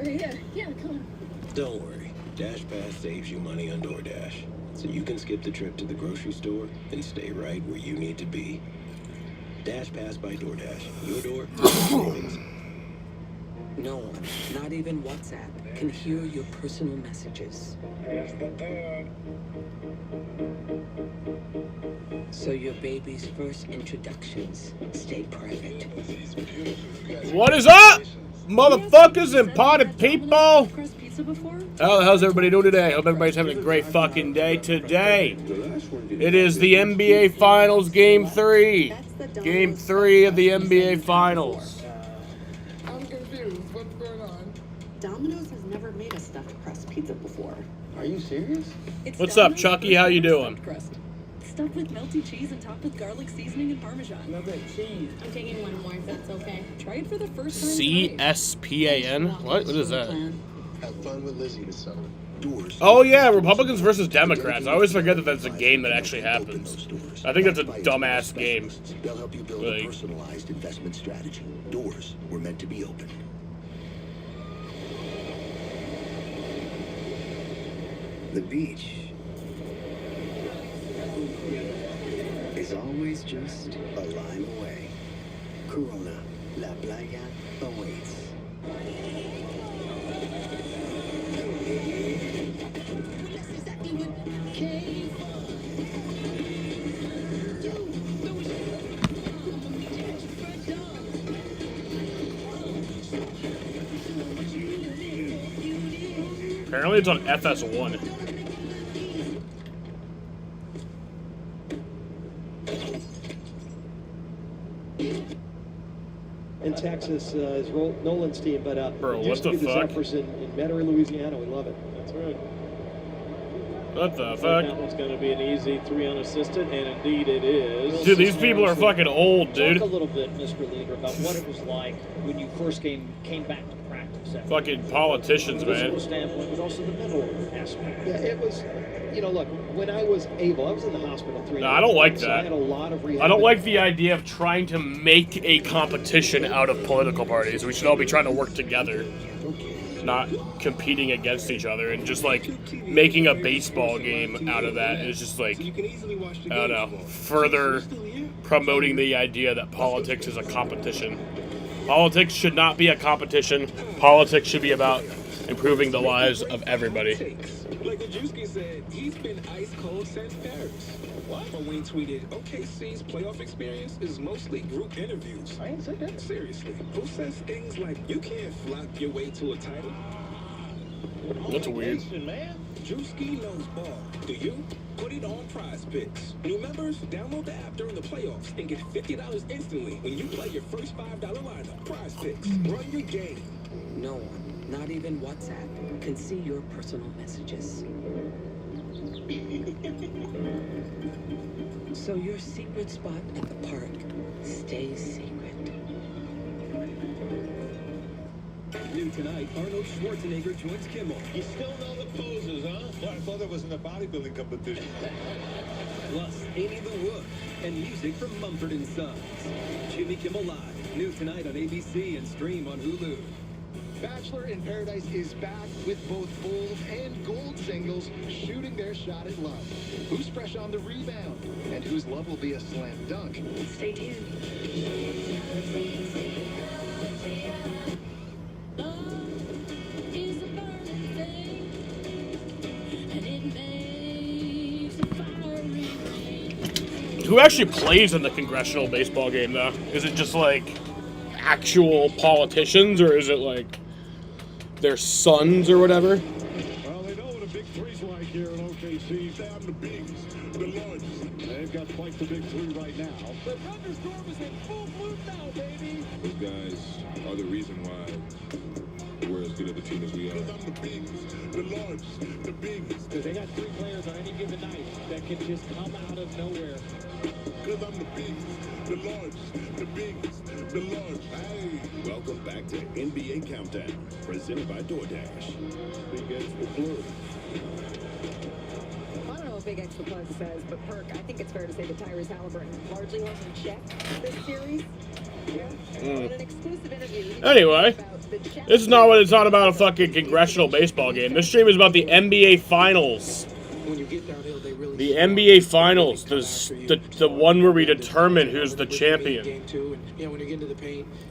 Sure, yeah, come on. Don't worry. DashPass saves you money on DoorDash, so you can skip the trip to the grocery store and stay right where you need to be. DashPass by DoorDash. Your door, your savings. No one, not even WhatsApp, can hear your personal messages. So your baby's first introductions stay private. What is up, motherfuckers and potted people? How the hell's everybody doing today? Hope everybody's having a great fucking day today. It is the NBA Finals Game 3. Game 3 of the NBA Finals. I'm confused. What's going on? Domino's has never made a stuffed crust pizza before. Are you serious? What's up, Chucky? How you doing? Stuffed with melty cheese and topped with garlic seasoning and Parmesan. Love that cheese. I'm taking one more if that's okay. Try it for the first time. CSPAN? What is that? Have fun with Lizzie this summer. Doors. Oh yeah, Republicans versus Democrats. I always forget that that's a game that actually happens. I think that's a dumbass game. They'll help you build a personalized investment strategy. Doors were meant to be opened. The beach is always just a line away. Corona, La Playa awaits. Apparently it's on FS1. In Texas is Nolan's team, but Bro, it used what to the be fuck? Zephyrs in Metairie, Louisiana. We love it. That's right. What the That fuck? one's going to be an easy 3 unassisted, and indeed it is. Dude, these people are fucking old, dude. Talk a little bit, Mr. Leader, about what it was like when you first came back to practice. Fucking politicians, From a physical man. standpoint, but also the mental aspect. Yeah, it was. Look, when I was able, I was in the hospital 3 No, I don't like so that. I had a lot of rehab. I don't like the idea of trying to make a competition out of political parties. We should all be trying to work together, not competing against each other, and just like making a baseball game out of that is just like, I don't know, further promoting the idea that politics is a competition. Politics should not be a competition. Politics should be about improving the lives of everybody. Like the Drewski said, he's been ice cold since Paris. What? Or when he tweeted, OKC's playoff experience is mostly group interviews. I ain't said that. Seriously, who says things like, you can't flop your way to a title? That's weird. Man. Drewski knows ball. Do you? Put it on Prize Picks. New members, download the app during the playoffs and get $50 instantly when you play your first $5 lineup. Prize Picks. Run your game. No one, not even WhatsApp, can see your personal messages. So your secret spot at the park stays secret. New tonight, Arnold Schwarzenegger joins Kimmel. You still know the poses, huh? Well, I thought it was in a bodybuilding competition. Plus, Amy the Wood and music from Mumford & Sons. Jimmy Kimmel Live, new tonight on ABC and stream on Hulu. Bachelor in Paradise is back with both bold and gold singles shooting their shot at love. Who's fresh on the rebound? And whose love will be a slam dunk? Stay tuned. Who actually plays in the congressional baseball game, though? Is it just like actual politicians, or is it like their sons or whatever? Well, they know what a big three's like here in OKC. Damn the bigs, the largest. They've got quite the big three right now. The thunderstorm is in full bloom now, baby. Those guys are the reason why we're as good of a team as we are. I'm the bigs, the largest, the biggest. Because they got 3 players on any given night that can just come out of nowhere. Because I'm the biggest, the largest, the biggest, the largest. Hey, welcome back to NBA Countdown, presented by DoorDash. Big X for Blue. I don't know what Big X Plug says, but Perk, I think it's fair to say that Tyrese Halliburton largely wasn't checked this series. Yeah. In an exclusive interview, he Anyway. talked about This is not what it's not about a fucking congressional baseball game. This stream is about the NBA Finals. The NBA Finals, the one where we determine who's the champion.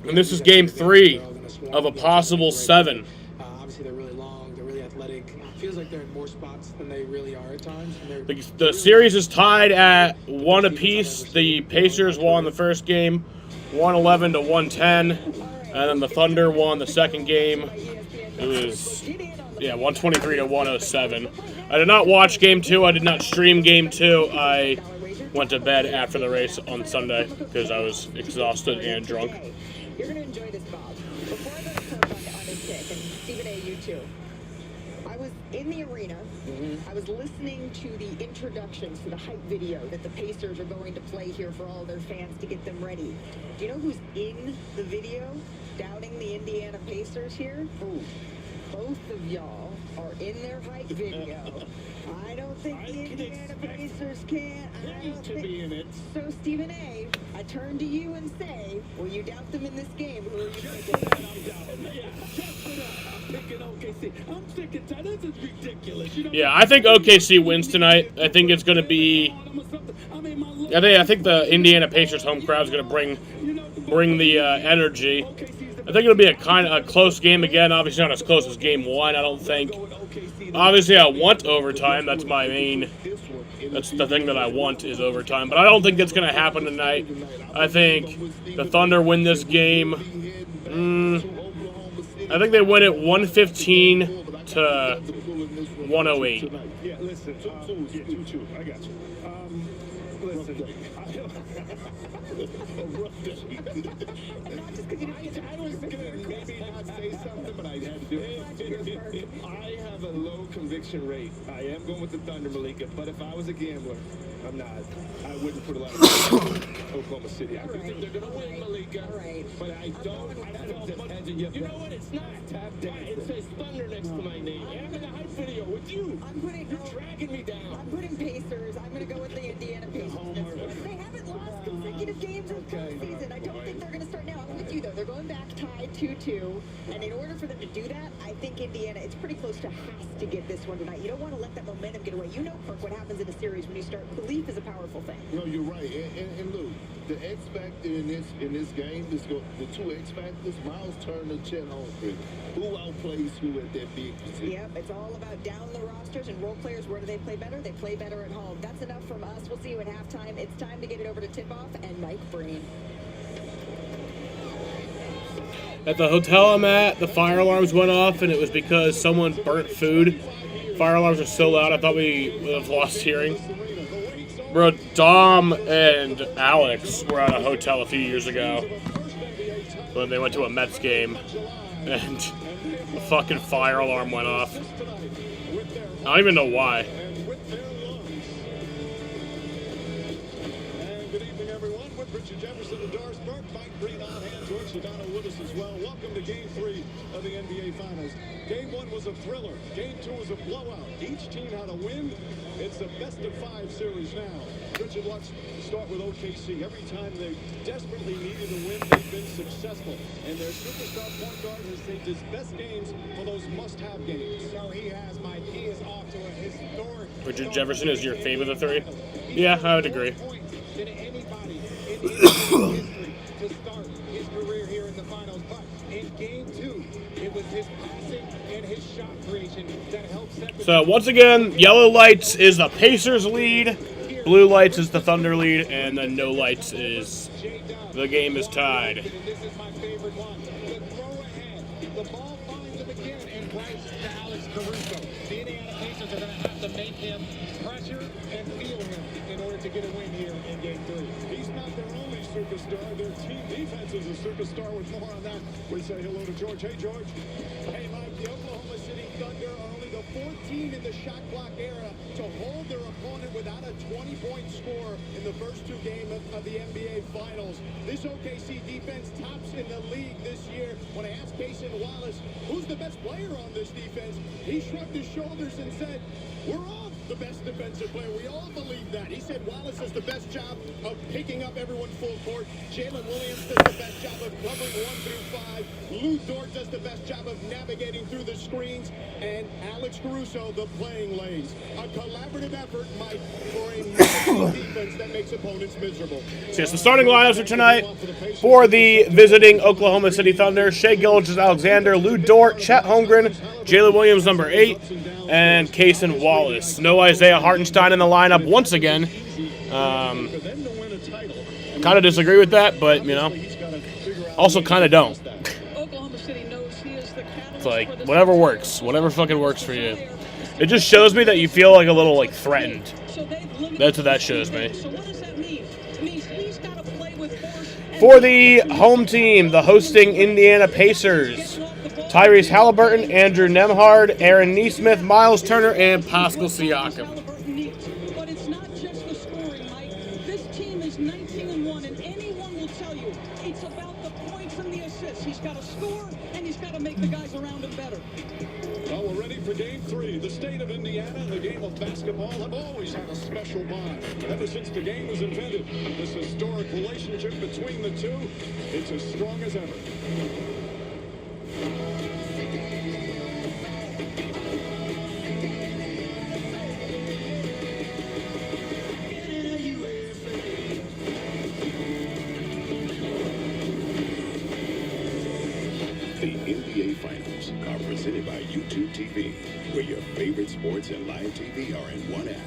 And this is game 3 of a possible 7. Obviously, they're really long, they're really athletic. Feels like they're in more spots than they really are at times. The series is tied at 1 apiece. The Pacers won the first game, 111 to 110, and then the Thunder won the second game. It was 123 to 107. I did not watch game 2. I did not stream game 2. I went to bed after the race on Sunday because I was exhausted and drunk. You're going to enjoy this, Bob. Before I go to Kirk on his pick, and Stephen A., you too, I was in the arena. I was listening to the introductions to the hype video that the Pacers are going to play here for all their fans to get them ready. Do you know who's in the video doubting the Indiana Pacers here? Who? Both of y'all are in their hype video. I don't think the Indiana Pacers can. I don't think be in it. So, Stephen A., I turn to you and say, will you doubt them in this game? Who are you picking? I'm sick and tired. This is ridiculous. Yeah, I think OKC wins tonight. I think it's going to be. I think the Indiana Pacers home crowd is going to bring the energy. I think it'll be a kind of a close game again. Obviously not as close as game 1, I don't think. Obviously, I want overtime. That's my main. That's the thing that I want is overtime. But I don't think that's going to happen tonight. I think the Thunder win this game. I think they win it 115 to 108. Yeah, listen. 2-2. I got you. Listen. I was gonna maybe not say something, but I had to do it. I have a low conviction rate. I am going with the Thunder, Malika, but if I was a gambler, I'm not. I wouldn't put a lot of Oklahoma City. I do think they're gonna win, Malika, but I don't. You know what? It's not. It says Thunder next to my name. I'm in the hype video with you. You're dragging me down. I'm putting Pacers. I'm going to go with the Indiana Pacers. They haven't lost consecutive games in postseason. I don't think they're going to start now. I'm with you, though. They're going back tied 2-2. And in order for them to do that, I think Indiana, it's pretty close to has to get this one tonight. You don't want to let that momentum get away. You know, Kirk, what happens in a series when you start. Belief is a powerful thing. No, you're right. And look, the X factor in this game is the 2 X factors. Miles Turner, Chet Holmgren. Who outplays who at that big position? Yep, it's all about down the rosters and role players. Where do they play better? They play better at home. That's enough from us. We'll see you at halftime. It's time to get it over to tip-off and Mike Breen. At the hotel I'm at, the fire alarms went off, and it was because someone burnt food. Fire alarms are so loud, I thought we would have lost hearing. Bro, Dom and Alex were at a hotel a few years ago when they went to a Mets game, and the fucking fire alarm went off. I don't even know why. And good evening, everyone. With Richard Jefferson and Doris Burke, Mike Breen on hand, George Sedano with us as well. Welcome to Game 3 of the NBA Finals. Game 1 was a thriller. Game 2 was a blowout. Each team had a win. It's a best-of-5 series now. Richard, let's start with OKC. Every time they desperately needed a win, they've been successful. And their superstar point guard has saved his best games for those must-have games. So he has, Mike. He is off to a historic... Richard Jefferson is your favorite of the 3? Yeah, I would agree. Than anybody in the history to start his career here in the finals. But in Game 2, it was his passing and his shot creation that helped set the... So, once again, yellow lights is the Pacers lead, blue lights is the Thunder lead, and then no lights is the game is tied. This is my favorite one. The throw ahead. The ball finds him again and right to Alex Caruso. The Indiana Pacers are going to have to make him pressure and feel him in order to get a win here in Game 3. He's not their only superstar. Their team defense is a superstar. With more on that, we say hello to George. Hey, George. Hey, Mike. The Oklahoma City Thunder are only the 4th team in the shot clock era to hold their opponent without a 20-point score in the first 2 games of the NBA Finals. This OKC defense tops in the league this year. When I asked Cason Wallace, who's the best player on this defense, he shrugged his shoulders and said, said, we're off the best defensive player. We all believe that. He said Wallace does the best job of picking up everyone full court. Jalen Williams does the best job of covering 1 through 5. Lou Dort does the best job of navigating through the screens. And Alex Caruso, the playing lanes. A collaborative effort, Mike, for a massive defense that makes opponents miserable. So yes, the starting lineups are tonight for the visiting Oklahoma City Thunder: Shai Gilgeous-Alexander, Lou Dort, Chet Holmgren, Jalen Williams, number 8, and Cason Wallace. No Isaiah Hartenstein in the lineup once again. Kind of disagree with that, but, you know, also kind of don't. It's like, whatever works. Whatever fucking works for you. It just shows me that you feel like a little, like, threatened. That's what that shows me. For the home team, the hosting Indiana Pacers: Tyrese Halliburton, Andrew Nembhard, Aaron Nesmith, Miles Turner, and Pascal Siakam. But it's not just the scoring, Mike. This team is 19-1, and anyone will tell you it's about the points and the assists. He's got to score, and he's got to make the guys around him better. Well, we're ready for Game 3. The state of Indiana and the game of basketball have always had a special bond. Ever since the game was invented, this historic relationship between the two, it's as strong as ever. The NBA Finals are presented by YouTube TV, where your favorite sports and live TV are in one app.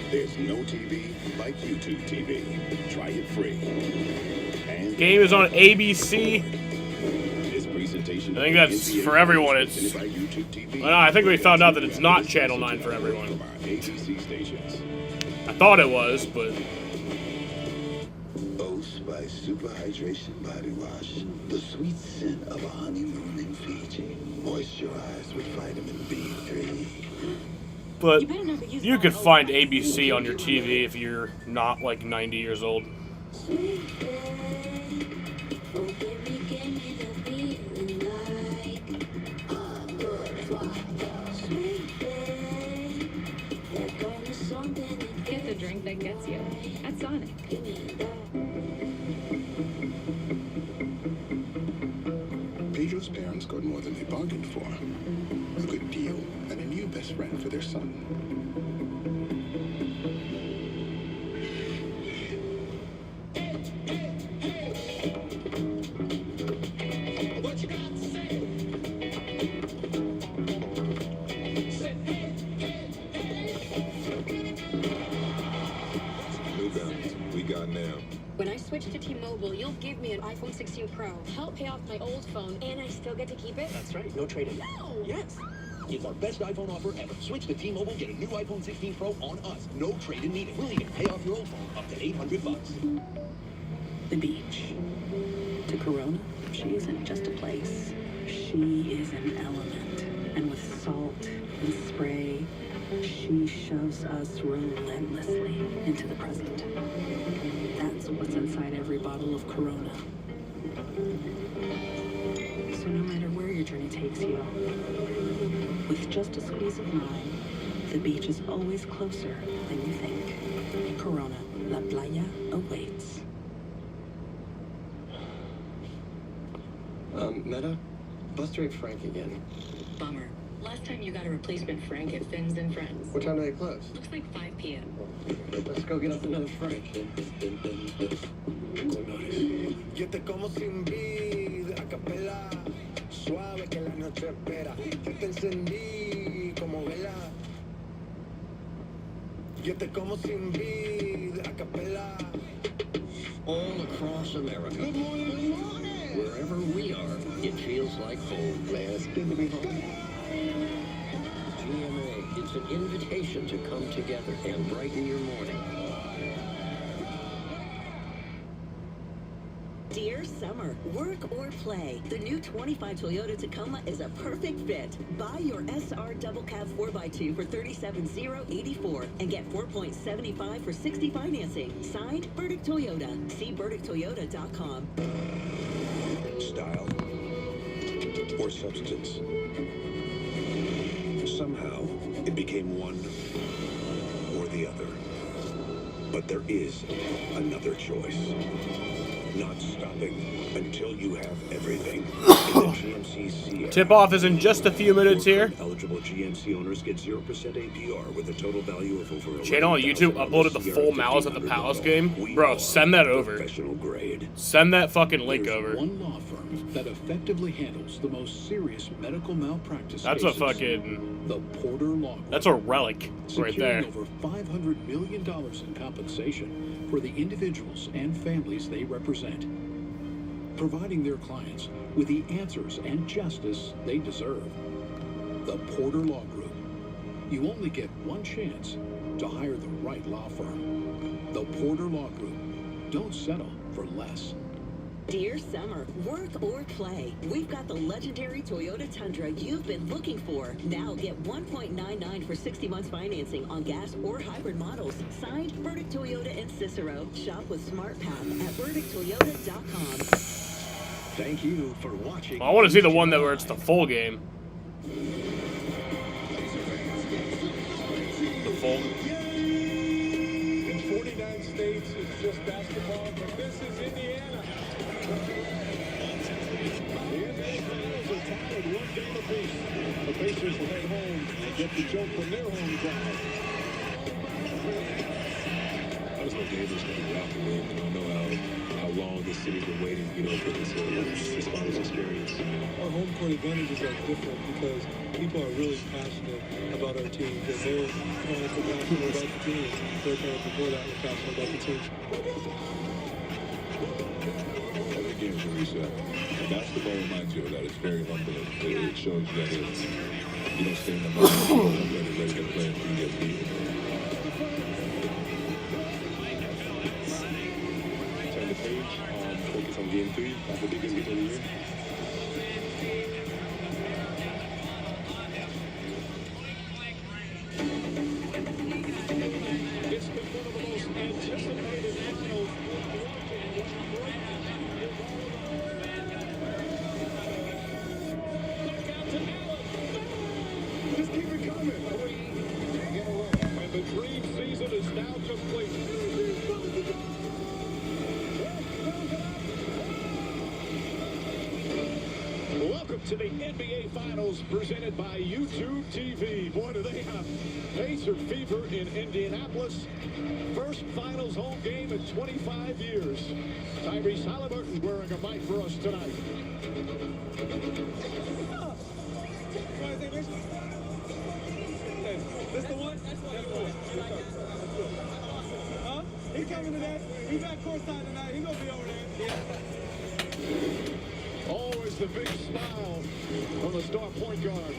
There's no TV like YouTube TV. Try it free. And Game is on ABC. this presentation I think that's for everyone. It's. Well, no, I think we found out that it's not Channel 9 for everyone. from our ABC stations. I thought it was, but. Oath by Super Hydration Body Wash. The sweet scent of a honeymoon in Fiji. Moisturized with vitamin B3. But you could find ABC on your TV if you're not like 90 years old. Get the drink that gets you at Sonic. Pedro's parents got more than they bargained for. A good deal and a new best friend for their son. What you got to say? New balance. We got now. When I switch to T-Mobile, you'll give me an iPhone 16 Pro, help pay off my old phone, and I still get to keep it? That's right. No trade-in. No! Yes. It's our best iPhone offer ever. Switch to T-Mobile, get a new iPhone 16 Pro on us. No trade-in needed. We'll even pay off your old phone up to $800. The beach. To Corona, she isn't just a place. She is an element. And with salt and spray, she shoves us relentlessly into the present. That's what's inside every bottle of Corona. So no matter where your journey takes you, with just a squeeze of lime, the beach is always closer than you think. Corona, La Playa awaits. Meta, bust rate Frank again. Bummer. Last time you got a replacement Frank at Fins and Friends. What time do they close? Looks like 5 p.m. Let's go get us another Frank. Yo te como sin vid, a capela, suave que la noche espera. Yo te encendí como vela. Yo te como sin vid, a capela. All across America. Good morning, good morning. Wherever we are, it feels like home. Man, it's good to be home. GMA, it's an invitation to come together and brighten your morning. Dear summer, work or play, the new 25 Toyota Tacoma is a perfect fit. Buy your SR Double Cab 4x2 for $37,084 and get 4.75 for 60 financing. Signed, Burdick Toyota. See BurdickToyota.com. Style or substance. Somehow, It became one or the other. But there is another choice. Not stopping until you have everything. In the GMC Sierra. Tip-off is in just a few minutes here. Eligible GMC owners get 0% APR with a total value of over Channel on YouTube uploaded the full Malice at the Palace game. Bro, send that over. Send that fucking link over. One law firm that effectively handles the most serious medical malpractice That's a cases. fucking... The Porter Law Group. That's a relic right there. Securing over $500 million in compensation for the individuals and families they represent. Providing their clients with the answers and justice they deserve. The Porter Law Group. You only get one chance to hire the right law firm. The Porter Law Group. Don't settle for less. Dear summer, work or play, we've got the legendary Toyota Tundra you've been looking for. Now get 1.99 for 60 months financing on gas or hybrid models. Signed, Verdict Toyota in Cicero. Shop with SmartPath at verdicttoyota.com. Thank you for watching. I want to see the one that where it's the full game. The full. In 49 states, it's just basketball, but this is Indiana. The NBA Finals are tied 1 game apiece. The Pacers will head home and get the joke from their home crowd. I just know Davis going to go out the win, and I know how long this city's been waiting, for this finals experience. Our home court advantages are different because people are really passionate about our team. Because they're passionate about the team. Their parents before that were passionate about the team. Every game's a reset. And basketball reminds you of that. It's very humbling. It shows you that you don't stay in the moment. You're ready to play and get beat. Turn the page, focus on game 3. That's the biggest game of the year. It's been one of the most anticipated finals. Just keep it coming. 3 in a row. And the dream season is now complete. Welcome to the NBA Finals presented by YouTube TV. Boy, do they have Pacer fever in Indianapolis. First Finals home game in 25 years. Tyrese Halliburton wearing a mic for us tonight. This the one? That's the one. Huh? He coming today. He back courtside tonight. He gonna be over there. Yeah. Always the big smile from the star point guard.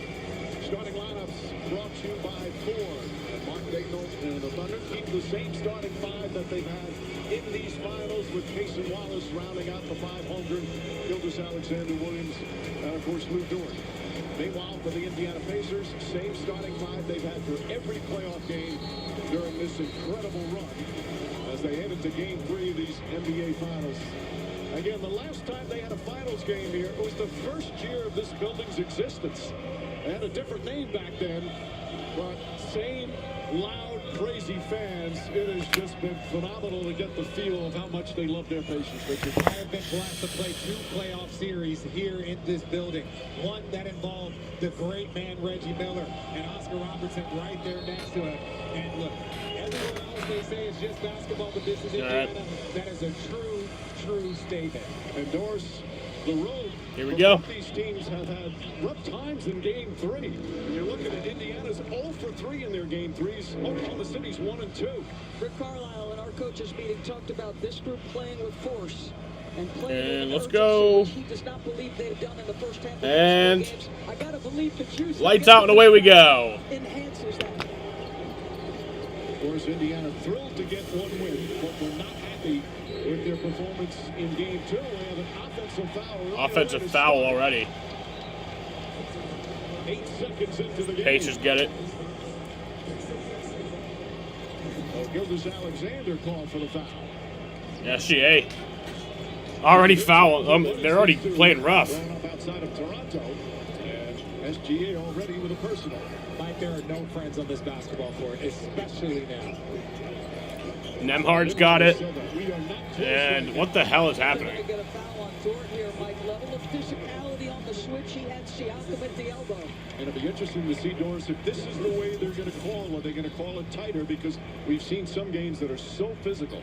Starting lineups brought to you by Ford. Mark Daigneault and the Thunder keep the same starting 5 that they've had in these finals, with Mason Wallace rounding out the 500, Gilgeous-Alexander Williams, and of course Lou Dort. Meanwhile, for the Indiana Pacers, same starting 5 they've had for every playoff game during this incredible run as they head into Game 3 of these NBA Finals. Again, the last time they had a finals game here, it was the first year of this building's existence. They had a different name back then, but same loud, crazy fans. It has just been phenomenal to get the feel of how much they love their Pacers. I have been blessed to play 2 playoff series here in this building. One that involved the great man Reggie Miller and Oscar Robertson right there next to him. And look, everyone else they say is just basketball, but this is Indiana. That is a true statement. And Doris, the road. Here we go. These teams have had rough times in Game 3. And you're looking at Indiana's 0 for 3 in their Game 3s. Oklahoma City's 1 and 2. Rick Carlisle in our coaches meeting talked about this group playing with force. And playing And let's go. He does not believe they've done in the first half of And games. I gotta believe the juice lights out and away we go. enhances that. Of course, Indiana thrilled to get 1 win, but we're not happy with their performance in Game 2. We have an offensive foul. Offensive foul already. 8 seconds into the game. Pacers get it. Gilgeous-Alexander called for the foul. SGA. Already foul. They're already playing rough. Thrown up outside of Toronto. And SGA already with a personal. Mike, there are no friends on this basketball court, especially now. Nemhard's got it. And what the hell is happening? Get a foul on Dort here, Mike. Level of physicality on the switch. He had Siakam at the elbow. And it'll be interesting to see, Doris, if this is the way they're going to call. Are they going to call it tighter? Because we've seen some games that are so physical.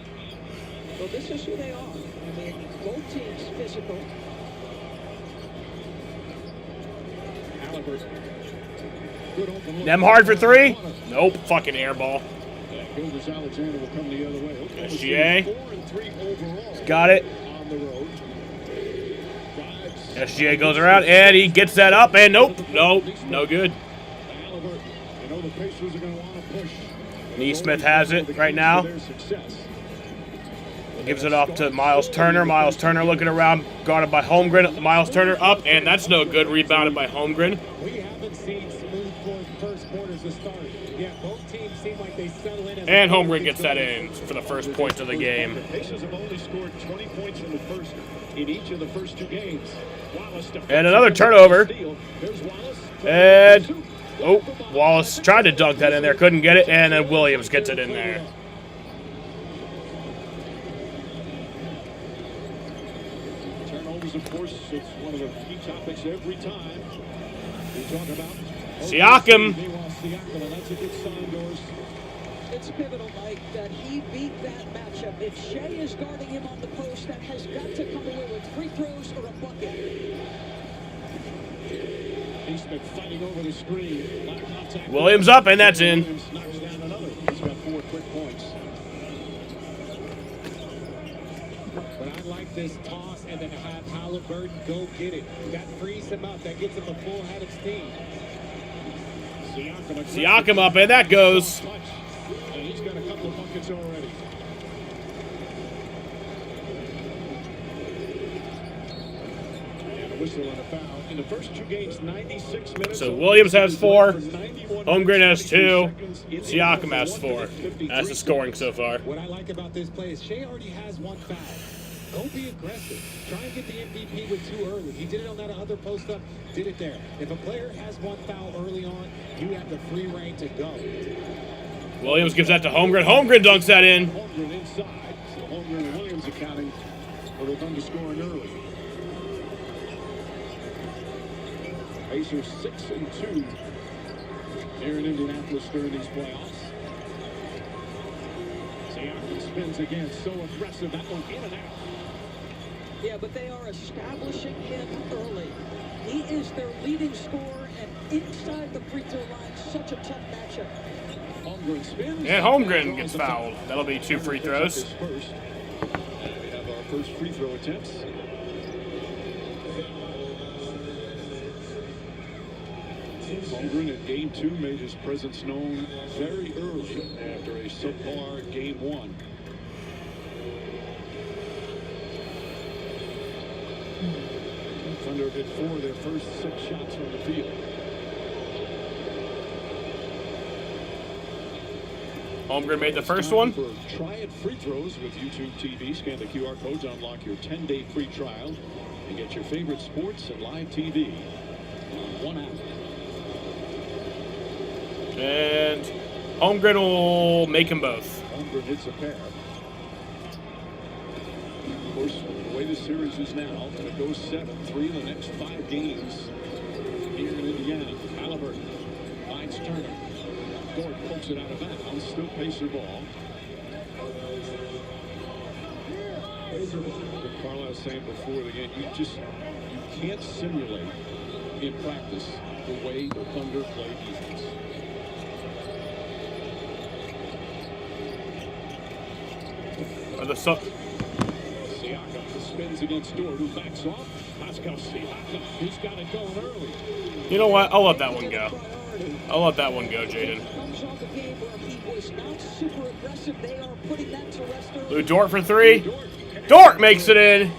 Well, this is who they are. I mean, both teams physical. Halliburton. Good open look. Nemhard for three? Nope. Fucking air ball. Gilgeous Alexander will come the other way. Oklahoma SGA. State 4-3 overall Got it. on the road. SGA goes around, and he gets that up, and nope. Nope. No good. Halliburton. You know the Pacers are going to want to push. Neesmith has it right now. Gives it off to Miles Turner. Miles Turner looking around, guarded by Holmgren. Miles Turner up, and that's no good. Rebounded by Holmgren. We haven't seen smooth first quarters to start. Yeah, both teams seem like they settle in. And Holmgren gets that in for the first point of the game. The Pacers have only scored 20 points in the first in each of the first two games. Wallace And another turnover. There's Wallace. And oh, Wallace tried to dunk that in there, couldn't get it, and then Williams gets it in there. Turnovers, of course, it's one of the key topics every time we talk about. Siakam. Siakam, and that's a good sign, Doris. It's pivotal, Mike, that he beat that matchup. If Shea is guarding him on the post, that has got to come away with free throws or a bucket. Neesmith fighting over the screen. Lot of contact. Williams up, and that's in. Williams knocks down another. He's got 4 quick points. But I like this toss and then have Halliburton go get it. That frees him up. That gives him a full head of steam. Siakam up, and that goes. And he's got a couple of buckets already. And a whistle on a foul. In the first two games, 96 minutes. So Williams has 4. Holmgren has 2. Siakam has 4. That's the scoring so far. What I like about this play is Shea already has 1 foul. Don't be aggressive. Try and get the MVP with 2 early. He did it on that other post-up, did it there. If a player has 1 foul early on, you have the free reign to go. Williams gives that to Holmgren. Holmgren dunks that in. Holmgren inside. So Holmgren and Williams accounting for the Thunder scoring early. Pacers 6-2 here in Indianapolis during these playoffs. Siakam spins again. So aggressive. That one in and out. Yeah, but they are establishing him early. He is their leading scorer, and inside the free throw line, such a tough matchup. Holmgren spins. And Holmgren gets fouled. That'll be 2 free throws. And we have our first free throw attempts. Holmgren in game 2 made his presence known very early after a subpar game 1. Thunder hit 4 of their first 6 shots from the field. Holmgren made the first one. Try it free throws with YouTube TV. Scan the QR code to unlock your 10-day free trial and get your favorite sports and live TV on 1 app. And Holmgren will make them both. Holmgren hits a pair. Of course, the way the series is now, it goes 7-3 in the next 5 games here in Indiana. Halliburton finds Turner. Dort pokes it out of bounds. Still Pacer ball. What Carlisle was saying before the game, you can't simulate in practice the way the Thunder play defense. Siakam spins against Dort, who backs off. Pascal Siakam, he's got it going early. You know what? I'll let that one go. I'll let that one go, Jaden. Lou Dort for 3. Dort makes it in.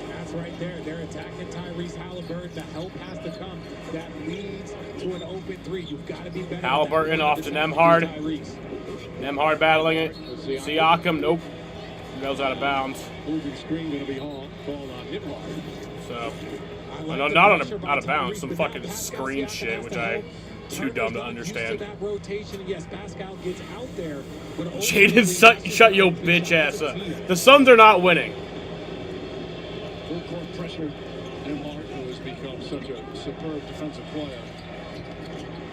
That's right there. They're attacking Tyrese Halliburton. The help has to come. That leads to an open 3. You've got to be better. Halliburton off to Nemhard. Nemhard battling it. Siakam, nope. Goes out of bounds. Moving screen going to be called on Nemhard. So, No, not on a, out of bounds. Some fucking screen shit, which I too dumb to understand. That rotation, yes, Pascal gets out there. Jaden, shut your bitch ass up. The Suns are not winning. Full court pressure, and Martin, who has become such a superb defensive player.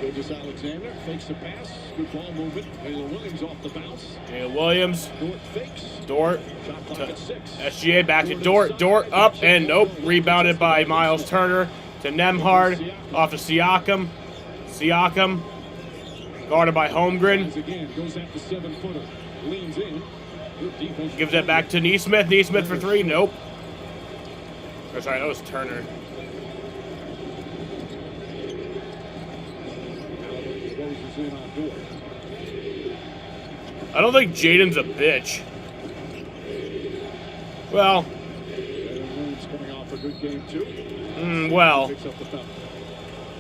Gilgeous Alexander fakes the pass. Good ball movement. Taylor Williams off the bounce. Taylor Williams. Dort fakes. Dort. Shot clock at 6. SGA back to Dort. Dort up and nope. Rebounded by Miles Turner to Nembhard. Off to Siakam. Siakam. Guarded by Holmgren. Again, goes after 7-footer. Leans in. Good defense. Gives that back to Neesmith. Neesmith for 3. Nope. Oh, sorry, that was Turner. I don't think Jaden's a bitch. Well. Coming off a good game too. Well.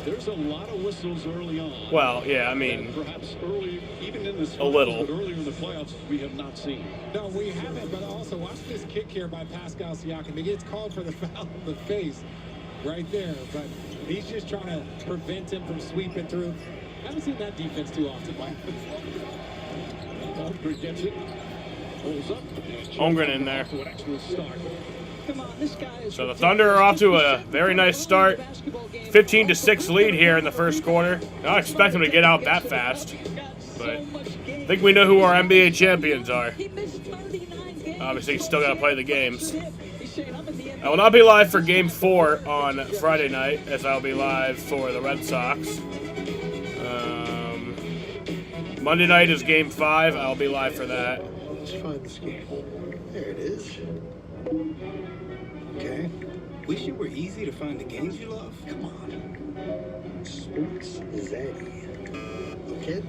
There's a lot of whistles early on. Well, yeah, I mean. Perhaps early, even in this. A little. But earlier in the playoffs, we have not seen. No, we haven't. But also, watch this kick here by Pascal Siakam. He gets called for the foul in the face, right there. But he's just trying to prevent him from sweeping through. I haven't seen that defense too often, Mike. Holmgren gets it. Pulls up. Holmgren in there. To an excellent start. Come on, this guy is So the Thunder are off to a very nice start. 15-6 lead here in the first quarter. I don't expect them to get out that fast, but I think we know who our NBA champions are. Obviously, still got to play the games. I will not be live for Game 4 on Friday night, as I'll be live for the Red Sox. Monday night is Game 5. I'll be live for that. Let's find this game. There it is. Okay. Wish it were easy to find the games you love. Come on. Sports Zaddy. Okay.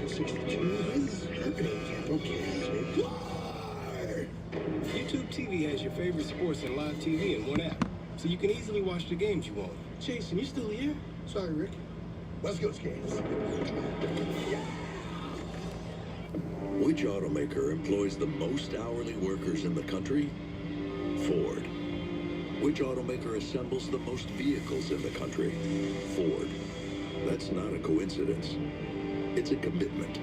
62 is happening. Okay. YouTube TV has your favorite sports and live TV in one app, so you can easily watch the games you want. Jason, you still here? Sorry, Rick. Let's go skates. Which automaker employs the most hourly workers in the country? Ford. Which automaker assembles the most vehicles in the country? Ford. That's not a coincidence. It's a commitment.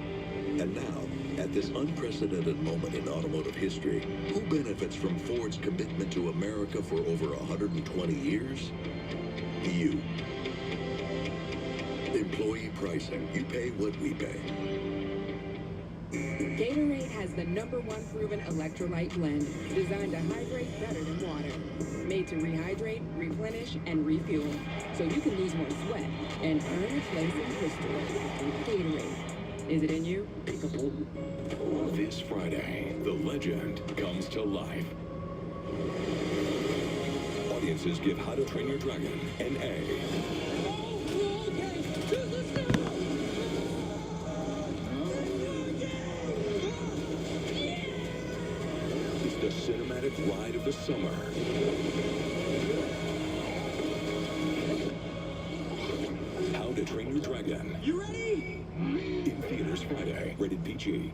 And now, at this unprecedented moment in automotive history, who benefits from Ford's commitment to America for over 120 years? You. Employee pricing. You pay what we pay. Gatorade has the #1 proven electrolyte blend, designed to hydrate better than water. Made to rehydrate, replenish, and refuel, so you can lose more sweat and earn a place in history. Gatorade. Is it in you? This Friday, the legend comes to life. Audiences give How to Train Your Dragon an A. The cinematic ride of the summer. How to Train Your Dragon. You ready? In theaters Friday. Rated PG.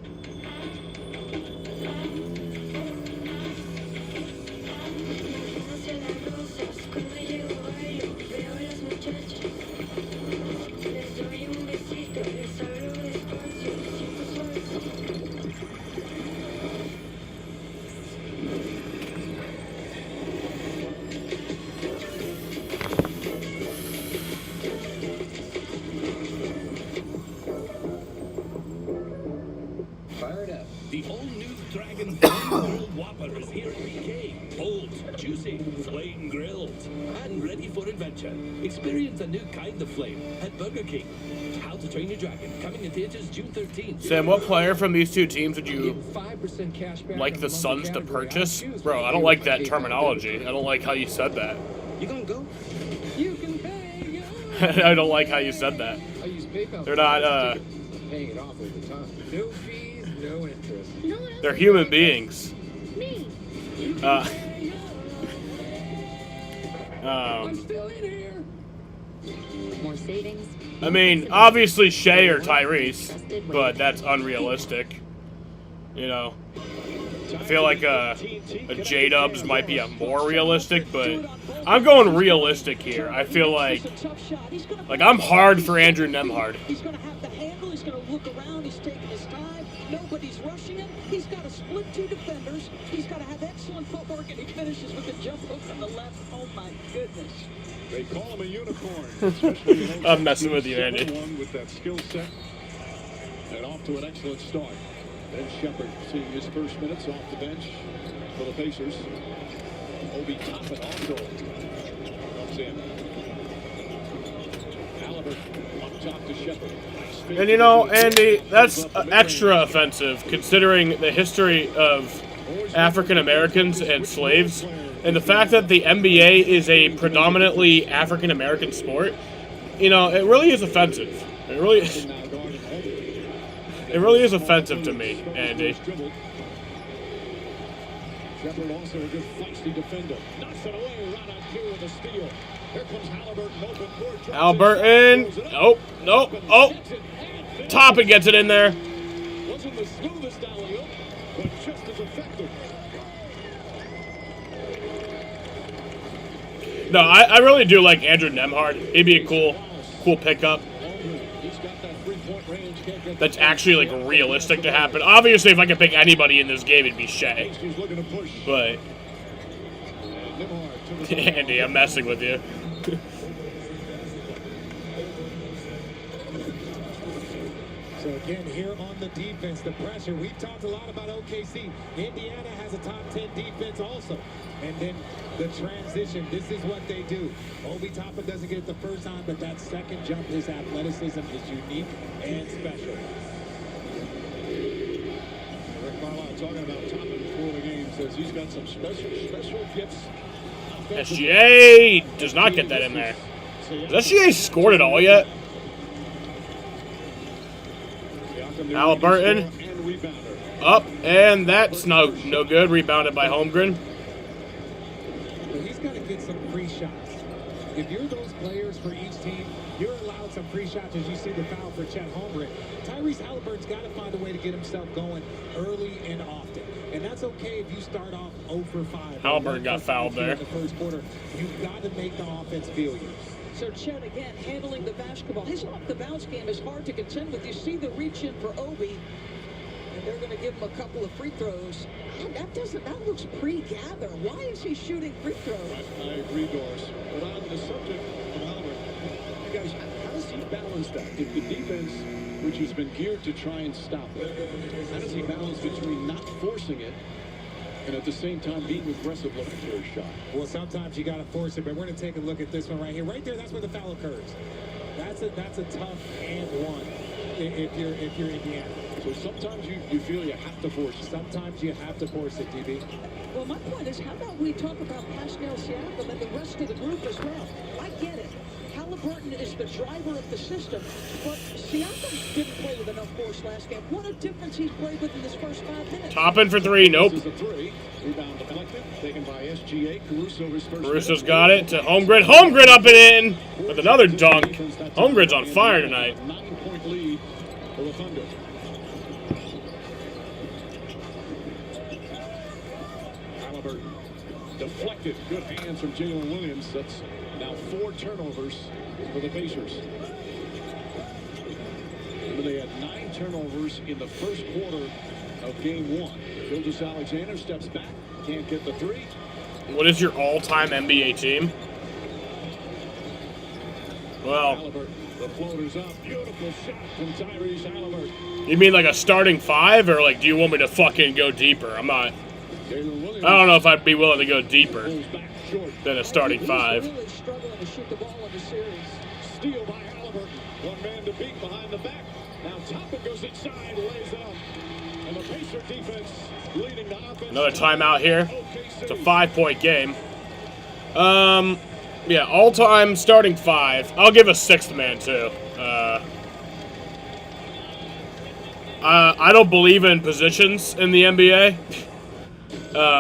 Fired up. The all-new Dragon Flame Grilled Whopper is here at BK. Bold, juicy, flame grilled, and ready for adventure. Experience a new kind of flame at Burger King. How to Train Your Dragon, coming in theaters June 13th. Sam, what player from these two teams would you 5% cash back like the Suns to purchase? Bro, I don't like that terminology. I don't like how you said that. You gonna go? You can pay. I don't like how you said that. I use PayPal. They're not, paying it off over time. No fees, no interest. they're human beings. I'm still in here. More savings. I mean, obviously Shea or Tyrese, but that's unrealistic. You know. I feel like a J-Dubs might be a more realistic, but I'm going realistic here. I feel like I'm hard for Andrew Nemhard. He's going to have the handle. He's going to look around. He's taking his time. Nobody's rushing him. He's got to split two defenders. He's got to have excellent footwork, and he finishes with the jump hook on the left. Oh, my goodness. They call him a unicorn. I'm messing with you, Andy. One with that skill set. And off to an excellent start. Ben Shepherd seeing his first minutes off the bench for the Pacers. Obi Toppin also comes in. Halliburton up top to Shepherd. And you know, Andy, that's extra offensive considering the history of African Americans and slaves, and the fact that the NBA is a predominantly African American sport. You know, it really is offensive. It really is offensive to me, Andy. Shepherd also a good feisty defender. Knocks it away, right on cue with a steal. Here comes Halliburton open court. Halliburton. Nope. Oh. Toppin gets it in there. Wasn't the smoothest alley-oop, but just as effective. No, I really do like Andrew Nemhard. He'd be a cool pickup. That's actually like realistic to happen. Obviously, if I could pick anybody in this game, it'd be Shea. But Andy, I'm messing with you. So again, here on the defense, the pressure. We've talked a lot about OKC. Indiana has a top 10 defense also. And then the transition, this is what they do. Obi Toppin doesn't get it the first time, but that second jump, his athleticism is unique and special. Rick Carlisle talking about Toppin before the game, says he's got some special gifts. SGA does not get that in there. Has SGA scored it all yet? Halliburton up, and that's no good. Rebounded by Holmgren. But he's got to get some free shots. If you're those players for each team, you're allowed some free shots as you see the foul for Chet Holmgren. Tyrese Halliburton's got to find a way to get himself going early and often. And that's okay if you start off 0 for 5. Halliburton got fouled there. In the first quarter, you've got to make the offense feel you. So Chet again handling the basketball. His off-the-bounce game is hard to contend with. You see the reach-in for Obi, and they're going to give him a couple of free throws. That looks pre-gather. Why is he shooting free throws? I agree, Doris. But on the subject of Halliburton, you guys, how does he balance that? If the defense, which has been geared to try and stop it, how does he balance between not forcing it and at the same time being aggressive looking for his shot? Well, sometimes you got to force it, but we're going to take a look at this one right here. Right there, that's where the foul occurs. That's a tough and one if you're Indiana. So sometimes you feel you have to force it. Sometimes you have to force it, DB. Well, my point is, how about we talk about Pascal Siakam and the rest of the group as well? I get it. Halliburton is the driver of the system, but Siakam didn't play with enough force last game. What a difference he's played with in his first 5 minutes. Toppin for three. Nope. This is a three. Rebound deflected. Taken by SGA. Caruso's first. Caruso's got it to Holmgren. Holmgren up and in with another dunk. Holmgren's on fire tonight. 9-point lead for the Thunder. Halliburton deflected. Good hands from Jalen Williams. That's now 4 turnovers for the Pacers. Remember, they had 9 turnovers in the first quarter of game 1. Gilgeous-Alexander steps back, can't get the 3. What is your all-time NBA team? Well, Halliburton, the floater's up. Beautiful shot from Tyrese Halliburton. you mean like a starting 5, or like do you want me to fucking go deeper? I'm not. I don't know if I'd be willing to go deeper than a starting 5. He's really struggling to shoot the ball in the series. Steal by Halliburton. One man to beat behind the back. Now Toppin goes inside, lays it up. And the Pacer defense leading the offense. Another timeout here. It's a 5-point game. Yeah, all-time starting 5. I'll give a 6th man too. I don't believe in positions in the NBA.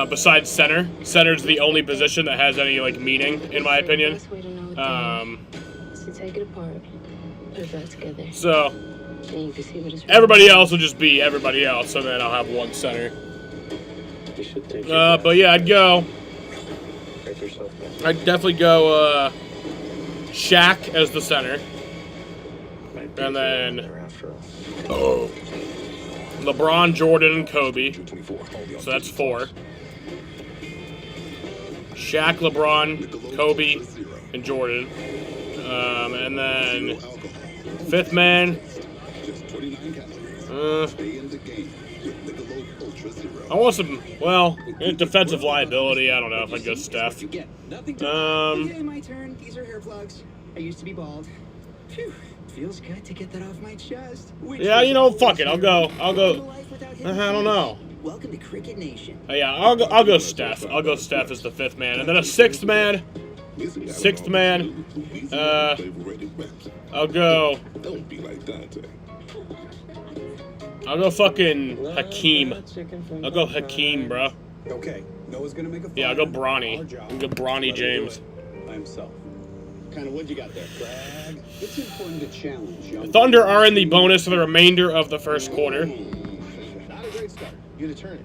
Besides center. Center's the only position that has any like meaning, in my opinion. So take it apart, put it back together. So And you can see what it's everybody else will just be everybody else, so then I'll have one center. But yeah, I'd definitely go Shaq as the center. And then LeBron, Jordan, and Kobe. So that's 4. Shaq, LeBron, Kobe, and Jordan. And then 5th man. I want some, well, defensive liability. I don't know if I'd go Steph. Okay, my turn. These are hair plugs. I used to be bald. Phew. Feels good to get that off my chest. Yeah, you know, fuck it. I'll go. I don't know. Welcome to Cricket Nation. Yeah, I'll go Steph. I'll go Steph as the 5th man, and then a 6th man. I'll go. I'll go fucking Hakeem. I'll go Hakeem, bro. Okay, Noah's gonna make a. Yeah, I'll go Bronny. I'll go Bronny James. By himself. Kind of what you got there, Craig? It's important to challenge young. Thunder are in the bonus for the remainder of the first quarter. Not a great start. You got to turn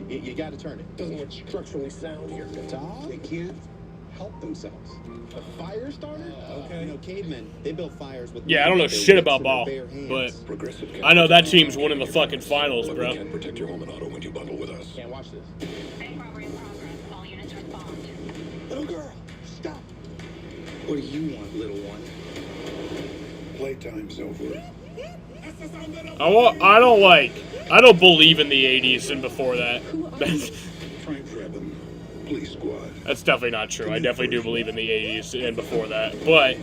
it. You got to turn it. Doesn't look structurally sound here. They can't help themselves. A fire starter? Okay. You know, cavemen, they built fires with. Yeah, I don't know shit about ball, but I know that team's winning the fucking finals, bro. Protect your home and auto when you bundle with us. Can't watch this. All units respond. Little girl, stop. What do you want, little one? Playtime's over. I don't believe in the 80s and before that. Frank Drebin, Police Squad. That's definitely not true. I definitely do believe in the 80s and before that. But,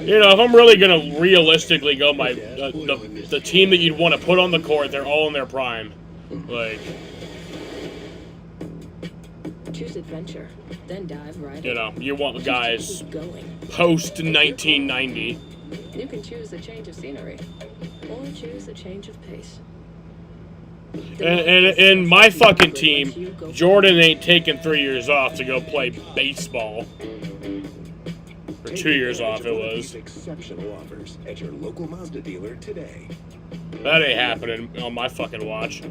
you know, if I'm really going to realistically go the team that you'd want to put on the court, they're all in their prime. Like, Choose adventure, then dive right. you know, you want guys Keep going. post 1990. You can choose a change of scenery, or choose a change of pace. And my fucking team, Jordan ain't taking 3 years off to go play baseball. Or 2 years off it was. Exceptional offers at your local Mazda dealer today. That ain't happening on my fucking watch.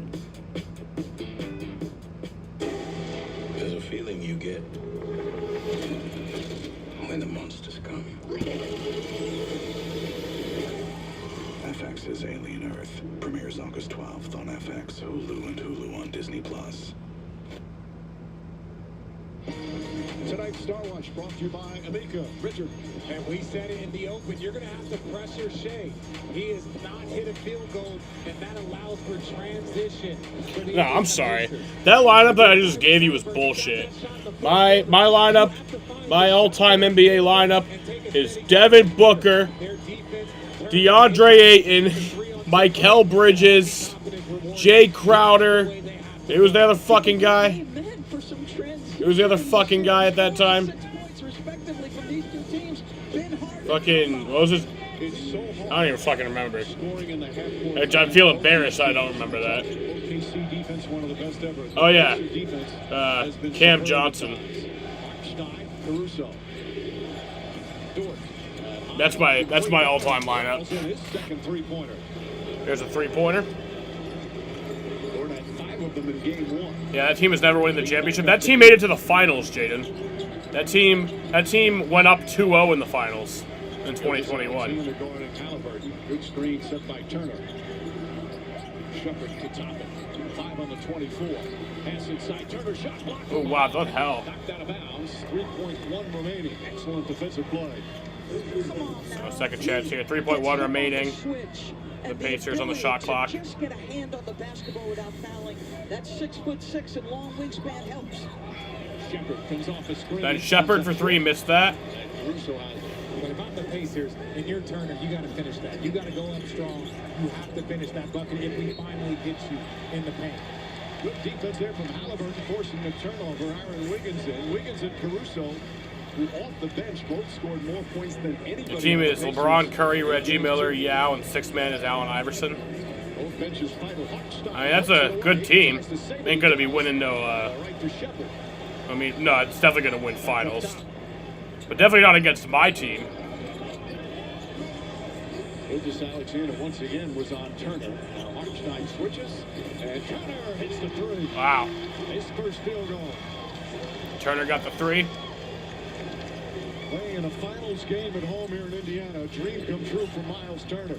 There's a feeling you get when the monsters come. FX's Alien Earth premieres August 12th on FX, Hulu, and Hulu on Disney+. Tonight's Star Watch brought to you by Amica. Richard. And we said it in the open, you're going to have to pressure Shea. He has not hit a field goal, and that allows for transition. No, I'm sorry. That lineup that I just gave you was bullshit. My lineup, my all-time NBA lineup is Devin Booker, DeAndre Ayton, Mikal Bridges, Jay Crowder. Who was the other fucking guy? Who was the other fucking guy at that time? Fucking, what was his? I don't even fucking remember. I feel embarrassed I don't remember that. Oh yeah, Cam Johnson. That's my all-time lineup. There's a three-pointer. Yeah, that team has never won the championship. That team made it to the finals, Jaden. That team went up 2-0 in the finals in 2021. Good screen set by Turner. Shepard to top it. 5 on the 24. Pass inside. Turner shot blocked. Oh wow, what the hell? Knocked out of bounds. 3.1 remaining. Excellent defensive play. So second chance here. 3.1 remaining. The Pacers on the shot clock. Just get a hand on the basketball without fouling. That 6'6" and long wingspan helps. Shepard comes off the screen. Then Shepard for 3 missed that. Caruso has it. But if I'm the Pacers and you're Turner, you got to finish that. You got to go up strong. You have to finish that bucket if we finally get you in the paint. Good defense there from Halliburton, forcing the turnover. Aaron Wiggins and Caruso, who off the bench both scored more points than anybody. The team is LeBron, Curry, Reggie Miller, Yao, and 6th man is Allen Iverson. Both benches final. I mean, that's a good team. Ain't gonna be winning no. I mean, no, it's definitely gonna win finals, but definitely not against my team. Gilgeous Alexander once again was on Turner. Now Hartenstein switches, and Turner hits the three. Wow. His first field goal. Turner got the 3. Playing in a finals game at home here in Indiana. A dream come true for Miles Turner.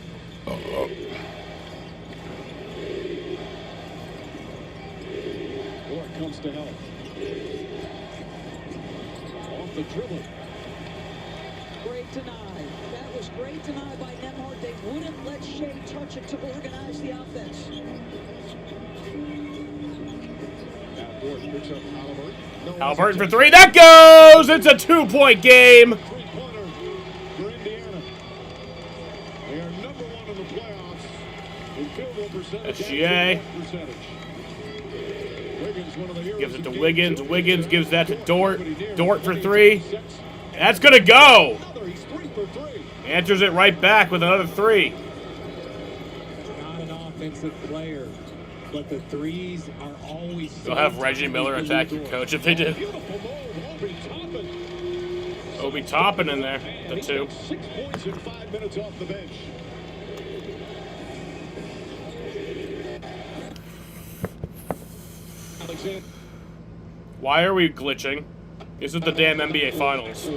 Dort comes to help. Off the dribble. Great deny. That was great deny by Nembhard. They wouldn't let Shea touch it to organize the offense. Now Dort picks up Halliburton. No Halliburton for 3. That goes! It's a 2-point game. Three-pointer for Indiana. They are number 1 in the playoffs in field goal percentage. SGA. Wiggins, one of the heroes Gives it of to game Wiggins. 2. Wiggins gives that to Dort. Dort for 3. That's going to go. He's 3 for 3. Answers it right back with another 3. Not an offensive player, but the threes are always. They'll have Reggie Miller attack your coach if they do. Beautiful move, Obi Toppin. Obi Toppin in there, the 2. 6 points in 5 minutes off the bench. Alexander. Why are we glitching? This is the damn NBA Finals.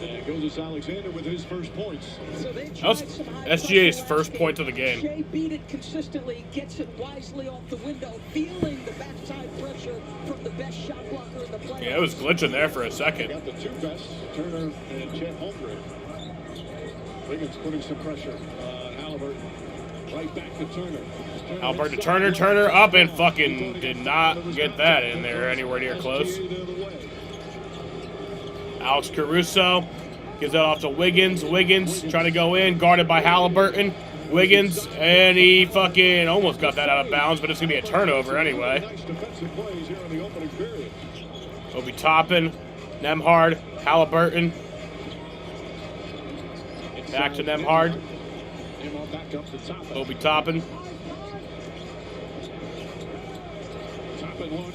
And Gilgeous Alexander with his first points. So they That was tried some high SGA's pressure first last point game. of the game. Shea beat it consistently, gets it wisely off the window, feeling the backside pressure from the best shot blocker in the playoffs. Yeah, it was glitching there for a second. Got the 2 best, Turner and Chet Holmgren. Wiggins putting some pressure on Halliburton. Right back to Turner. Halliburton to Turner. Turner up and fucking did not get that in there anywhere near close. Alex Caruso gives that off to Wiggins. Wiggins trying to go in, guarded by Halliburton. Wiggins, and he fucking almost got that out of bounds, but it's going to be a turnover anyway. Nice defensive plays here in the opening period. Obi Toppin, Nembhard, Halliburton. Back to Nembhard. Back up to Toppin. Obi Toppin.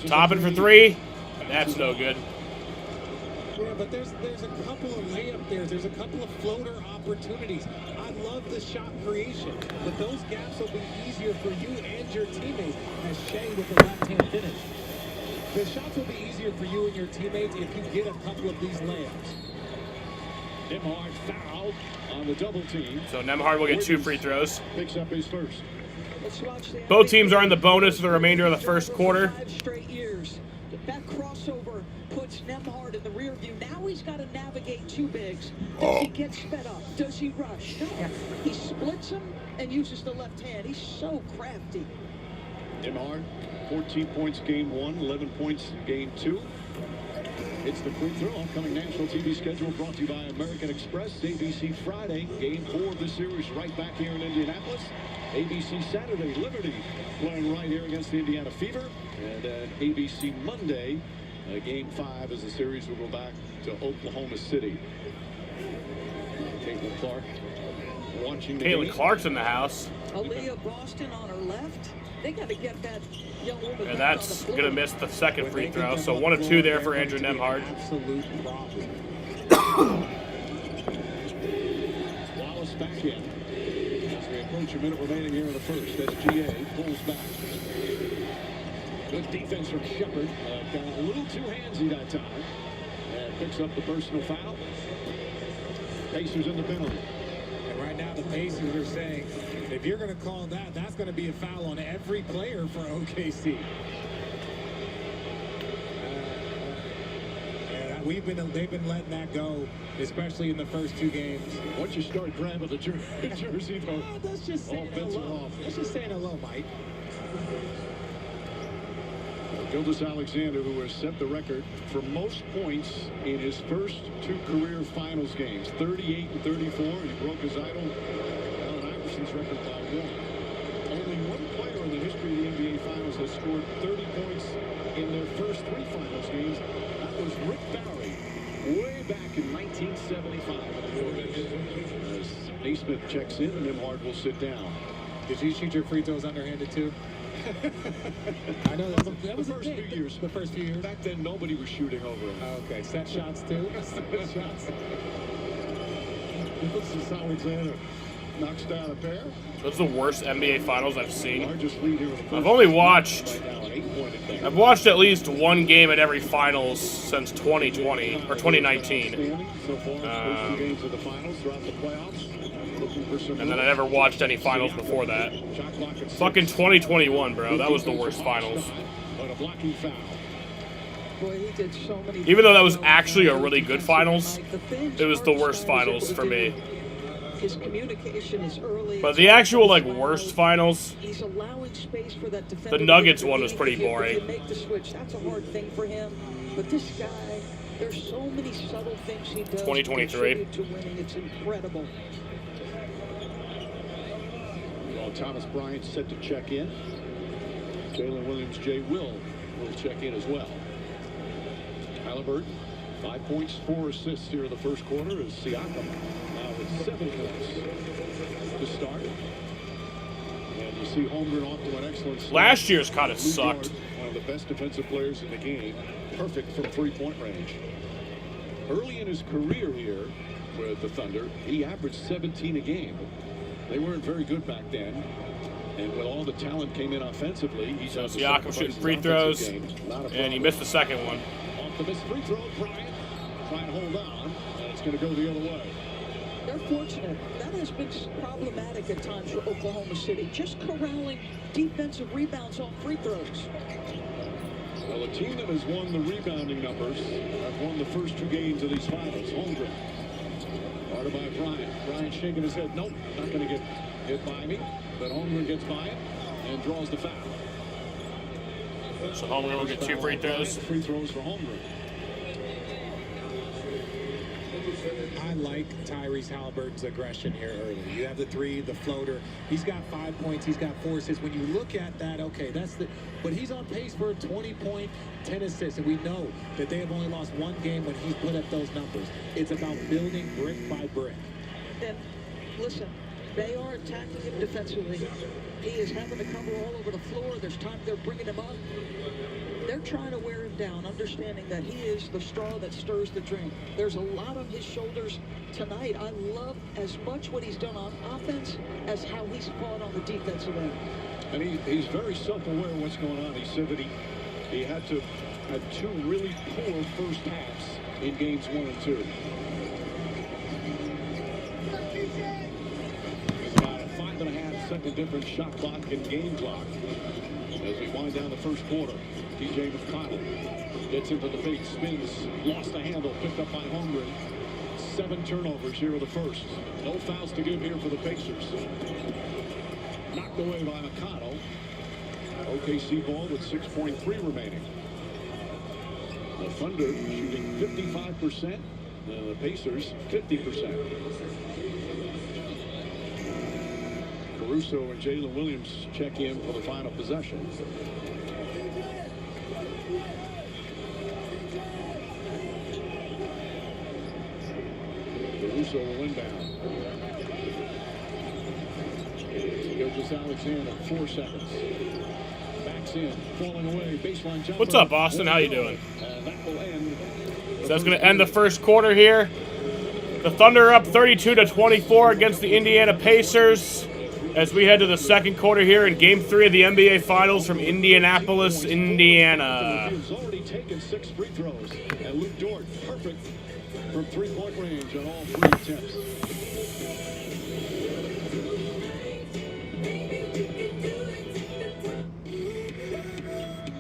Toppin for 3. That's no good. Yeah, but there's a couple of layup there. There's a couple of floater opportunities. I love the shot creation, but those gaps will be easier for you and your teammates. As Shea with the left-hand finish. The shots will be easier for you and your teammates if you get a couple of these layups. Nembhard fouled on the double team. So Nembhard will get 2 free throws. Picks up his first. Both teams are in the bonus for the remainder of the first quarter. 5 straight years. That crossover puts Nembhard in the rear view. Now he's got to navigate 2 bigs. Does he get sped up? Does he rush? No. He splits them and uses the left hand. He's so crafty. Nembhard, 14 points game 1, 11 points game 2. It's the free throw. Upcoming national TV schedule brought to you by American Express. ABC Friday, game 4 of the series right back here in Indianapolis. ABC Saturday, Liberty playing right here against the Indiana Fever. And ABC Monday, game 5 as the series will go back to Oklahoma City. Caitlin Clark watching the Caitlin game. Clark's in the house. Aaliyah Boston on her left. They got to get that young woman. And back that's on the going to floor. miss the second free throw. So 1 of 2 there for Andrew Nembhard. Absolute problem. Wallace back in. As we approach a minute remaining here in the first, SGA pulls back. Good defense from Shepard. Got a little too handsy that time. And picks up the personal foul. Pacers in the penalty. And right now the Pacers are saying, if you're going to call that, that's going to be a foul on every player for OKC. They've been letting that go, especially in the first 2 games. Once you start grabbing the jersey, though, Let's just say hello. Let's just say hello, Mike. Gilgeous Alexander, who has set the record for most points in his first 2 career finals games, 38 and 34. He broke his idol, Allen Iverson's record by 1. Only 1 player in the history of the NBA Finals has scored 30 points in their first 3 finals games. That was Rick Barry, way back in 1975. As Naismith checks in, Nembhard will sit down. Did you shoot your free throws underhanded too? I know that was the first few years. The first few years. Back then, nobody was shooting over him. Okay, set shots too. Set shots. Gilgeous Alexander knocks down a pair. That's the worst NBA Finals I've seen. Largest lead here in the first I've only watched. right now, an 8-point advantage. I've watched at least one game at every finals since 2020 or 2019. So far, first two games of the finals throughout the playoffs. Looking for some And then I never watched any finals before that. shot clock at 6. Fucking 2021, bro. That was the worst finals. But a blocking foul. Boy, he did so many. Even though that was actually a really good finals, it was the worst finals for me. His communication is early. But the actual like worst finals, He's allowing space for that defender. the Nuggets to one was lead. pretty If you boring. make the switch, that's a hard thing for him. But this guy, there's so many subtle things he does. 2023. To winning, it's incredible. Well, Thomas Bryant set to check in. Jalen Williams, Jay will check in as well. Halliburton, 5 points, 4 assists here in the first quarter as Siakam now with 7 points to start. And you see Holmgren off to an excellent start. Last year's kind of Lou sucked. Dort, one of the best defensive players in the game, perfect from three-point range. Early in his career here with the Thunder, he averaged 17 a game. They weren't very good back then. And with all the talent came in offensively, he's So had to Siakam sacrifice shooting his free offensive throws, game. Not a and he problem. missed the second one. Off the missed free throw, Bryant trying to hold on, and it's going to go the other way. They're fortunate. That has been problematic at times for Oklahoma City. Just corralling defensive rebounds on free throws. Well, a team that has won the rebounding numbers have won the first 2 games of these finals. Holmgren, guarded by Bryant. Bryant shaking his head. Nope, not going to get hit by me. But Holmgren gets by it and draws the foul. So Holmgren will get 2 free throws. Free throws for Holmgren. I like Tyrese Halliburton's aggression here early. You have the 3, the floater. He's got 5 points. He's got 4 assists. When you look at that, okay, that's the. But he's on pace for a 20-point, 10 assists, and we know that they have only lost 1 game when he's put up those numbers. It's about building brick by brick. And listen, they are attacking him defensively. He is having to cover all over the floor. There's time they're bringing him up. They're trying to wear him down, understanding that he is the straw that stirs the drink. There's a lot on his shoulders tonight. I love as much what he's done on offense as how he's fought on the defensive end. And he's very self-aware of what's going on. He said that he had 2 really poor first halves in games 1 and 2. There's about a 5.5-second difference shot clock and game clock as we wind down the first quarter. TJ McConnell gets into the fake, spins, lost the handle, picked up by Holmgren. 7 turnovers here in the first. No fouls to give here for the Pacers. Knocked away by McConnell. OKC ball with 6.3 remaining. The Thunder shooting 55%. The Pacers 50%. Caruso and Jalen Williams check in for the final possession. Caruso will inbound. Gilgeous-Alexander, 4 seconds. Backs in, falling away, baseline jumper. What's up, Austin? How you doing? And that will end. So that's going to end the first quarter here. The Thunder up 32-24 against the Indiana Pacers as we head to the second quarter here in Game 3 of the NBA Finals from Indianapolis, Indiana. He's already taken 6 free throws. And Luke Dort, perfect from 3-point range on all 3 attempts.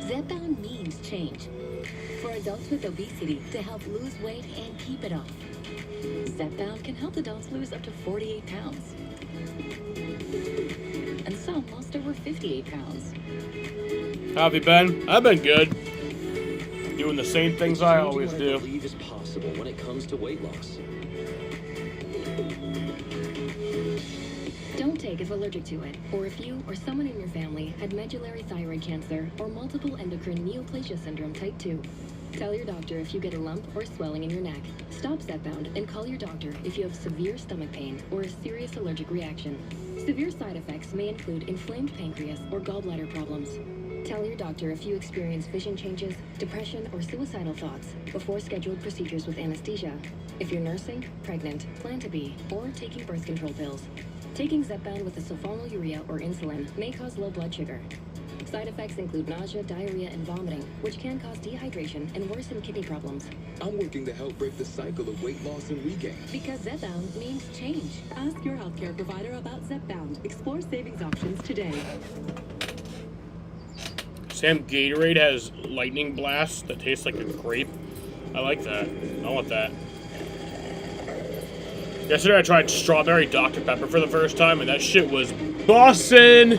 Zepbound means change. For adults with obesity to help lose weight and keep it off. Zepbound can help adults lose up to 48 pounds. And some lost over 58 pounds. How have you been? I've been good. Doing the same things I always do. What I believe is possible when it comes to weight loss. Don't take if allergic to it, or if you or someone in your family had medullary thyroid cancer or multiple endocrine neoplasia syndrome type 2. Tell your doctor if you get a lump or swelling in your neck. Stop Zepbound and call your doctor if you have severe stomach pain or a serious allergic reaction. Severe side effects may include inflamed pancreas or gallbladder problems. Tell your doctor if you experience vision changes, depression, or suicidal thoughts before scheduled procedures with anesthesia. If you're nursing, pregnant, plan to be, or taking birth control pills. Taking Zepbound with a sulfonylurea or insulin may cause low blood sugar. Side effects include nausea, diarrhea, and vomiting, which can cause dehydration and worsen kidney problems. I'm working to help break the cycle of weight loss and regain. Because Zepbound means change. Ask your healthcare provider about Zepbound. Explore savings options today. Sam, Gatorade has lightning blast that tastes like a grape. I like that. I want that. Yesterday I tried strawberry Dr. Pepper for the first time, and that shit was bussin'.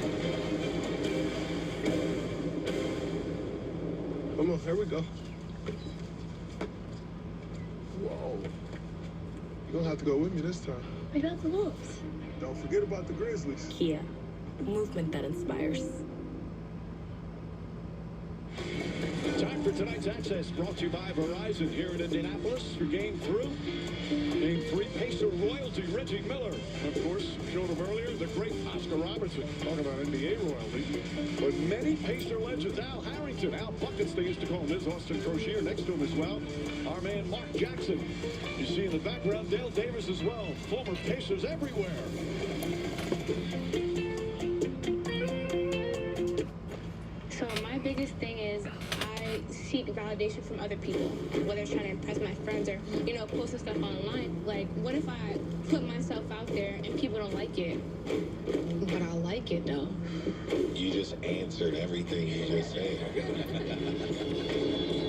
Come on, here we go. Whoa. You don't have to go with me this time. What about the Wolves? Don't forget about the Grizzlies. Kia. Movement that inspires. Time for tonight's Access, brought to you by Verizon here in Indianapolis for Game 3. Game 3, Pacer royalty, Reggie Miller. And of course, showed him earlier, the great Oscar Robertson. Talking about NBA royalty. But many Pacer legends, Al Harrington, Al Buckets, they used to call him. There's Austin Crocier next to him as well. Our man Mark Jackson. You see in the background, Dale Davis as well. Former Pacers everywhere. So my biggest thing is I seek validation from other people, whether it's trying to impress my friends or, you know, posting stuff online. Like, what if I put myself out there and people don't like it? But I like it, though. You just answered everything you just said.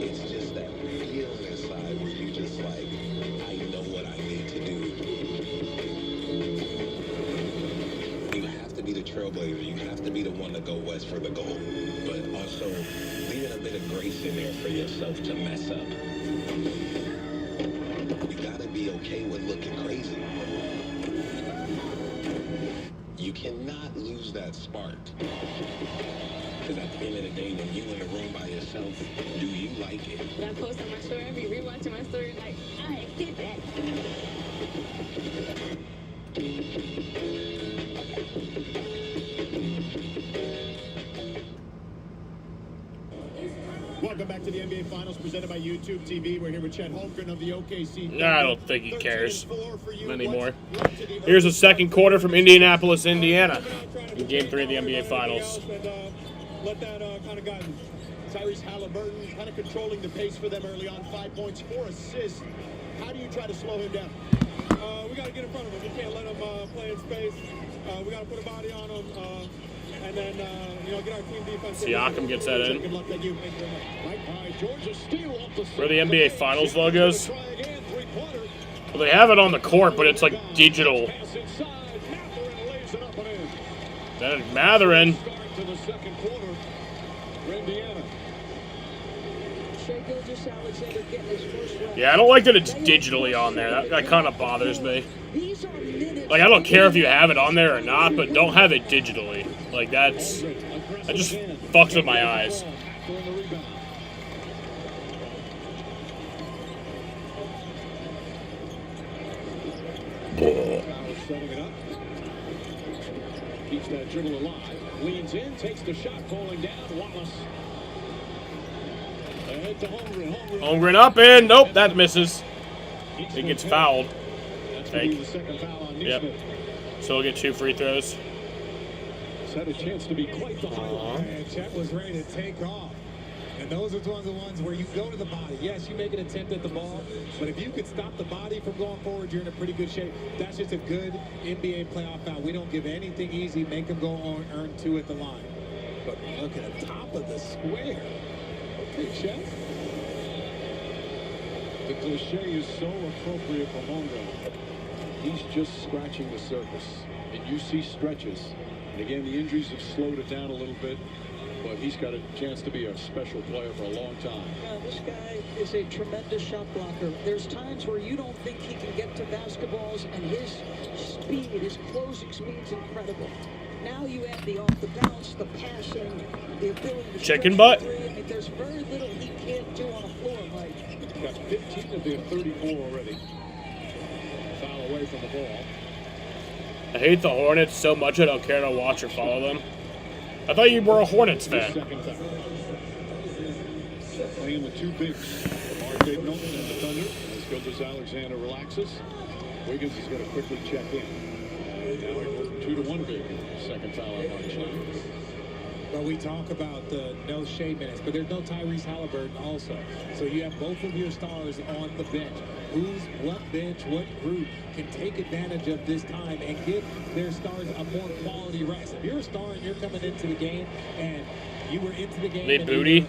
It's just that feeling inside where you just like, I know what I need to do. You have to be the trailblazer. You have to be the one to go west for the goal. But also leaving a bit of grace in there for yourself to mess up. You gotta be okay with looking crazy. You cannot lose that spark. Because at the end of the day, when you in the room by yourself, do you like it? When I post on my story, I be rewatching my story like, I did that. Welcome back to the NBA Finals presented by YouTube TV. We're here with Chet Holmgren of the OKC. I don't think he cares anymore. Here's the second quarter from Indianapolis, Indiana, in Game 3 of the NBA Finals. Let that kind of guidance. Tyrese Halliburton kind of controlling the pace for them early on. 5 points, 4 assists. How do you try to slow him down? We got to get in front of him. We can't let him play in space. We got to put a body on him. And then, get our team defense. Siakam gets that in. Good luck, thank you. Georgia steal off the Where are the NBA Finals logos? Well, they have it on the court, but it's like digital. Then Matherin. To the second quarter for Indiana. Shai Gilgeous-Alexander getting his first round. Yeah, I don't like that it's digitally on there. That kind of bothers me. Like, I don't care if you have it on there or not, but don't have it digitally. Like, that just fucks with my eyes. Setting it up. Keeps that dribble alive. Leans in, takes the shot, falling down. Wallace. Ahead to Holmgren. Holmgren up in. Nope, that misses. It gets fouled. The second foul on Yep. So we'll get 2 free throws. It's had a chance to be quite the highlight. And Chet was ready to take off. And those are the ones where you go to the body. Yes, you make an attempt at the ball, but if you could stop the body from going forward, you're in a pretty good shape. That's just a good NBA playoff foul. We don't give anything easy. Make them go on, earn 2 at the line. But look at the top of the square. Okay, Chet. The cliche is so appropriate for Holmgren. He's just scratching the surface. And you see stretches. And again, the injuries have slowed it down a little bit. But he's got a chance to be a special player for a long time. Yeah, this guy is a tremendous shot blocker. There's times where you don't think he can get to basketballs, and his speed, his closing speed's incredible. Now you add the off the bounce, the passing, the ability to Chicken butt. I mean, there's very little he can't do on a floor, Mike. Got 15 of their 34 already. Foul away from the ball. I hate the Hornets so much I don't care to watch or follow them. I thought you were a Hornets fan. Playing with 2 bigs. R.J. Milton and the Thunder. As Gilgeous-Alexander relaxes. Wiggins is going to quickly check in. Now we're 2-1 big. Second foul on March. But we talk about the no Shea minutes, but there's no Tyrese Halliburton also. So you have both of your stars on the bench. What bench, what group can take advantage of this time and give their stars a more quality rest? If you're a star and you're coming into the game and you were into the game Lead booty.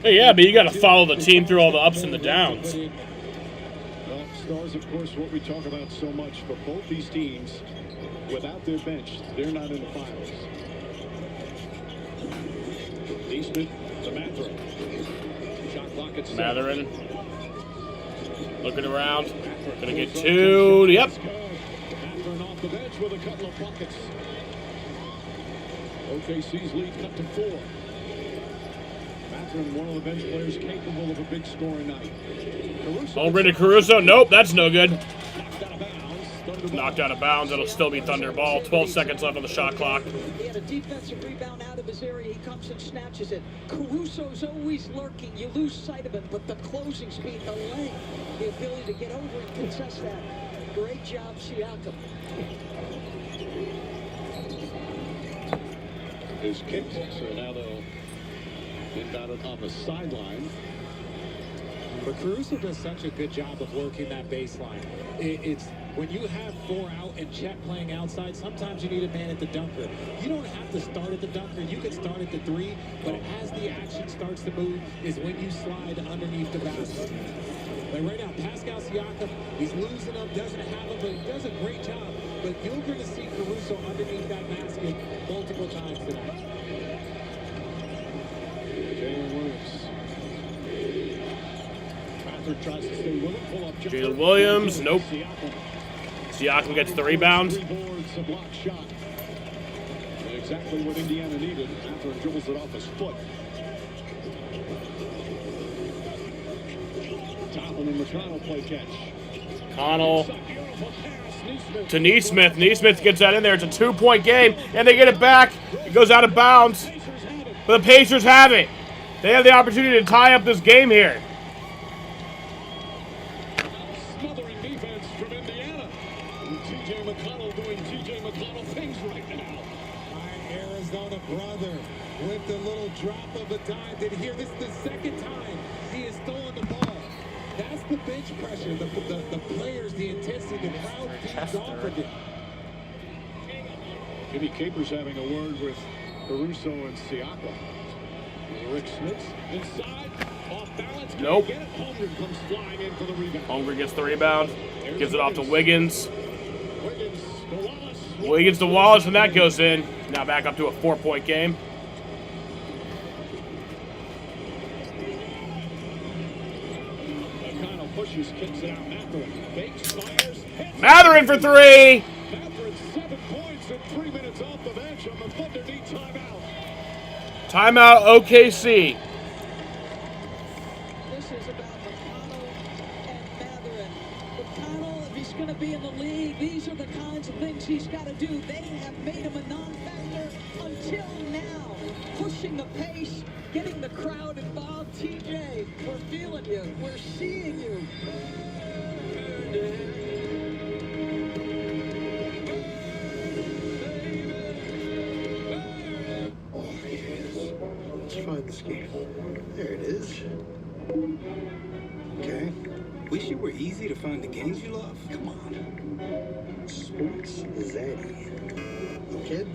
Hey, yeah, but you got to follow the team through all the ups and the downs. Well, stars, of course, what we talk about so much, but both these teams, without their bench, they're not in the finals. Neesmith to Mathurin. Shot clock at 7. Mathurin. Looking around. Gonna get 2. Yep. Mathurin off the bench with a couple of buckets. OKC's lead cut to 4. Mathurin, one of the bench players capable of a big scoring night. Over to Caruso. Nope, that's no good. Knocked out of bounds. It'll still be Thunder ball. 12 seconds left on the shot clock. He had a defensive rebound out of his area. He comes and snatches it. Caruso's always lurking. You lose sight of him, but the closing speed, the length, the ability to get over and contest that. Great job, Siakam. Is kicked, so now they'll inbound it on the sideline. But Caruso does such a good job of working that baseline. It's when you have 4 out and Chet playing outside, sometimes you need a man at the dunker. You don't have to start at the dunker. You can start at the 3, but as the action starts to move is when you slide underneath the basket. Like right now, Pascal Siakam, he's losing them, doesn't have them, but he does a great job. But you're going to see Caruso underneath that basket multiple times tonight. Jalen Williams. Mathurin tries to stay with him. Pull up. Jalen Williams. Nope. Siakam gets the rebound. 3 boards, a block shot. And exactly what Indiana needed. Mathurin dribbles it off his foot. Toppin and McConnell play catch. Connell to Neesmith. Neesmith gets that in there. It's a 2-point game, and they get it back. It goes out of bounds. But the Pacers have it. They have the opportunity to tie up this game here. Smothering defense from Indiana. T.J. McConnell doing T.J. McConnell things right now. Arizona brother with the little drop of a dime. Did you hear this? The second time he has stolen the ball. That's the bench pressure, the players, the intensity, the crowd feeds off of it. Jimmy Capers having a word with Caruso and Siakam. Rick Smith inside, off balance. Nope. Holmgren comes flying in for the rebound. Holmgren gets the rebound. Gives it off to Wiggins. Wiggins to Wallace. Wiggins to Wallace, and that goes in. Now back up to a 4-point game. Pushes, kicks it out. Mathurin fakes, fires. Mathurin for 3. Mathurin 7 points and 3 minutes off the bench on the Thunder need timeout. Timeout OKC. This is about McConnell and Mathurin. McConnell, if he's going to be in the league, these are the kinds of things he's got to do. They have made him a non-factor until now. Pushing the pace, getting the crowd involved. TJ, we're feeling you. We're seeing you. Oh, here it is. Let's find this game. There it is. Okay. Wish it were easy to find the games you love? Come on. Sports Zaddy. Okay,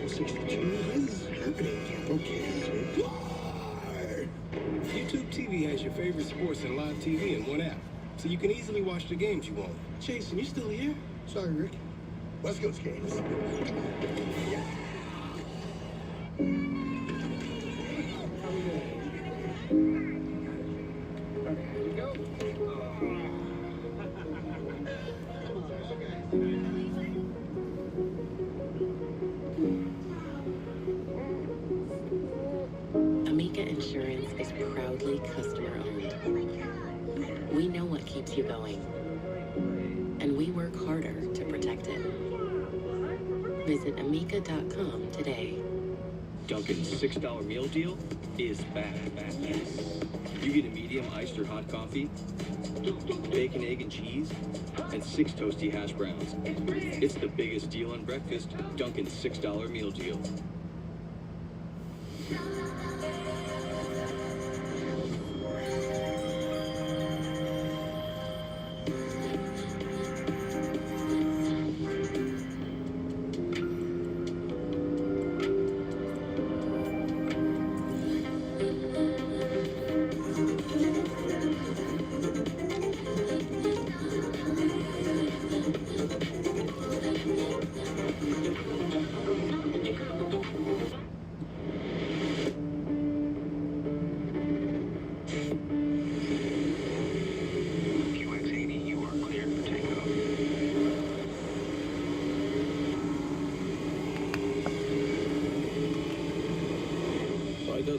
62. What is happening? Okay. YouTube TV has your favorite sports and live TV in one app, so you can easily watch the games you want. Jason, you still here? Sorry, Rick. Let's go, Skates. Yeah. Amica Insurance is proudly customer-owned. We know what keeps you going, and we work harder to protect it. Visit amica.com today. Dunkin's $6 meal deal is back. You get a medium iced or hot coffee, bacon, egg, and cheese, and 6 toasty hash browns. It's the biggest deal on breakfast, Dunkin's $6 meal deal.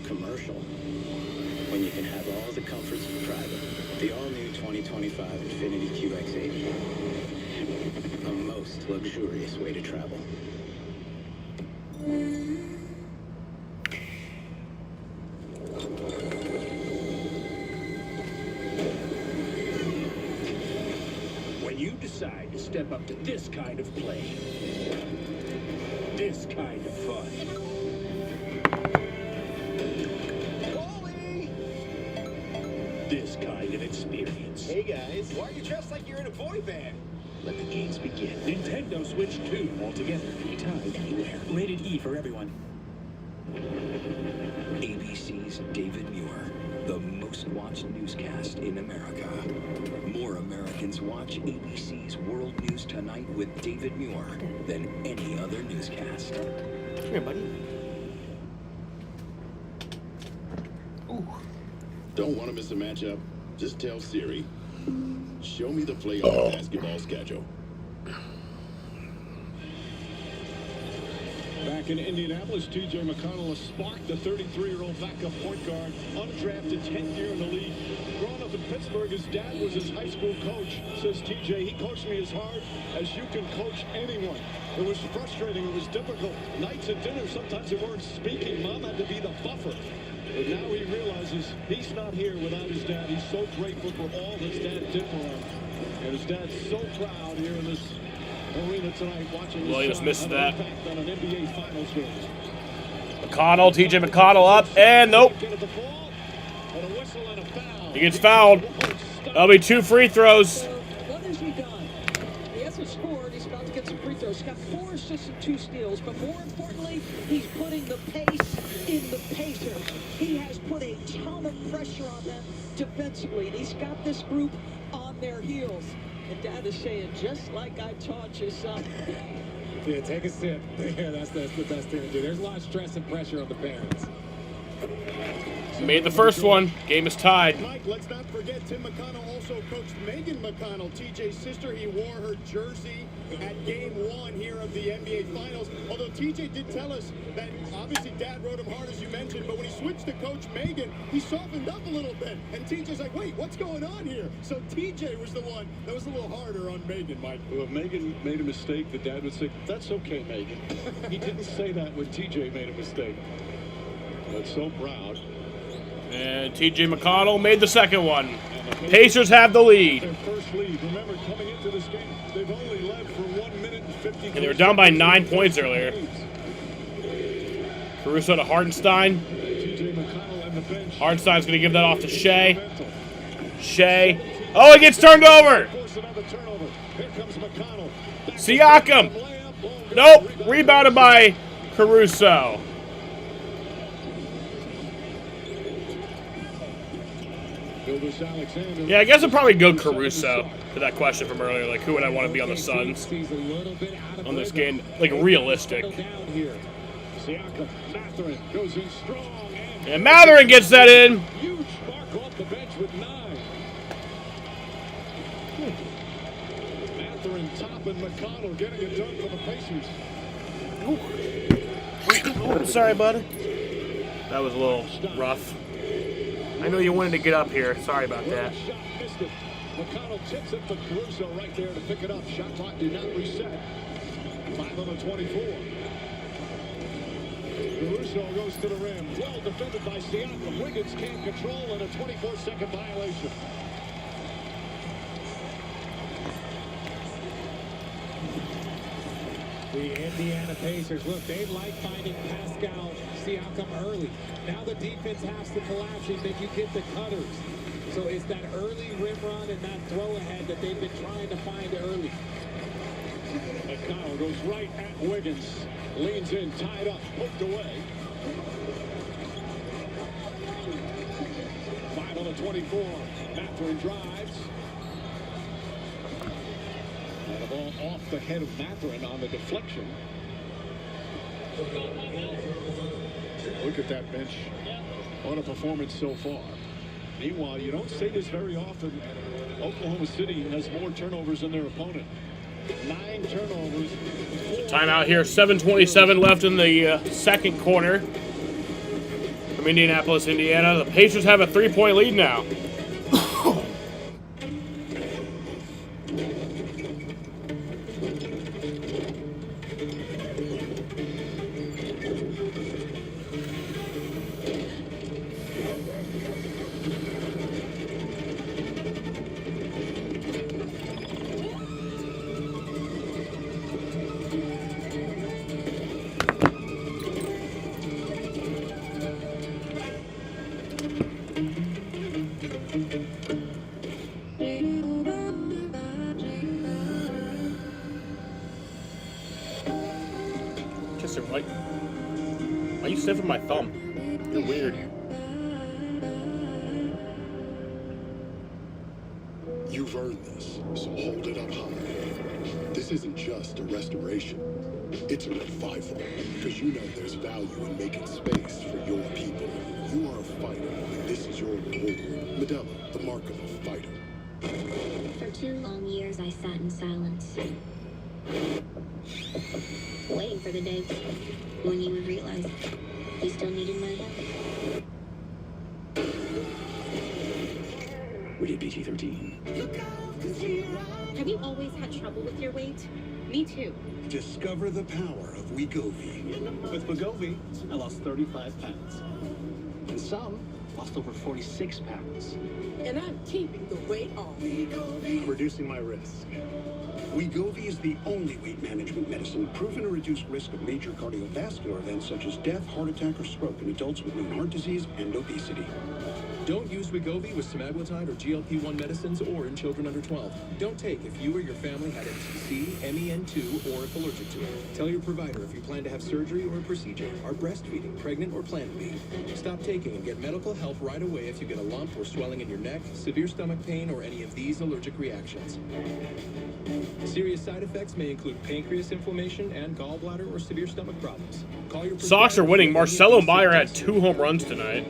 Commercial when you can have all the comforts of private. The all-new 2025 Infiniti QX80. A most luxurious way to travel. When you decide to step up to this kind of play, this kind of fun, this kind of experience. Hey guys, why are you dressed like you're in a boy band? Let the games begin. Nintendo Switch 2 altogether, anytime, anywhere. Rated E for everyone. ABC's David Muir, the most watched newscast in America. More Americans watch ABC's World News Tonight with David Muir than any other newscast. Come here, buddy. Ooh. Don't want to miss a matchup? Just tell Siri. Show me the playoff basketball schedule. Back in Indianapolis, TJ McConnell has sparked the 33-year-old backup point guard, undrafted 10th year in the league. Growing up in Pittsburgh, his dad was his high school coach. Says TJ, he coached me as hard as you can coach anyone. It was frustrating, it was difficult. Nights at dinner, sometimes they weren't speaking. Mom had to be the buffer. But now he realizes he's not here without his dad. He's so grateful for all his dad did for him. And his dad's so proud here in this arena tonight watching Well, he just missed that. on an NBA Finals game. McConnell, TJ McConnell up, and nope. He gets fouled. That'll be 2 free throws. What has he done? He hasn't scored. He's about to get some free throws. He's got 4 assists and 2 steals. But more importantly, he's putting the pace in the Pacers. He has put a ton of pressure on them defensively. And he's got this group on their heels. And Dad is saying, just like I taught you, son. Yeah, take a sip. Yeah, that's the best thing to do. There's a lot of stress and pressure on the parents. Made the first one. Game is tied. Mike, let's not forget Tim McConnell also coached Megan McConnell, TJ's sister. He wore her jersey at Game 1 here of the NBA Finals. Although TJ did tell us that obviously Dad rode him hard, as you mentioned, but when he switched to Coach Megan, he softened up a little bit. And TJ's like, wait, what's going on here? So TJ was the one that was a little harder on Megan, Mike. Well, if Megan made a mistake, the dad would say, that's okay, Megan. He didn't say that when TJ made a mistake. But so proud. And TJ McConnell made the second one. Pacers have the lead. Their first lead. Remember, coming into this game, they've only led for 1 minute and 50. And they were down by 9 points earlier. Caruso to Hartenstein. TJ McConnell and the bench. Hartenstein's going to give that off to Shea. Shea. Oh, it gets turned over. Siakam. Nope. Rebounded by Caruso. Yeah, I guess I'd probably go Caruso to that question from earlier. Like, who would I want to be on the Suns on this game? Like, realistic. And Mathurin gets that in. Huge spark off the bench with 9. Mathurin topping McConnell, getting it done for the Pacers. Sorry, bud. That was a little rough. I know you wanted to get up here. Sorry about that. McConnell tips it for Caruso right there to pick it up. Shot clock did not reset. 5 on the 24. Caruso goes to the rim. Well defended by Siakam. Wiggins can't control, and a 24-second violation. The Indiana Pacers, look, they like finding Pascal Siakam early. Now the defense has to collapse and then you get the cutters. So it's that early rim run and that throw ahead that they've been trying to find early. McConnell goes right at Wiggins. Leans in, tied up, poked away. 5 on the 24. Mathurin drives. And the ball off the head of Mathurin on the deflection. Look at that bench. What a performance so far. Meanwhile, you don't say this very often. Oklahoma City has more turnovers than their opponent. 9 turnovers. Timeout here. 7:27 left in the second quarter from Indianapolis, Indiana. The Pacers have a 3-point lead now. Why are you sniffing my thumb? You're weird. You've earned this, so hold it up high. This isn't just a restoration. It's a revival, because you know there's value in making space for your people. You are a fighter, and this is your reward. Modelo, the mark of a fighter. For 2 long years, I sat in silence, waiting for the day when you would realize you still needed my help. Rated PG-13. Have you always had trouble with your weight? Me too. Discover the power of Wegovy. With Wegovy, I lost 35 pounds. And some lost over 46 pounds. And I'm keeping the weight off. Reducing my risk. Wegovy is the only weight management medicine proven to reduce risk of major cardiovascular events such as death, heart attack, or stroke in adults with known heart disease and obesity. Don't use Wegovy with semaglutide or GLP-1 medicines or in children under 12. Don't take if you or your family had MTC, MEN2, or if allergic to it. Tell your provider if you plan to have surgery or a procedure, are breastfeeding, pregnant, or plan to be. Stop taking and get medical help right away if you get a lump or swelling in your neck, severe stomach pain, or any of these allergic reactions. Serious side effects may include pancreas inflammation and gallbladder or severe stomach problems. Call your Sox are winning. Marcelo Meyer had 2 home runs tonight.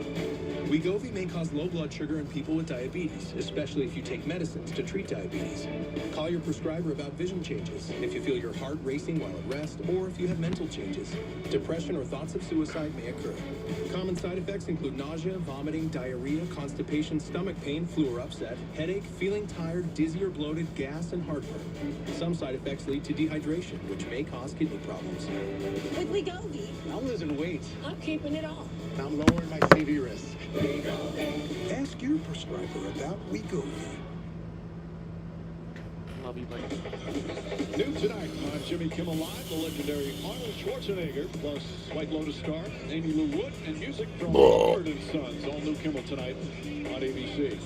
Wegovy may cause low blood sugar in people with diabetes, especially if you take medicines to treat diabetes. Call your prescriber about vision changes, if you feel your heart racing while at rest, or if you have mental changes. Depression or thoughts of suicide may occur. Common side effects include nausea, vomiting, diarrhea, constipation, stomach pain, flu or upset, headache, feeling tired, dizzy or bloated, gas, and heartburn. Some side effects lead to dehydration, which may cause kidney problems. With Wegovy, I'm losing weight. I'm keeping it off. I'm lowering my CV risk. Ask your prescriber about Wegovy. Love you, buddy. New tonight on Jimmy Kimmel Live, the legendary Arnold Schwarzenegger, plus White Lotus star Amy Lou Wood, and music from Bird and Sons. All new Kimmel tonight on ABC.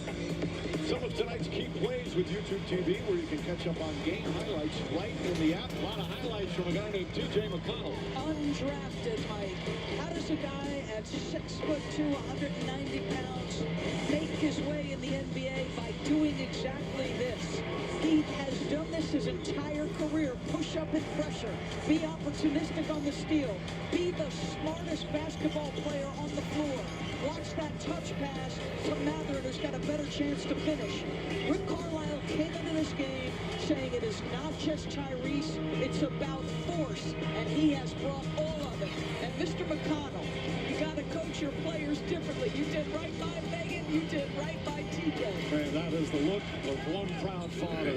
Some of tonight's key plays with YouTube TV, where you can catch up on game highlights right in the app. A lot of highlights from a guy named TJ McConnell. Undrafted, Mike. How does a guy at 6'2", 190 pounds make his way in the NBA by doing exactly this? He has done this his entire career. Push up and pressure. Be opportunistic on the steal. Be the smartest basketball player on the floor. Watch that touch pass to Mathurin, who's got a better chance to finish. Rick Carlisle came into this game saying it is not just Tyrese, it's about force, and he has brought all of it. And Mr. McConnell, you got to coach your players differently. You did right by Megan, you did right by TJ. And that is the look of one proud father.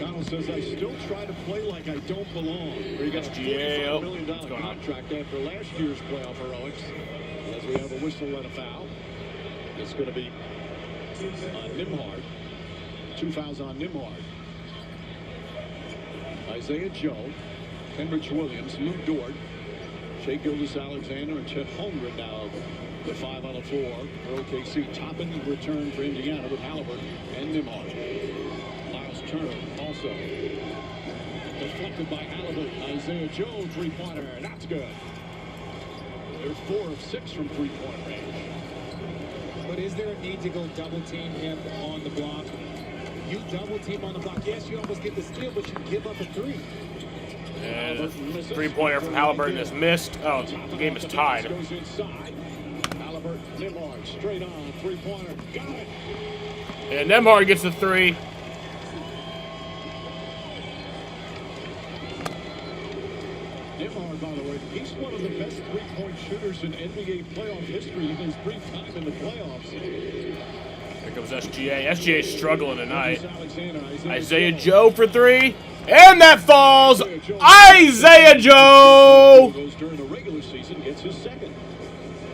Connell says, I still try to play like I don't belong. He got a $45 million contract after last year's playoff heroics. As we have a whistle and a foul. It's going to be on Nembhard. 2 fouls on Nembhard. Isaiah Joe, Kenrich Williams, Lou Dort, Shea Gilgeous-Alexander, and Chet Holmgren now the 5 on the floor for OKC. Toppin return for Indiana with Halliburton and Nembhard. Miles Turner also deflected by Halliburton. Isaiah Joe, three-pointer. That's good. They're 4 of 6 from three-point range. But is there a need to go double team him on the block? You double team on the block. Yes, you almost get the steal, but you give up a 3. And a three-pointer from Halliburton is missed. Oh, the game is tied. Goes inside. Halliburton, Nembhard, straight on, three-pointer. Got it. And Nembhard gets the 3. Nembhard, by the way, he's one of the best three-point shooters in NBA playoff history in his brief time in the playoffs. Here comes SGA. SGA's struggling tonight. Isaiah Joe for 3. And that falls. Isaiah Joe! Goes during the regular season, gets his second.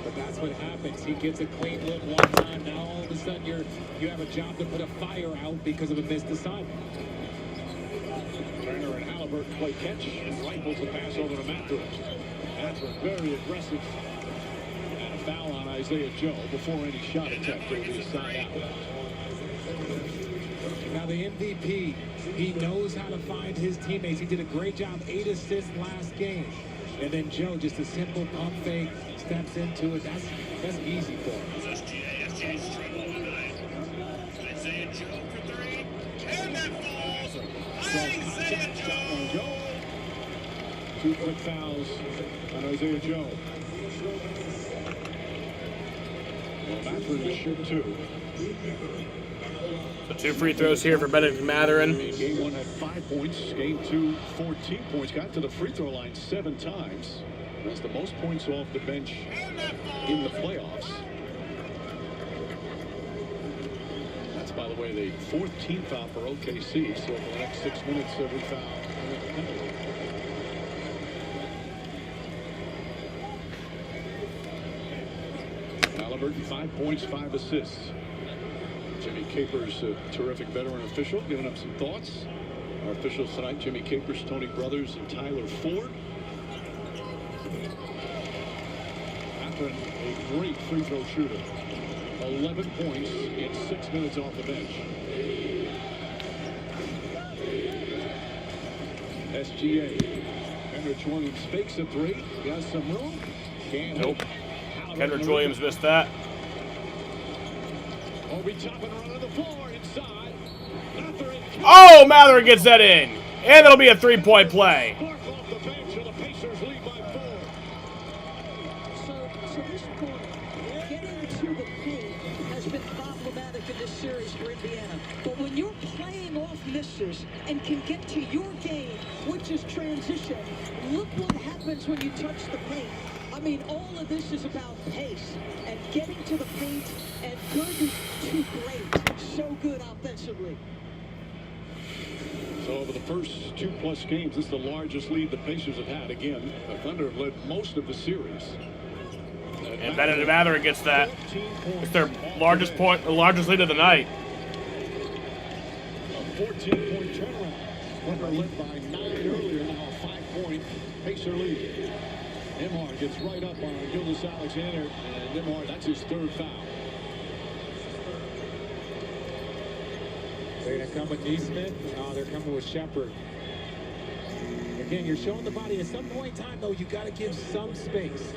But that's what happens. He gets a clean look one time. Now all of a sudden you have a job to put a fire out because of a missed assignment. Turner and Halliburton play catch and rifles the pass over to Mathurin. Mathurin very aggressive. And a foul on Isaiah Joe before any shot attempt. There will be a side out. Now the MVP, he knows how to find his teammates. He did a great job, 8 assists last game. And then Joe, just a simple pump fake, steps into it. That's easy for him. SGA struggling tonight. Isaiah Joe for 3. And that falls. Isaiah Joe. 2 quick fouls on Isaiah Joe. Well, Mathurin will shoot 2. So 2 free throws here for Bennedict Mathurin. Game 1 had 5 points. Game 2, 14 points. Got to the free throw line 7 times. That's the most points off the bench in the playoffs. That's, by the way, the 14th foul for OKC. So for the next 6 minutes, every foul. Halliburton, 5 points, 5 assists. Jimmy Capers, a terrific veteran official, giving up some thoughts. Our officials tonight, Jimmy Capers, Tony Brothers, and Tyler Ford. Mathurin, a great free throw shooter. 11 points in 6 minutes off the bench. SGA. Kenrich Williams fakes a 3. He has some room. Nope. Kenrich Williams missed that. Obi Toppin running the floor inside. Mathurin. Oh, Mathurin gets that in. And it'll be a 3-point play. Off the bench, and the Pacers lead by 4. So this point, getting to the paint has been problematic in this series for Indiana. But when you're playing off misses and can get to your game, which is transition, look what happens when you touch the paint. I mean, all of this is about pace and getting to the paint and good to great. So good offensively. So over the first 2+ games, this is the largest lead the Pacers have had. Again, the Thunder have led most of the series. And Bennedict Mathurin gets that. It's their largest lead of the night. A 14-point turnaround. Thunder led by 9 earlier, now a 5-point Pacer lead. Nembhard gets right up on Gilgeous-Alexander, and Nembhard, that's his 3rd foul. They're going to come with Neesmith. No, they're coming with Shepard. Again, you're showing the body. At some point in time, though, you got to give some space.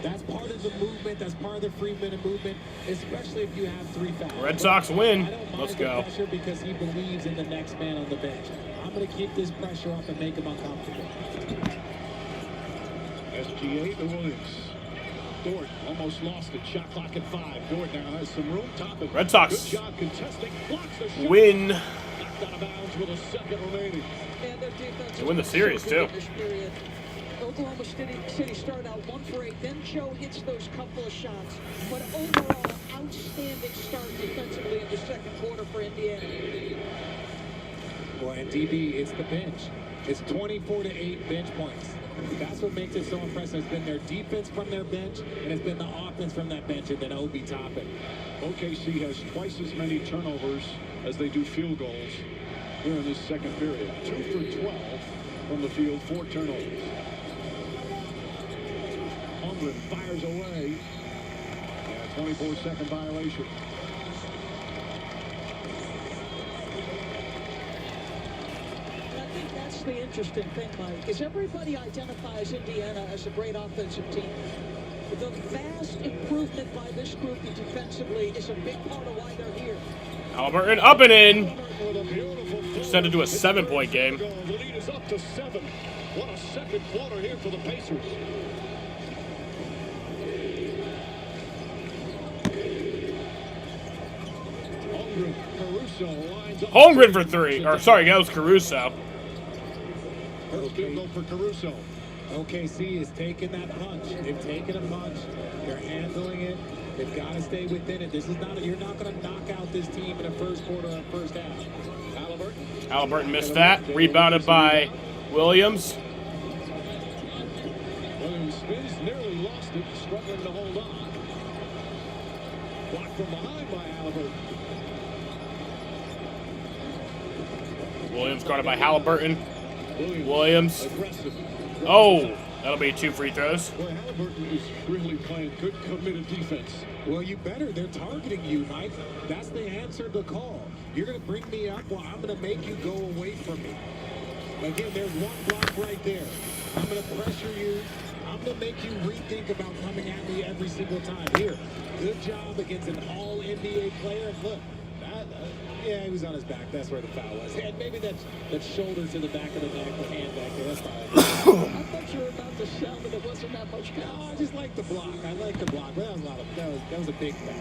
That's part of the movement. That's part of the free minute movement, especially if you have 3 fouls. Red Sox win. I don't mind Let's the go. pressure because he believes in the next man on the bench. I'm going to keep this pressure up and make him uncomfortable. SGA to Williams. Dort almost lost it. Shot clock at 5. Dort now has some room. Toppin. Red Sox Good job contesting. Blocks the shot. win. Knocked out of bounds with a second remaining. And their defense They win the series, too. Oklahoma City started out 1 for 8. Then Joe hits those couple of shots. But overall, outstanding start defensively in the second quarter for Indiana. Well, and DB, it's the bench. It's 24-8 bench points. That's what makes it so impressive. It's been their defense from their bench, and it's been the offense from that bench, and then Obi topping. OKC has twice as many turnovers as they do field goals here in this second period. 2 for 12 from the field, 4 turnovers. Holmgren fires away. And a 24-second violation. I think that's the interesting thing, Mike, is everybody identifies Indiana as a great offensive team. The vast improvement by this group defensively is a big part of why they're here. Halliburton up and in. Extended to a 7-point game. The lead is up to 7. What a second quarter here for the Pacers. Holmgren for 3. Or sorry, that was Caruso. First field goal for Caruso. OKC is taking that punch. They've taken a punch. They're handling it. They've got to stay within it. This is not. You're not going to knock out this team in the first quarter or first half. Halliburton missed that. Rebounded by Williams. Williams spins, nearly lost it, struggling to hold on. Blocked from behind by Halliburton. Williams guarded by Halliburton. Williams. Oh, that'll be 2 free throws. Boy, Halliburton is really playing good, committed defense. Well, you better. They're targeting you, Mike. That's the answer to the call. You're going to bring me up, well, I'm going to make you go away from me. Again, there's one block right there. I'm going to pressure you. I'm going to make you rethink about coming at me every single time. Here, good job against an all-NBA player. And look, yeah, he was on his back. That's where the foul was. And maybe that shoulder to the back of the neck, the hand back there. That's fine. I thought you were about to shout that it wasn't that much count. No, I just like the block. I like the block. But that was a big foul.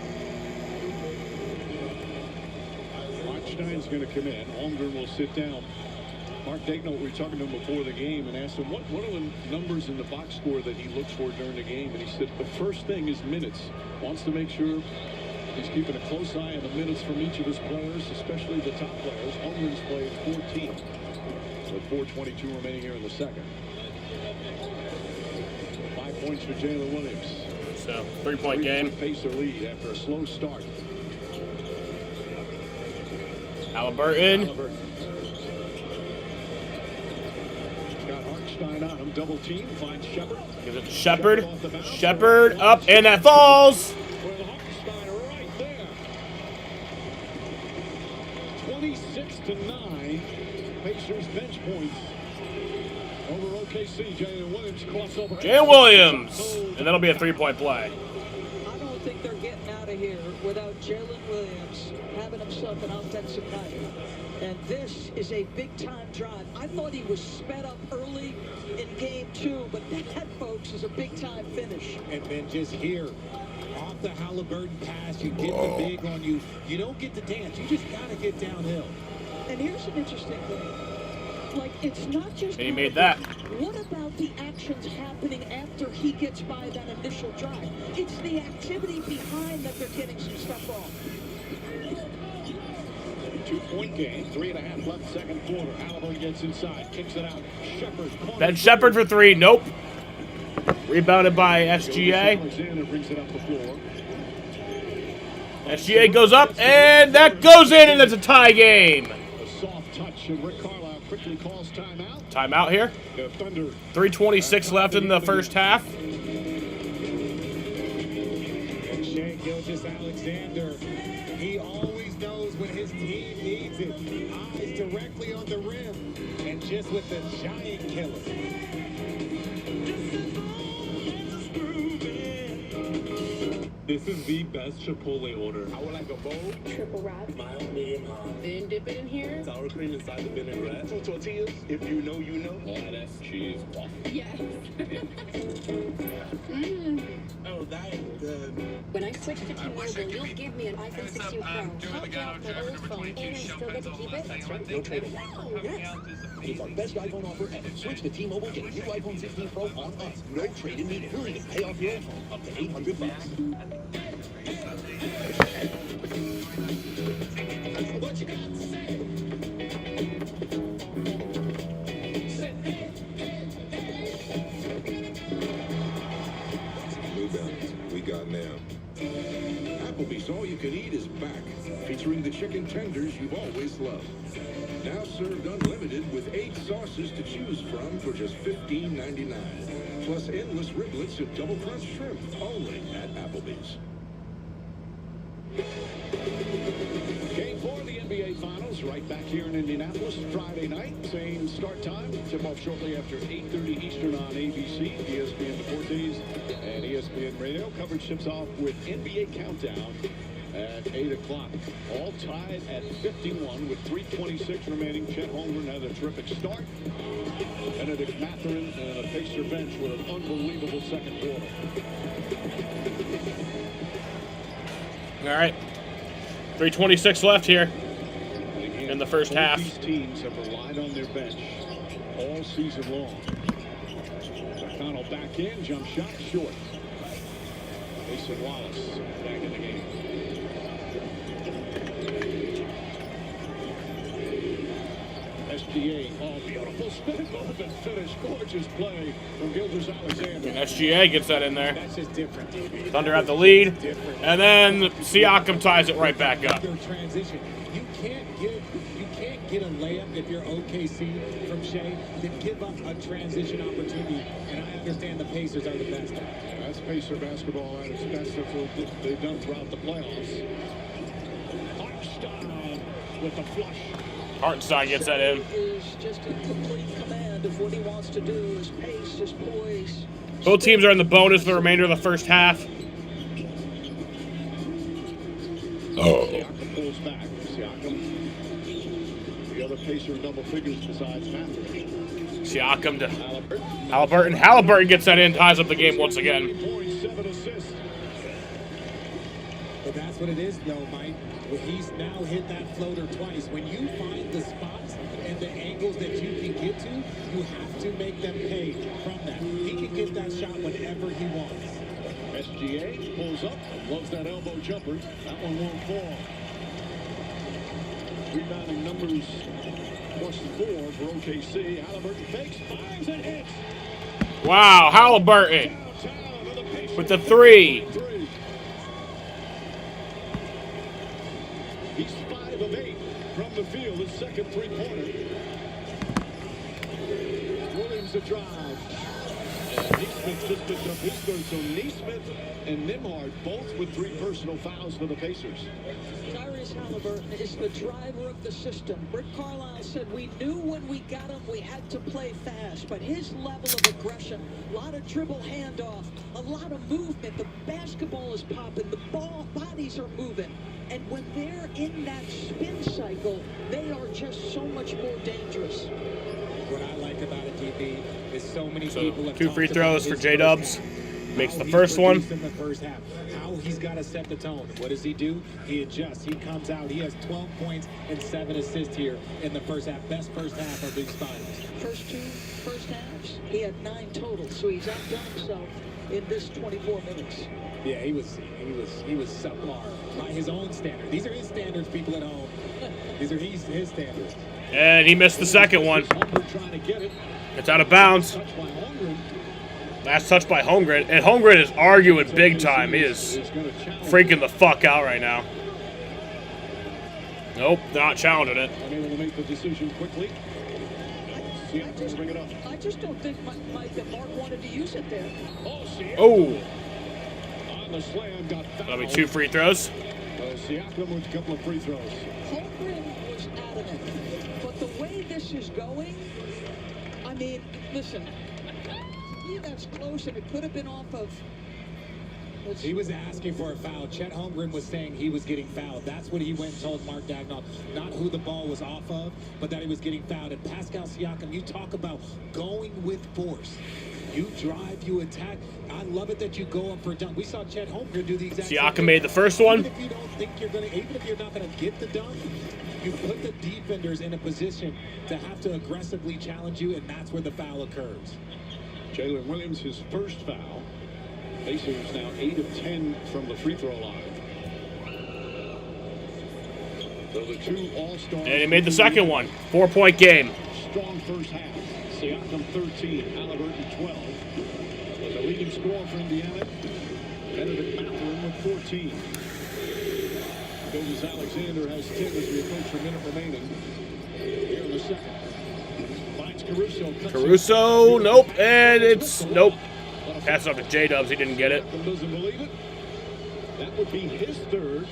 Stein's going to come in. Holmgren will sit down. Mark Daigneault, we were talking to him before the game and asked him what are the numbers in the box score that he looks for during the game, and he said the first thing is minutes. Wants to make sure he's keeping a close eye on the minutes from each of his players, especially the top players. Holmgren's played 14 with 4:22 remaining here in the second. 5 points for Jalen Williams. So 3-point game. Pacer lead after a slow start. Halliburton. Got Hartenstein on him, double team, finds Shepard. Gives it to Shepard. Shepard up, and that falls. Well, Hartenstein right there. 26-9. Pacers bench points over OKC. Jalen Williams crossover. Jalen Williams, and that'll be a 3-point play. I don't think they're getting out of here without Jalen Williams having himself an offensive night. And this is a big-time drive. I thought he was sped up early in game 2, but that, folks, is a big-time finish. And then just here, off the Halliburton pass, you get the big on you. You don't get to dance. You just got to get downhill. And here's an interesting thing. Like, it's not just... And he made that. What about the actions happening after he gets by that initial drive? It's the activity behind that they're getting some stuff wrong. 2-point game, 3.5 left, second quarter. Halliburton gets inside, kicks it out. Shepard. Ben Shepard for 3, nope. Rebounded by SGA. Alexander brings it up the floor. SGA goes up, and that goes in, and it's a tie game. A soft touch, and Rick Carlisle quickly calls timeout. Timeout here. The Thunder. 3:26 left in the first half. And Shea Gilgeous-Alexander, he always knows when his team needs it. Eyes directly on the rim, and just with the giant killer. This is the best Chipotle order. I would like a bowl. Triple wrap. Mild, medium, hot. Then dip it in here. Sour cream inside the vinaigrette. 2 tortillas. If you know, you know. Lettuce, cheese, waffle. Yes. Oh, that is good. When I switch to T-Mobile, you'll give me an iPhone 16 Pro. I'll drop my old phone, and I still get to keep it. That's right. No trade. Wow, yes. It's our best iPhone offer ever. Switch to T-Mobile, get a new iPhone 16 Pro on us. No trade-in needed. Hurry and pay off your old phone. Up to $800. What you got to say? chicken tenders you've always loved. Now served unlimited with 8 sauces to choose from for just $15.99. Plus endless riblets and double crunch shrimp, only at Applebee's. Game 4 of the NBA Finals, right back here in Indianapolis, Friday night. Same start time. Tip-off shortly after 8:30 Eastern on ABC, ESPN Deportes, and ESPN Radio. Coverage tips off with NBA Countdown at 8 o'clock. All tied at 51 with 3:26 remaining. Chet Holmgren had a terrific start. Benedict Mathurin and a Pacer bench with an unbelievable second quarter. All right. 3:26 left here in the first half. These teams have relied on their bench all season long. McConnell back in, jump shot short. Mason Wallace back in the game. SGA, oh, beautiful spin move and finish. Gorgeous play from Gilgeous-Alexander. And SGA gets that in there. That's just different. Thunder at the lead. And then Siakam ties it right back up. Transition. You can't get a layup if you're OKC from Shea, then give up a transition opportunity. And I understand the Pacers are the best. That's Pacer basketball at its best. That's what they've done throughout the playoffs. Hartenstein with the flush. Hartenstein gets that in. Is just in complete command of what he wants to do. His pace, his poise. Both teams are in the bonus for the remainder of the first half. Siakam pulls back. Siakam, the other Pacer in double figures besides Matthews. Siakam to Halliburton. Halliburton gets that in, ties up the game once again. 7 assists. But that's what it is, though, Mike. Well, he's now hit that floater twice. When you find the spots and the angles that you can get to, you have to make them pay from that. He can get that shot whenever he wants. SGA pulls up, loves that elbow jumper. That one won't fall. Rebounding numbers +4 for OKC. Halliburton fakes, fires and hits. Wow, Halliburton with the 3. He's 5 of 8 from the field. His second three-pointer. Williams a drive. And Neesmith just picked up his third. So Neesmith and Nembhard both with 3 personal fouls for the Pacers. Tyrese Halliburton is the driver of the system. Rick Carlisle said we knew when we got him we had to play fast, but his level of aggression, a lot of dribble handoff, a lot of movement. The basketball is popping, the bodies are moving. And when they're in that spin cycle, they are just so much more dangerous. What I like about it, DB, is so many people have 2 free talked throws about for his J-Dubs. first Makes half, the how first he one. produced in the first half, how he's got to set the tone. What does he do? He adjusts. He comes out. He has 12 points and 7 assists here in the first half. Best first half of these finals. First 2 first halves, he had 9 total, so he's outdone himself in this 24 minutes. Yeah, he was subpar by his own standards. These are his standards, people at home. These are his standards. And he missed the second one. It's out of bounds. Last touch by Holmgren. And Holmgren is arguing big time. He is freaking the fuck out right now. Nope, not challenging it. Unable to make the decision quickly. I just don't think Mike that Mark wanted to use it there. Oh. On the slam, got That'll be 2 free throws. Siakam with a couple of free throws. Holmgren was adamant, but the way this is going, I mean, listen, yeah, that's close, and it could have been off of. He was asking for a foul. Chet Holmgren was saying he was getting fouled. That's what he went and told Mark Daigneault. Not who the ball was off of, but that he was getting fouled. And Pascal Siakam, you talk about going with force. You drive, you attack. I love it that you go up for a dunk. We saw Chet Holmgren do the exact same Siakam thing. made the first one. Even if you don't think you're gonna, even if you're not gonna get the dunk, you put the defenders in a position to have to aggressively challenge you, and that's where the foul occurs. Jalen Williams, his first foul. Pacers now 8 of 10 from the free throw line. So the 2 all-stars. And he made the second one. 4-point game. Strong first half. Siakam 13, Halliburton 12. The leading scorer for Indiana, Benedict Mathurin with 14. Gilgeous Alexander has 10 as we approach a minute remaining here in the second. Finds Caruso. Caruso, nope, and it's nope. Pass off to J-Dubs, he didn't get it. Doesn't believe it. That would be his third.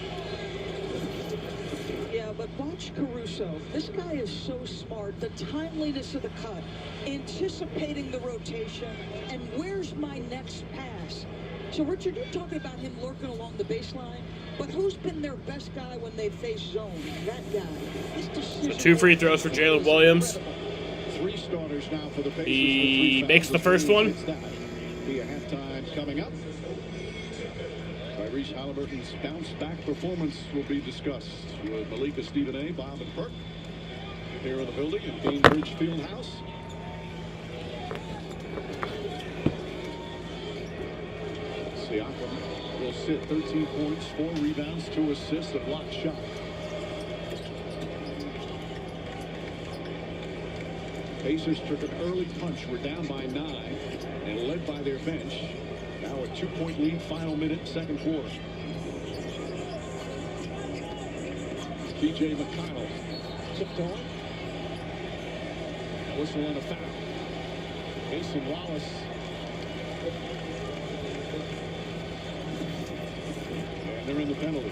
Yeah, but watch Caruso. This guy is so smart. The timeliness of the cut, anticipating the rotation, and where's my next pass? So, Richard, you're talking about him lurking along the baseline, but who's been their best guy when they face zone? That guy. So 2 free throws for Jalen Williams. 3 starters now for the Pacers. He makes the first one. Be a halftime coming up. Tyrese Halliburton's bounce-back performance will be discussed with Malika Stephen, Bob, and Perk here in the building at Gainbridge Fieldhouse. Siakam will sit 13 points, 4 rebounds, 2 assists, a blocked shot. Pacers took an early punch. We're down by 9 and led by their bench. Now a 2-point lead, final minute, second quarter. T.J. McConnell tipped on. Whistle on a foul. Mason Wallace. And they're in the penalty.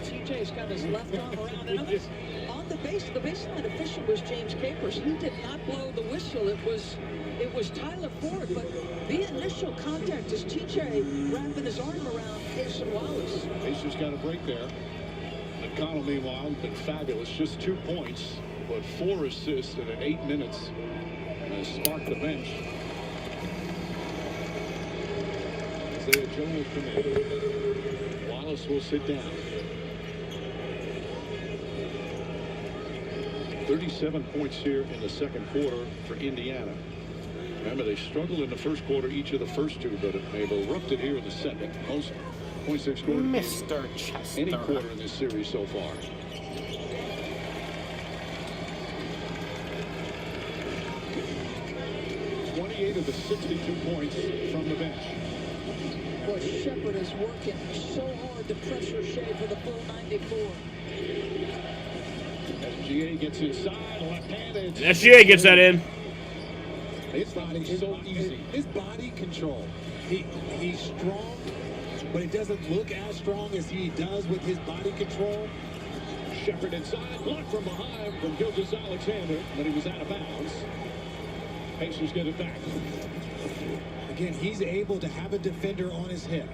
TJ's got his left arm around and on the baseline official was James Capers. He did not blow the whistle. It was Tyler Ford, but the initial contact is TJ wrapping his arm around Mason Wallace. Pacers got a break there. McConnell, meanwhile, has been fabulous. Just 2 points, but 4 assists in 8 minutes. And sparked the bench. Isaiah Joe will come in. Wallace will sit down. 37 points here in the second quarter for Indiana. Remember, they struggled in the first quarter, each of the first 2, but they've erupted here in the second. Most points they've scored Mr. Chester. any quarter in this series so far. Of the 62 points from the bench. Boy, Shepard is working so hard to pressure Shea for the full 94. SGA gets inside, left-handed. SGA gets that in. His body's so easy. His body control. He's strong, but it doesn't look as strong as he does with his body control. Shepard inside, blocked from behind from Gilgeous Alexander, but he was out of bounds. Pacers get it back. Again, he's able to have a defender on his hip.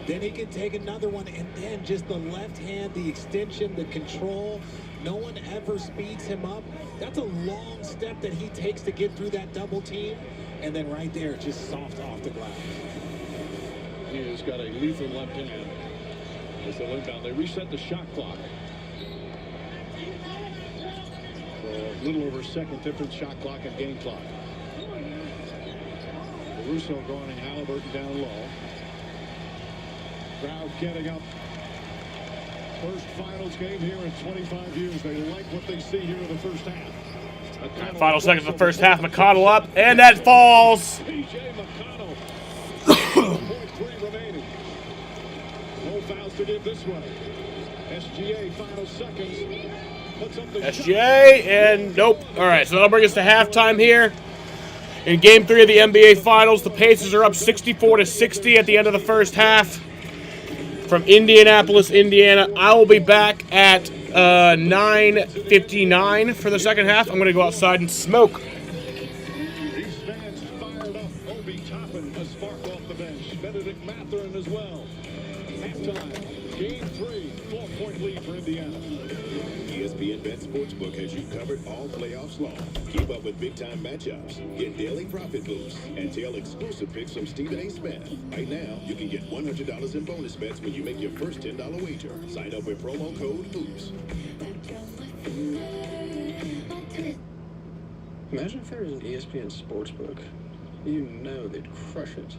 Then he can take another one, and then just the left hand, the extension, the control. No one ever speeds him up. That's a long step that he takes to get through that double team. And then right there, just soft off the glass. He has got a lethal left hand. As they inbound, they reset the shot clock. For a little over a second difference, shot clock and game clock. Caruso guarding Halliburton down low. Crowd getting up. First finals game here in 25 years. They like what they see here in the first half. Final seconds of the first half. McConnell up, and that falls. T.J. McConnell. 0.3 remaining. No fouls to give this way. SGA final seconds. Puts up the SGA, and nope. All right, so that'll bring us to halftime here. In Game 3 of the NBA Finals, the Pacers are up 64-60 at the end of the first half. From Indianapolis, Indiana, I will be back at 9:59 for the second half. I'm going to go outside and smoke. These fans fired up. Obi Toppin a spark off the bench. Benedict Mathurin as well. Halftime, Game 3, 4-point lead for Indiana. ESPN Bet Sportsbook has you covered all playoffs long. Keep up with big-time matchups, get daily profit boosts, and tell exclusive picks from Stephen A. Smith. Right now, you can get $100 in bonus bets when you make your first $10 wager. Sign up with promo code HOOPS. Imagine if there was an ESPN Sportsbook. You know they'd crush it.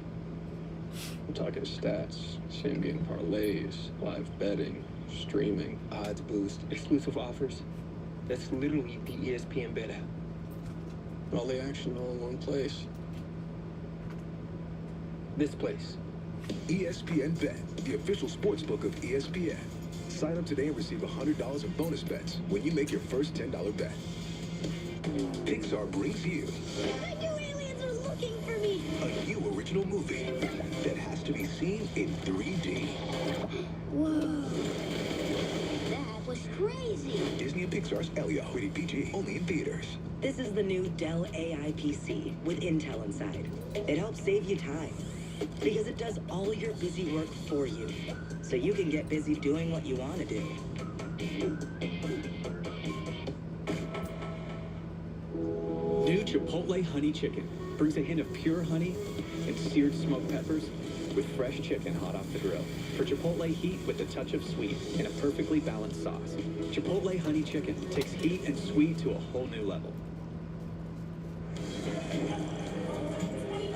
I'm talking stats, same-game parlays, live betting, streaming, odds boost, exclusive offers. That's literally the ESPN Bet app. all the action all in one place. This place. ESPN Bet, the official sportsbook of ESPN. Sign up today and receive $100 in bonus bets when you make your first $10 bet. Pixar brings you I knew aliens were looking for me. a new original movie that has to be seen in 3D. Whoa. That was crazy. Disney and Pixar's Elio, rated PG, only in theaters. This is the new Dell AI PC with Intel inside. It helps save you time because it does all your busy work for you, so you can get busy doing what you want to do. New Chipotle Honey Chicken brings a hint of pure honey and seared smoked peppers with fresh chicken hot off the grill. For Chipotle heat with a touch of sweet in a perfectly balanced sauce. Chipotle Honey Chicken takes heat and sweet to a whole new level.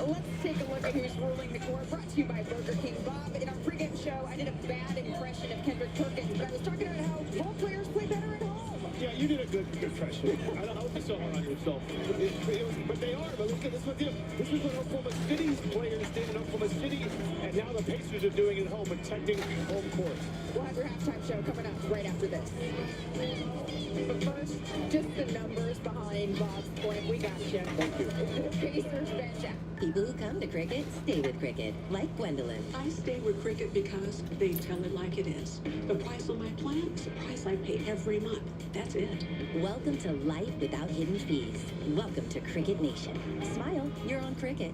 Let's take a look at who's ruling the court. Brought to you by Burger King. Bob, in our pregame show, I did a bad impression of Kendrick Perkins, but I was talking about how ball players play better at home. Yeah, you did a good impression. I don't hope you're so hard on yourself. But they are. But look at this with you. This is what Oklahoma City's players did in Oklahoma City, and now the Pacers are doing it at home, protecting home court. We'll have your halftime show coming up right after this. But first, just the numbers behind Bob's point. We got you. Thank you. The Pacers bench. People who come to Cricket stay with Cricket, like Gwendolyn. I stay with Cricket because they tell it like it is. The price on my plan is the price I pay every month. That's it. Welcome to life without hidden fees. Welcome to Cricket Nation. Smile, you're on Cricket.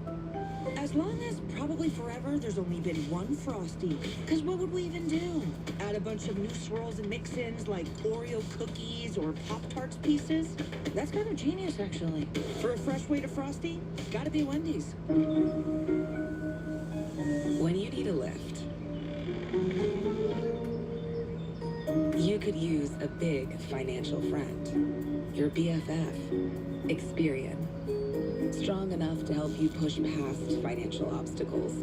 As long as probably forever there's only been one Frosty. Because what would we even do? Add a bunch of new swirls and mix-ins like Oreo cookies or Pop-Tarts pieces? That's kind of genius, actually. For a fresh way to Frosty, gotta be Wendy's. When you need a lift, you could use a big financial friend. Your BFF, Experian. Strong enough to help you push past financial obstacles.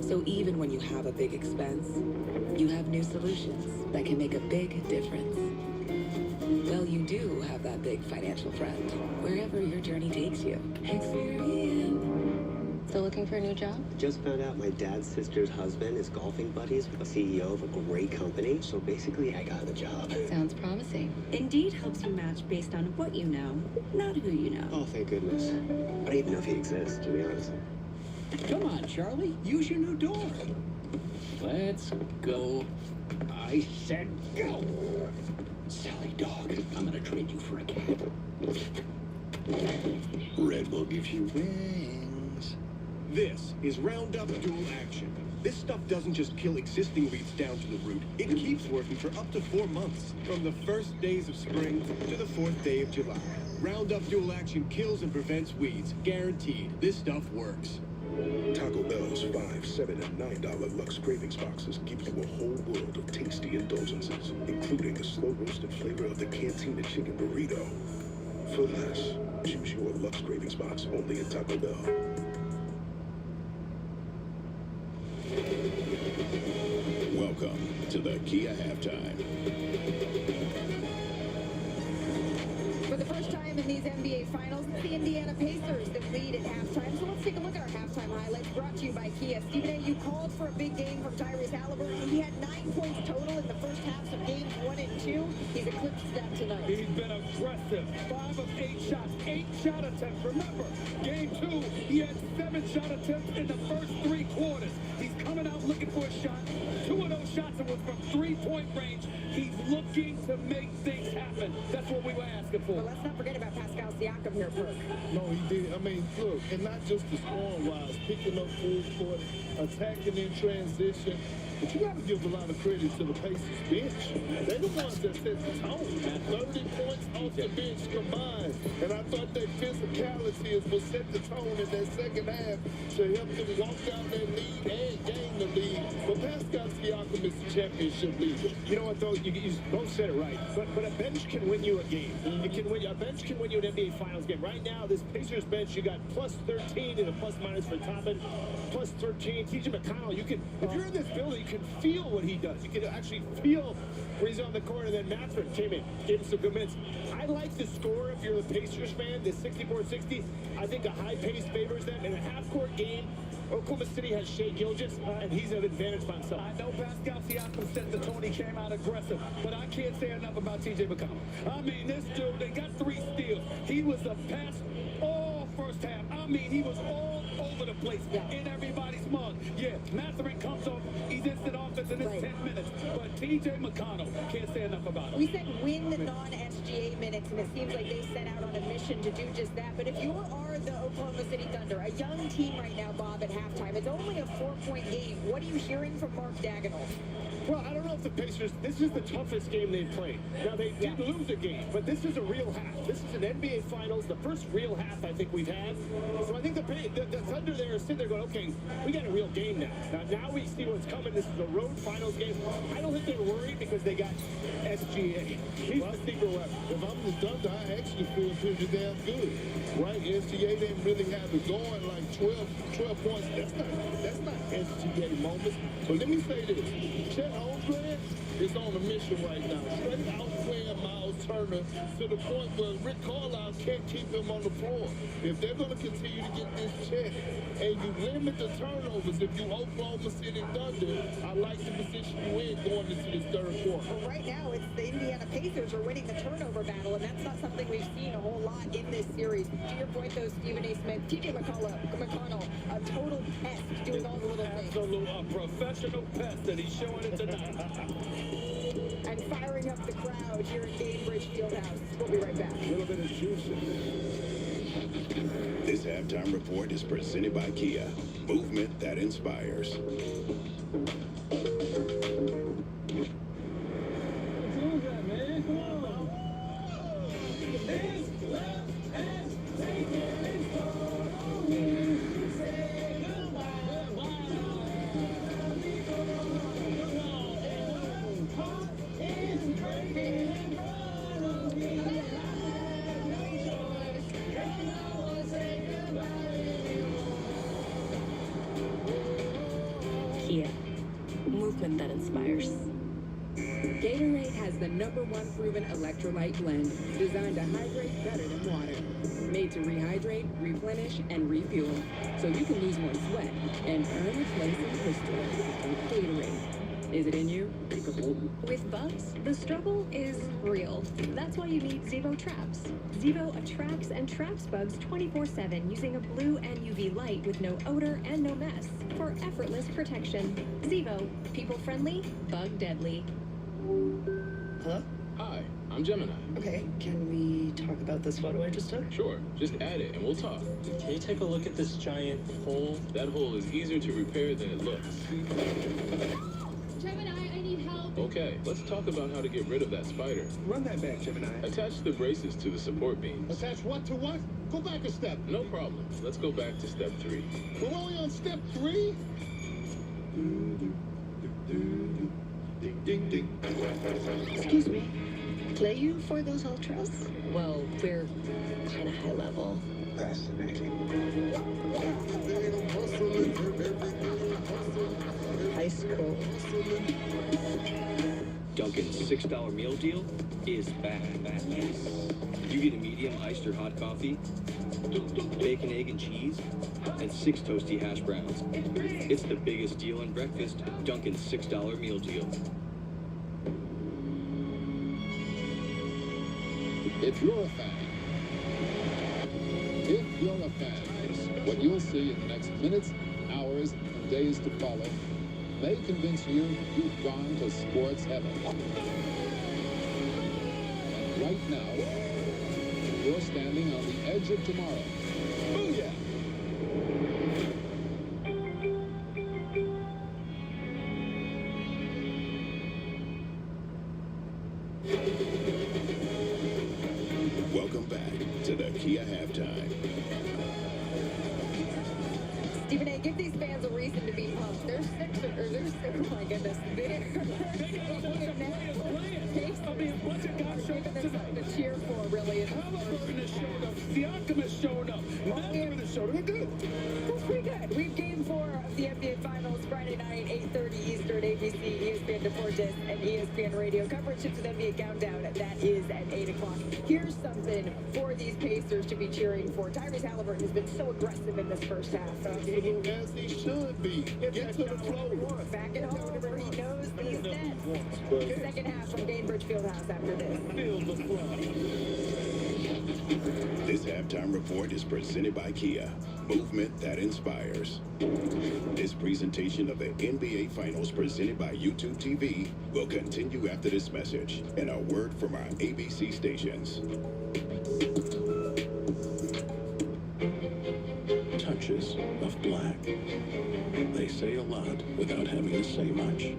So even when you have a big expense, you have new solutions that can make a big difference. Well, you do have that big financial friend, wherever your journey takes you. Experian. Still looking for a new job? Just found out my dad's sister's husband is golfing buddies with the CEO of a great company, so basically I got the job. Sounds promising. Indeed helps you match based on what you know, not who you know. Oh, thank goodness. I don't even know if he exists, to be honest. Come on, Charlie. Use your new door. Let's go. I said go. Silly dog. I'm gonna trade you for a cat. Red Bull gives you wings. This is Roundup Dual Action. This stuff doesn't just kill existing weeds down to the root. It keeps working for up to 4 months, from the first days of spring to the 4th day of July. Roundup Dual Action kills and prevents weeds. Guaranteed. This stuff works. Taco Bell's $5, $7, and $9 Lux Cravings boxes give you a whole world of tasty indulgences, including the slow-roasted flavor of the Cantina Chicken Burrito. For less, choose your Lux Cravings box only at Taco Bell. Welcome to the Kia Halftime. For the first time in these NBA Finals, it's the Indiana Pacers that lead at halftime. So let's take a look at our halftime highlights brought to you by Kia. Stephen A., you called for a big game from Tyrese Halliburton. He had 9 points total in the first halves of games 1 and 2. He's eclipsed that tonight. He's been aggressive. 5 of 8 shots, 8 shot attempts. Remember, game 2, he had 7 shot attempts in the first 3 quarters. He's coming out looking for a shot. 2 of those shots were from 3-point range. He's looking to make things happen. That's what we were asking for. But let's not forget about Pascal Siakam here, Perk. No, he did. I mean, look, and not just the scoring-wise, picking up full court, attacking in transition. But you got to give a lot of credit to the Pacers bench. They're the ones that set the tone. 30 points off the bench combined. And I thought that physicality is what set the tone in that second half to help them walk down that lead and gain the lead. But Pascal Siakam is the championship leader. You know what, though? You both said it right. But a bench can win you a game. It can win, a bench can win you an NBA Finals game. Right now, this Pacers bench, you got plus 13 and a plus-minus for Toppin, plus 13. TJ McConnell, you can, if you're in this building, you can feel what he does. You can actually feel where he's on the court, and then Mathurin came in, gave him some good minutes. I like the score if you're the Pacers fan, the 64-60. I think a high pace favors them. In a half-court game, Oklahoma City has Shea Gilgeous, and he's at advantage by himself. I know Pascal Siakam said the Tony came out aggressive, but I can't say enough about T.J. McConnell. I mean, this dude, they got 3 steals. He was a pass all first half. I mean, he was all over the place in everybody's mug. Yeah, Mathurin comes up, he's instant offense in his 10 minutes, but T.J. McConnell, can't say enough about him. We said win the non-SGA minutes, and it seems like they set out on a mission to do just that. But if you are the Oklahoma City Thunder, a young team right now, Bob, at halftime, it's only a 4-point game. What are you hearing from Mark Daigneault? Well, I don't know if the Pacers, this is the toughest game they've played. Now, they did lose a game, but this is a real half. This is an NBA Finals, the first real half I think we've had. So I think the Thunder there are sitting there going, okay, we got a real game now. Now we see what's coming. This is a road finals game. I don't think they're worried because they got SGA. He's the secret weapon. If I'm the Thunder, I actually feel pretty damn good, right? SGA didn't really have it going like 12 points. That's not SGA moments. But let me say this. Chet Holmgren is on a mission right now. Straight outplaying Miles Turner to the point where Rick Carlisle can't keep him on the floor. If they're going to continue to get this check and you limit the turnovers, if you Oklahoma City Thunder, I like the position you in going into this third quarter. Well, right now, it's the Indiana Pacers are winning the turnover battle, and that's not something we've seen a whole lot in this series. To your point, though, Stephen A. Smith, T.J. McConnell, a total pest, doing all the little things. Absolute, a professional pest, and he's showing it tonight. And firing up the crowd here at Gainbridge Fieldhouse. We'll be right back. A little bit of juice in there. This halftime report is presented by Kia. Movement that inspires. Kia. Movement that inspires. Gatorade has the #1 proven electrolyte blend designed to hydrate better than water. Made to rehydrate, replenish, and refuel, so you can lose more sweat and earn a place in history. Gatorade. Is it in you? With bugs, the struggle is real. That's why you need Zevo Traps. Zevo attracts and traps bugs 24/7 using a blue and UV light with no odor and no mess for effortless protection. Zevo, people-friendly, bug-deadly. Hello? Hi, I'm Gemini. Okay, can we talk about this photo I just took? Sure, just add it and we'll talk. Can you take a look at this giant hole? That hole is easier to repair than it looks. Gemini, I need help. Okay, let's talk about how to get rid of that spider. Run that back, Gemini. Attach the braces to the support beams. Attach what to what? Go back a step. No problem. Let's go back to step 3. We're only on step 3? Ding, ding. Excuse me. Play you for those ultras? Well, we're kind of high level. Fascinating. High school. Dunkin's $6 meal deal is back. You get a medium iced or hot coffee, bacon, egg, and cheese, and 6 toasty hash browns. It's the biggest deal in breakfast, Dunkin's $6 meal deal. If you're a fan, what you'll see in the next minutes, hours, and days to follow may convince you you've gone to sports heaven. And right now, you're standing on the edge of tomorrow. Booyah! Welcome back to the Kia Halftime. Stephen A., give these fans a reason to be pumped. They're oh my goodness. They're something to cheer for, really. Halliburton has showed up. Siakam has shown up. Mathurin has showed up. We're good. That's pretty good. We've Game 4 of the NBA Finals. Friday night, 8:30 Eastern, ABC, ESPN Deportes, and ESPN Radio. Coverage of the NBA Countdown, that is at 8 o'clock. Here's something for these Pacers to be cheering for. Tyrese Halliburton has been so aggressive in this first half. As he should be. Get to the floor. Back at home where he knows these nets. Second half from Gainbridge Fieldhouse after this. This halftime report is presented by Kia, movement that inspires. This presentation of the NBA Finals presented by YouTube TV will continue after this message and a word from our ABC stations. Touches of black. They say a lot without having to say much.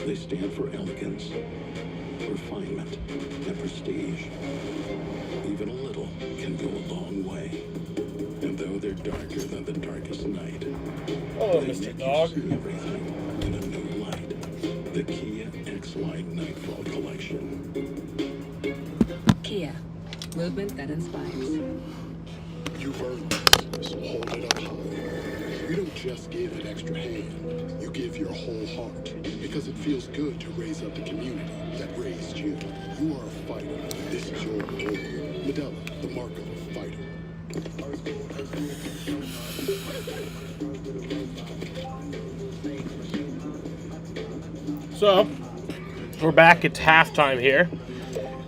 They stand for elegance, refinement, and prestige. Even a little can go a long way. And though they're darker than the darkest night, Oh, they Mr. make Dog. you see everything in a new light. The Kia X-Line Nightfall Collection. Kia, movement that inspires. You've earned this, so hold it up high. You don't just give an extra hand, you give your whole heart, because it feels good to raise up the community that raised you. You are a fighter. This is your reward. Medalla, the mark of a fighter. So, we're back. It's halftime here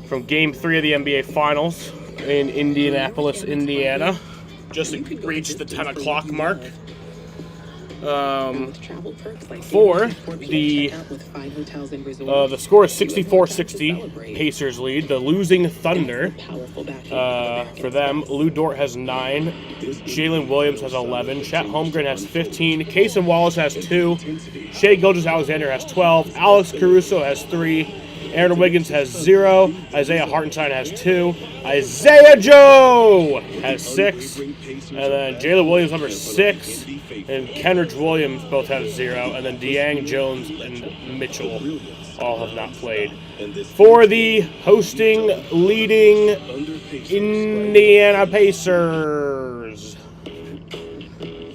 from Game 3 of the NBA Finals in Indianapolis, Indiana. Just reached the 10 o'clock mark. For the score is 64-60. Pacers lead. The losing Thunder. For them, Lou Dort has 9. Jalen Williams has 11. Chet Holmgren has 15. Cason Wallace has 2. Shai Gilgeous-Alexander has 12. Alex Caruso has 3. Aaron Wiggins has 0. Isaiah Hartenstein has 2. Isaiah Joe has 6. And then Jalen Williams, number 6. And Kenrich Williams both have 0. And then De'Ang Jones and Mitchell all have not played. For the hosting, leading Indiana Pacers,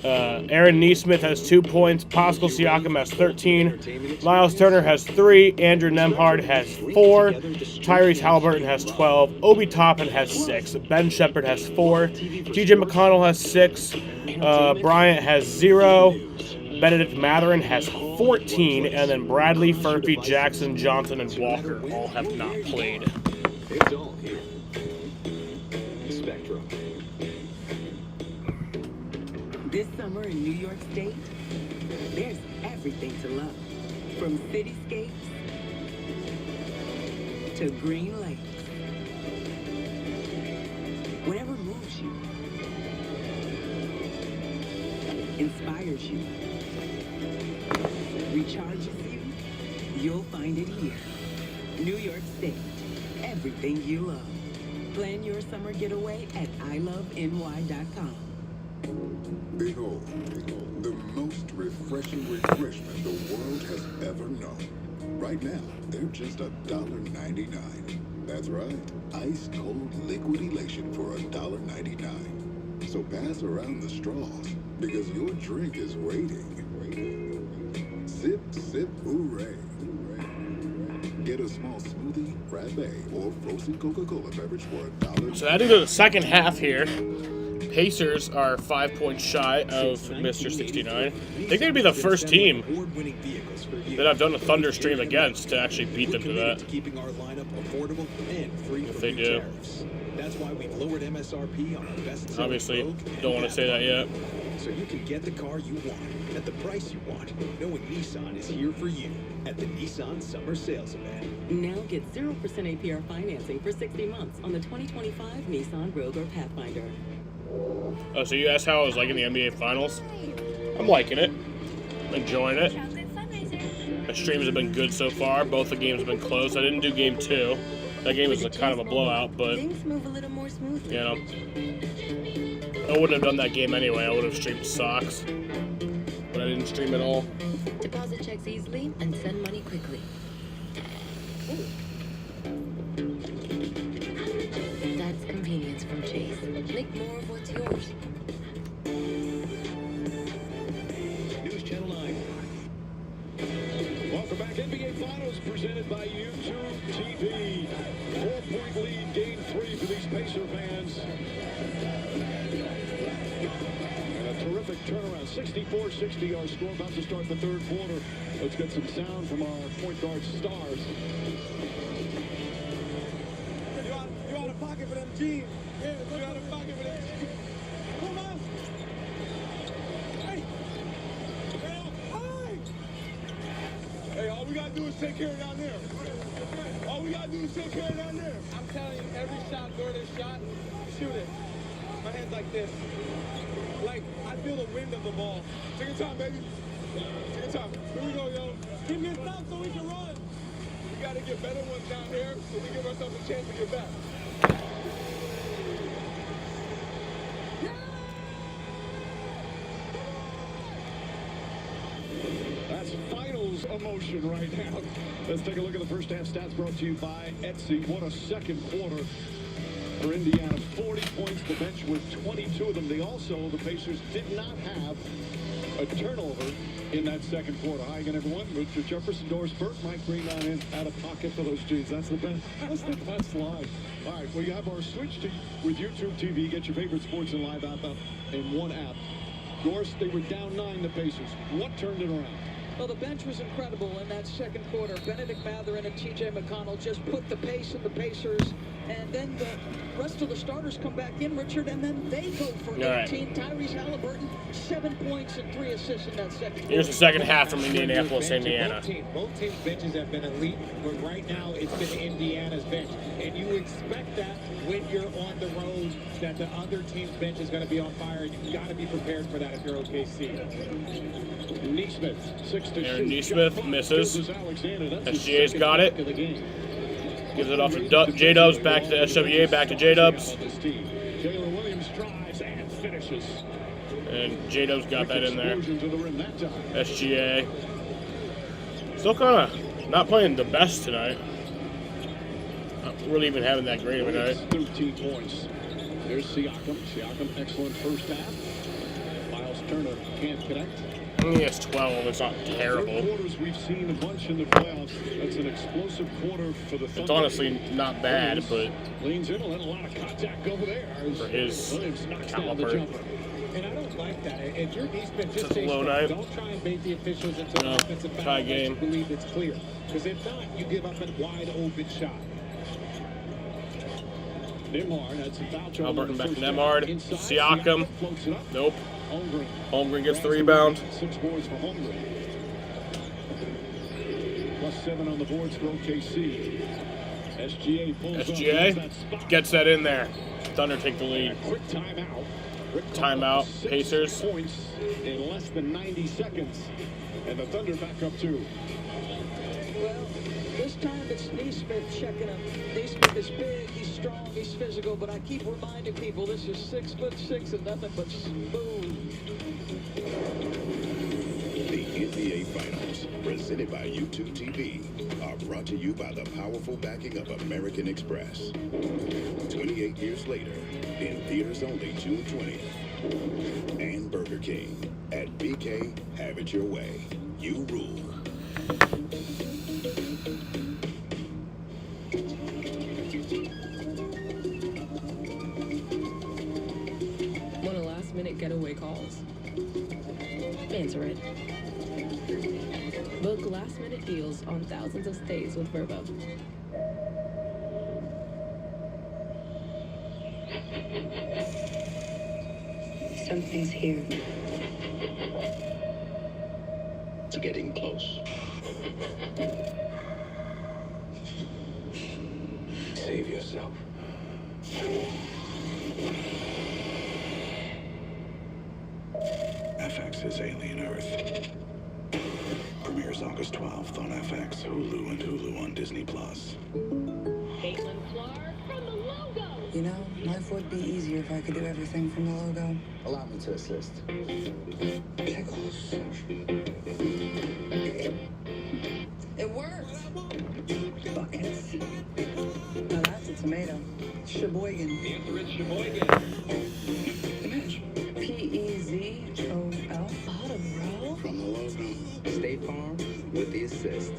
Aaron Nesmith has 2 points. Pascal Siakam has 13. Miles Turner has 3. Andrew Nembhard has 4. Tyrese Halliburton has 12. Obi Toppin has 6. Ben Shepherd has 4. TJ McConnell has 6. Bryant has 0. Benedict Mathurin has 14. And then Bradley, Furphy, Jackson, Johnson, and Walker all have not played. It's all here. Spectrum. This summer in New York State, there's everything to love. From cityscapes to green lakes. Whatever moves you, inspires you, recharges you, you'll find it here. New York State, everything you love. Plan your summer getaway at iloveny.com. Behold, the most refreshing refreshment the world has ever known. Right now, they're just $1.99. That's right, ice cold liquid elation for $1.99. So pass around the straws, because your drink is waiting. Sip, sip, hooray. Get a small smoothie, frappe, or frozen Coca-Cola beverage for $1. So heading to the second half here, Pacers are 5 points shy of Mr. 69. I think they'd be the first team that I've done a Thunder stream against to actually beat them to that. Keeping our lineup affordable and free If from they new do. tariffs. That's why we've lowered MSRP on our best. Obviously, don't want to say that yet. So you can get the car you want at the price you want, knowing Nissan is here for you at the Nissan Summer Sales Event. Now get 0% APR financing for 60 months on the 2025 Nissan Rogue or Pathfinder. Oh, so you asked how I was liking the NBA Finals? I'm liking it. I'm enjoying it. The streams have been good so far. Both the games have been close. I didn't do game 2. That game was kind of a blowout, but, Things move a little more smoothly. you know, I wouldn't have done that game anyway. I would have streamed Sox, but I didn't stream at all. Deposit checks easily and send money quickly. That's convenience from Chase. Make more of what's yours. News Channel Pacer fans. And a terrific turnaround. 64-60 our score. About to start the third quarter. Let's get some sound from our point guard stars. You out of pocket for them jeans. Yeah, you out of pocket for them jeans. Come on. Hey. Hey, all we got to do is take care of down there. All we got to do is take care of down there. I'm telling you, every shot, Gordon shot, shoot it. My hand's like this. Like, I feel the wind of the ball. Take your time, baby. Take your time. Here we go, yo. Give me a stop so we can run. We got to get better ones down here so we give ourselves a chance to get back. That's finals emotion right now. Let's take a look at the first half stats brought to you by Etsy. What a second quarter for Indiana. 40 points, the bench with 22 of them. The Pacers did not have a turnover in that second quarter. Hi again, everyone. Richard Jefferson, Doris Burke, Mike Green on in, out of pocket for those jeans. That's the best line. All right, well, you have our switch to with YouTube TV. Get your favorite sports and live app in one app. Doris, they were down 9, the Pacers. What turned it around? Well, the bench was incredible in that second quarter. Benedict Mathurin and T.J. McConnell just put the pace in the Pacers, and then the rest of the starters come back in, Richard, and then they go for 18. Right. Tyrese Halliburton, 7 points and 3 assists in that second quarter. Here's the second half from Indianapolis, Indiana. Both teams' benches have been elite, but right now it's been Indiana's bench. And you expect that when you're on the road, that the other team's bench is going to be on fire. You've got to be prepared for that if you're OKC. Neesmith, 6 to Aaron shoot. Neesmith misses. SGA's got it. Gives it off to J-Dubs, back to SWA, back to J-Dubs. Jalen Williams drives and finishes. And J-Dubs got that in there. SGA. Still kind of not playing the best tonight. Not really even having that great of a night. 13 points. There's Siakam. Siakam, excellent first half. Miles Turner can't connect. He has 12. It's not terrible. Third quarters we've seen a bunch in the playoffs. That's an explosive quarter for the Thunder. It's honestly not bad, but leans in, let a lot of contact go there. For his caliber. And I don't like that. If you're Neesmith, just say don't try and bait the officials into an offensive foul. Tie game. Believe it's clear. Because if not, you give up a wide open shot. Nembhard, that's a foul trouble. Halliburton back to Nembhard. Siakam. Nope. Holmgren gets the rebound. 6 boards for Holmgren. Plus 7 on the boards for OKC. SGA pulls SGA gets that in there. Thunder take the lead. Quick timeout. Timeout. Pacers. Points in less than 90 seconds. And the Thunder back up 2. Well, this time it's Neesmith checking him. Neesmith is big, he's strong, he's physical, but I keep reminding people this is 6'6" and nothing but smooth. The NBA Finals, presented by YouTube TV, are brought to you by the powerful backing of American Express. 28 years later, in theaters only June 20th. And Burger King. At BK, have it your way. You rule. One of last-minute getaway calls. Answer it. Book last-minute deals on thousands of stays with Vrbo. Something's here. It's getting close. Save yourself. FX's Alien Earth. Premieres August 12th on FX, Hulu, and Hulu on Disney+. Caitlin Clark from the logo. You know, life would be easier if I could do everything from the logo. Allow me to assist. Pickles. It works. Buckets. Now that's a tomato. Sheboygan. The Infrared Sheboygan. P-E-Z-O-L. Autumn roll. From the logo. State Farm with the assist.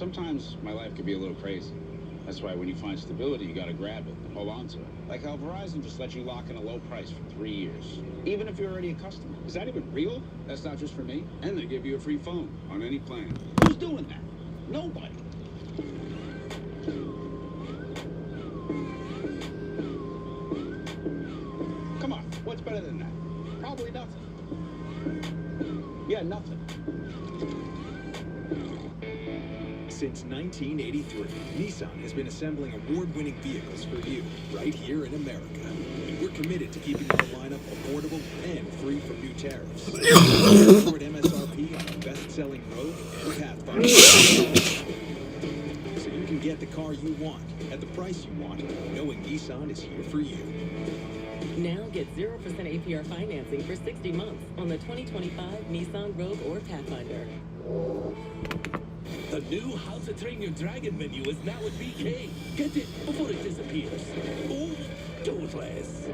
sometimes my life could be a little crazy. That's why when you find stability, you gotta grab it and hold on to it. Like how Verizon just lets you lock in a low price for 3 years, even if you're already a customer. Is that even real? That's not just for me. And they give you a free phone on any plan. Who's doing that? Nobody. Come on, what's better than that? Probably nothing. Yeah, nothing. Since 1983, Nissan has been assembling award-winning vehicles for you, right here in America. And we're committed to keeping our lineup affordable and free from new tariffs. Record MSRP on our best-selling Rogue and Pathfinder. So you can get the car you want, at the price you want, knowing Nissan is here for you. Now get 0% APR financing for 60 months on the 2025 Nissan Rogue or Pathfinder. The new How to Train Your Dragon menu is now at BK. Get it before it disappears. Bold, doorless.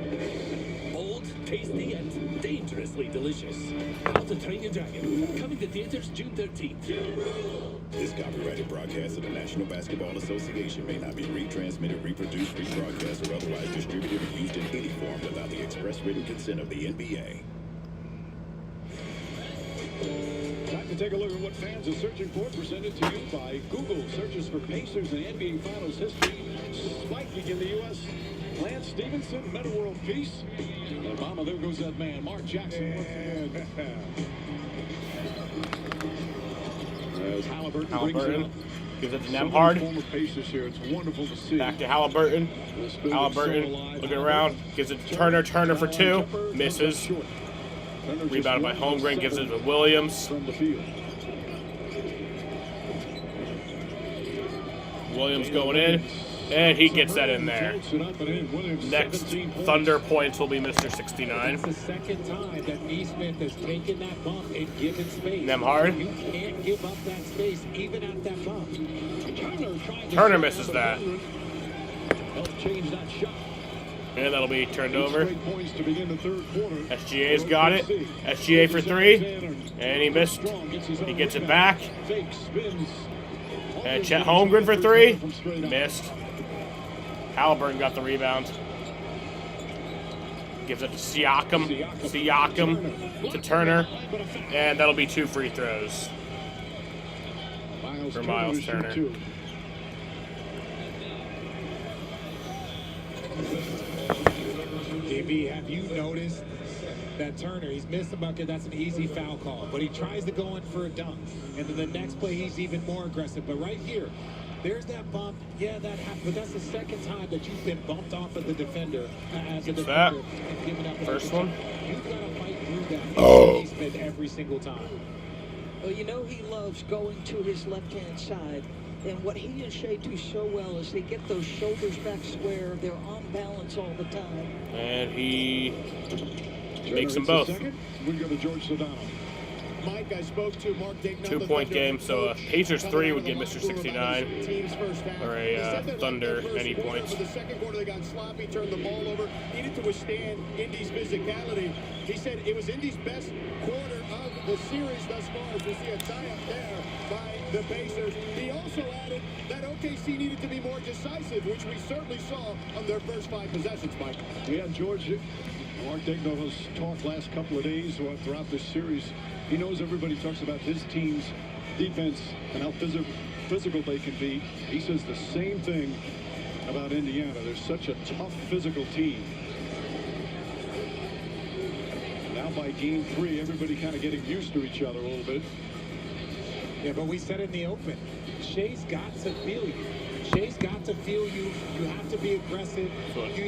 Bold, tasty, and dangerously delicious. How to Train Your Dragon. Coming to theaters June 13th. This copyrighted broadcast of the National Basketball Association may not be retransmitted, reproduced, rebroadcast, or otherwise distributed or used in any form without the express written consent of the NBA. Time to take a look at what fans are searching for, presented to you by Google. Searches for Pacers in NBA Finals history spiking in the U.S. Lance Stevenson, Meta World Peace. And mama, there goes that man, Mark Jackson. Once again. As Halliburton gives it to Nembhard. Former Pacers here. It's wonderful to see. Back to Halliburton. Halliburton looking around. Gives it to Turner. Turner for two. Misses. Rebounded by Holmgren. Gives it to Williams. Williams going in. And he gets that in there. Next Thunder points will be Mr. 69. It's the second time that Neesmith has taken that bump and given space. Nembhard. You can't give up that space, even at that bump. Turner misses that. Help change that shot. And that'll be turned over. Points to begin the third quarter. SGA's got it. SGA for three. And he missed. He gets it back. And Chet Holmgren for three. Missed. Halliburton got the rebound. Gives it to Siakam. Siakam to Turner. And that'll be 2 free throws for Miles Turner. JB, have you noticed that Turner, he's missed a bucket, that's an easy foul call, but he tries to go in for a dunk. And then the next play, he's even more aggressive. But right here, there's that bump. Yeah, that happened, but that's the second time that you've been bumped off of the defender as a defender. And given up First one. You've got to fight through that every single time. Well, you know he loves going to his left-hand side. And what he and Shea do so well is they get those shoulders back square. They're on balance all the time. And he makes them both. We go to George Sedano. Mike, I spoke to Mark Dignan. 2-point game, so Pacers 3 would get Mr. 69, or a Thunder any points. For the second quarter, they got sloppy, turned the ball over, needed to withstand Indy's physicality. He said it was Indy's best quarter of the series thus far, as we see a tie-up there by the Pacers. He also added that OKC needed to be more decisive, which we certainly saw on their first 5 possessions, Mike. Yeah, George, Mark Dignan has talked last couple of days throughout this series. He knows everybody talks about his team's defense and how physical they can be. He says the same thing about Indiana. They're such a tough, physical team. Now by game 3, everybody kind of getting used to each other a little bit. Yeah, but we said in the open, Shea's got to feel you. Shea's got to feel you. You have to be aggressive.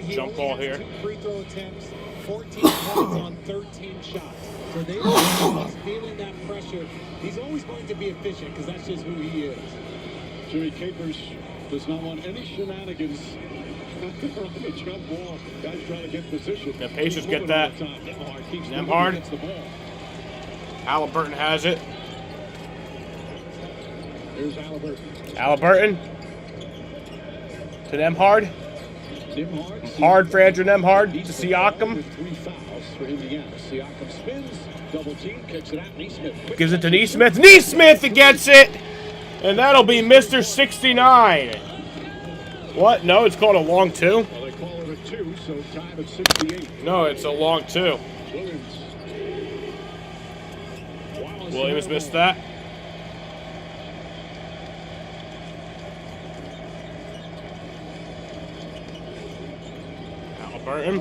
Jump ball here. 2 free throw attempts, 14 points on 13 shots. So he's feeling that pressure. He's always going to be efficient because that's just who he is. Jimmy Capers does not want any shenanigans on the jump ball. Guys trying to get position. The Pacers get that. Nembhard. Halliburton has it. Here's Halliburton. Halliburton to Nembhard. Hard for Andrew Nembhard to Siakam. 3 fouls for Indiana. Siakam spins, double team, kicks it out. Neesmith gives it to Neesmith. Neesmith gets it. And that'll be Mr. 69. What? No, it's called a long 2? Well, they call it a 2, so tied at 68. No, it's a long 2. Williams. Williams missed that. Halliburton.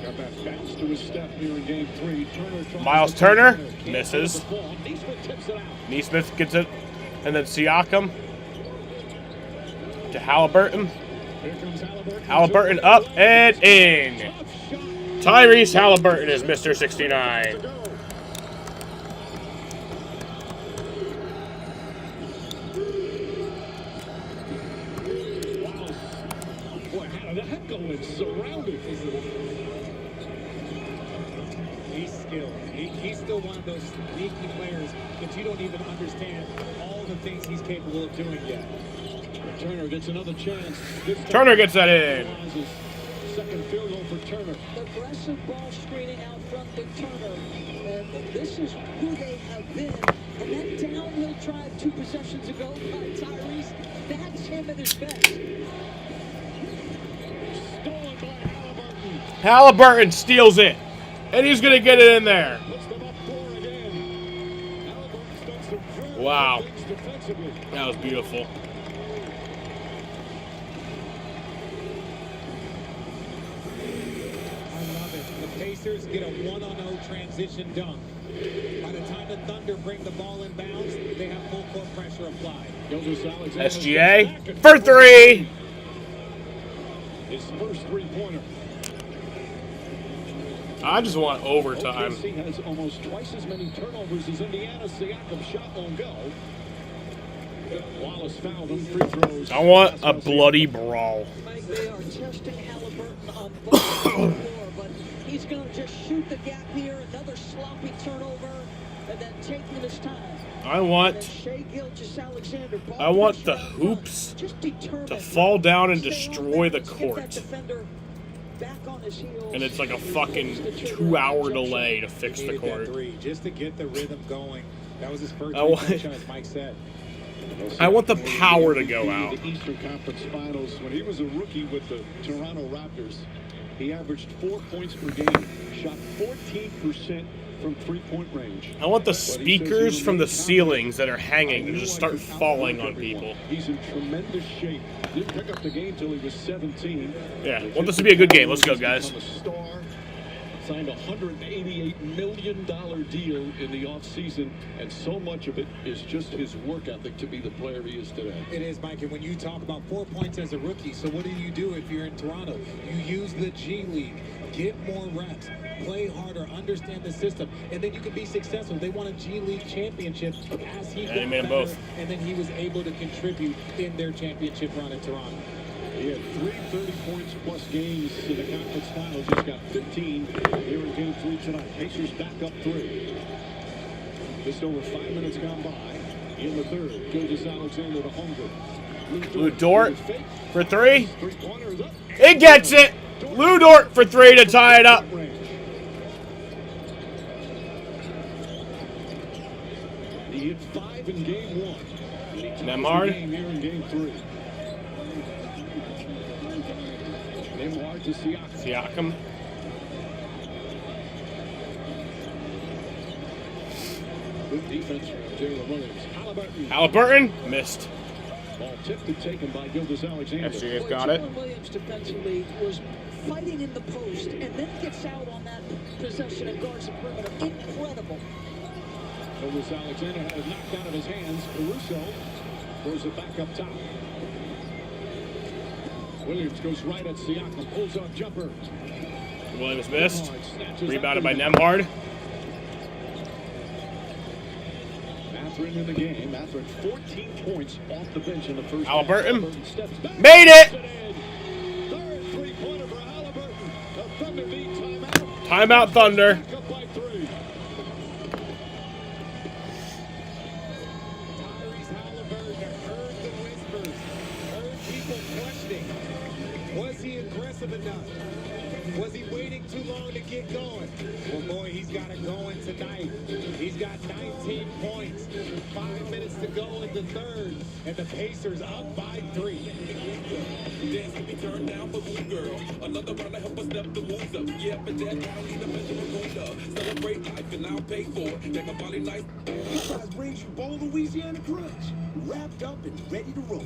Got that bounce to his step here in game 3. Miles Turner misses. Neesmith gets it. And then Siakam to Halliburton. Halliburton up and in. Tyrese Halliburton is Mr. 69. Boy, how did that go in? Surrounded. He's skilled. He's still one of those sneaky players that you don't even understand all the things he's capable of doing yet. Turner gets another chance. Turner gets that in. Second field goal for Turner. Aggressive ball screening out front with Turner. And this is who they have been. And that downhill drive 2 possessions ago by Tyrese, that's him at his best. Stolen by Halliburton. Halliburton steals it. And he's going to get it in there. Wow. That was beautiful. The Pacers get a 1-on-0 transition dunk. By the time the Thunder bring the ball in bounds, they have full court pressure applied. SGA for 3. His first 3-pointer. I just want overtime. OKC has almost twice as many turnovers as Indiana. Siakam shot won't go. Wallace fouled him. Free throws. I want a bloody brawl. They are testing Halliburton on both sides of the floor, but he's going to just shoot the gap here. Another sloppy turnover, and then taking his time. I want the hoops to fall down and destroy the court. And it's like a fucking 2-hour delay to fix the court. Just to get the rhythm going. That was his first I as Mike said. I want the power to go out. The Eastern Conference Finals, when he was a rookie with the Toronto Raptors, he averaged 4 points per game, shot 14% from 3-point range. I want the speakers from the ceilings that are hanging to just start falling on people. He's in tremendous shape. Didn't pick up the game till he was 17. Yeah, want this to be a good game. Let's go, guys. Signed a $188 million deal in the offseason, and so much of it is just his work ethic to be the player he is today. It is, Mike, and when you talk about 4 points as a rookie, so what do you do if you're in Toronto? You use the G League, get more reps, play harder, understand the system, and then you can be successful. They won a G League championship as he got better, and then he was able to contribute in their championship run in Toronto. He had 3 30-points plus games in the conference finals. He's got 15 here in game 3 tonight. Pacers back up 3. Just over 5 minutes gone by. In the third, Gilgeous-Alexander to Holmgren. Lou Dort for 3. It gets it. Lou Dort for 3 to tie it up. He hit 5 in game 1. Nembhard. Here in game 3. Nembhard to Siakam. Good defense from Jalen Williams. Halliburton missed. Ball tipped and taken by Gilgeous-Alexander. SGA's got it. Jalen Williams defensively was fighting in the post and then gets out on that possession and guards the perimeter. Incredible. Gilgeous-Alexander had it knocked out of his hands. Caruso throws it back up top. Williams goes right at Siakam, pulls off jumper. Williams missed. Rebounded by Nembhard. Mathurin in the game. Mathurin 14 points off the bench in the first half. Halliburton Halliburton made it. Third three-pointer for Halliburton. The Thunder need timeout. Timeout, Thunder. Back up by 3. Was he aggressive enough? Was he waiting too long to get going? Well, boy, he's got it going tonight. He's got 19 points. 5 minutes to go in the third, and the Pacers up by 3. Dance can be turned down for moon girl. Another round to help us step the moves up. Yeah, but that down need a Benjamin Runda. Celebrate life and I'll pay for it. Make a body nice. Popeyes brings you bold Louisiana crunch, wrapped up and ready to roll.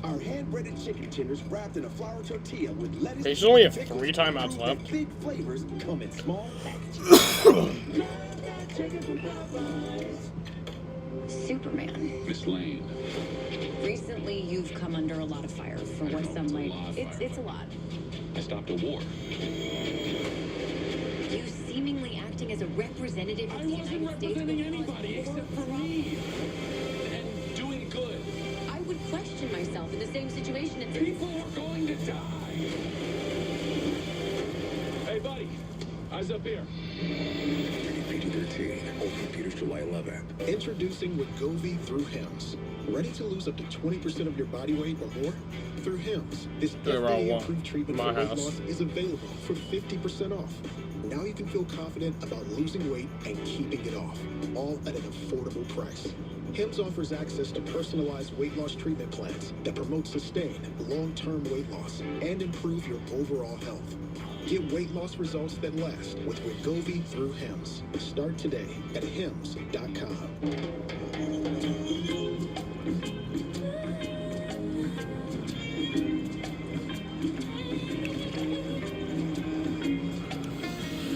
Our hand-breaded chicken tenders wrapped in a flour tortilla with lettuce. They should only have 3 timeouts left. Big flavors come in small packages. Superman. Miss Lane. Recently, you've come under a lot of fire for what some might. It's a lot. I stopped a war. You seemingly acting as a representative of the United States. Representing anybody except for me. And doing good. I would question myself in the same situation. And People are going to die. Hey, buddy. Eyes up here. PG-13. Only theaters July 11th. Introducing Wegovy through Hims. Ready to lose up to 20% of your body weight or more? Through Hims, this FDA-approved treatment for weight loss is available for 50% off. Now you can feel confident about losing weight and keeping it off, all at an affordable price. Hims offers access to personalized weight loss treatment plans that promote sustained, long-term weight loss and improve your overall health. Get weight loss results that last with Wegovy through Hims. Start today at hims.com.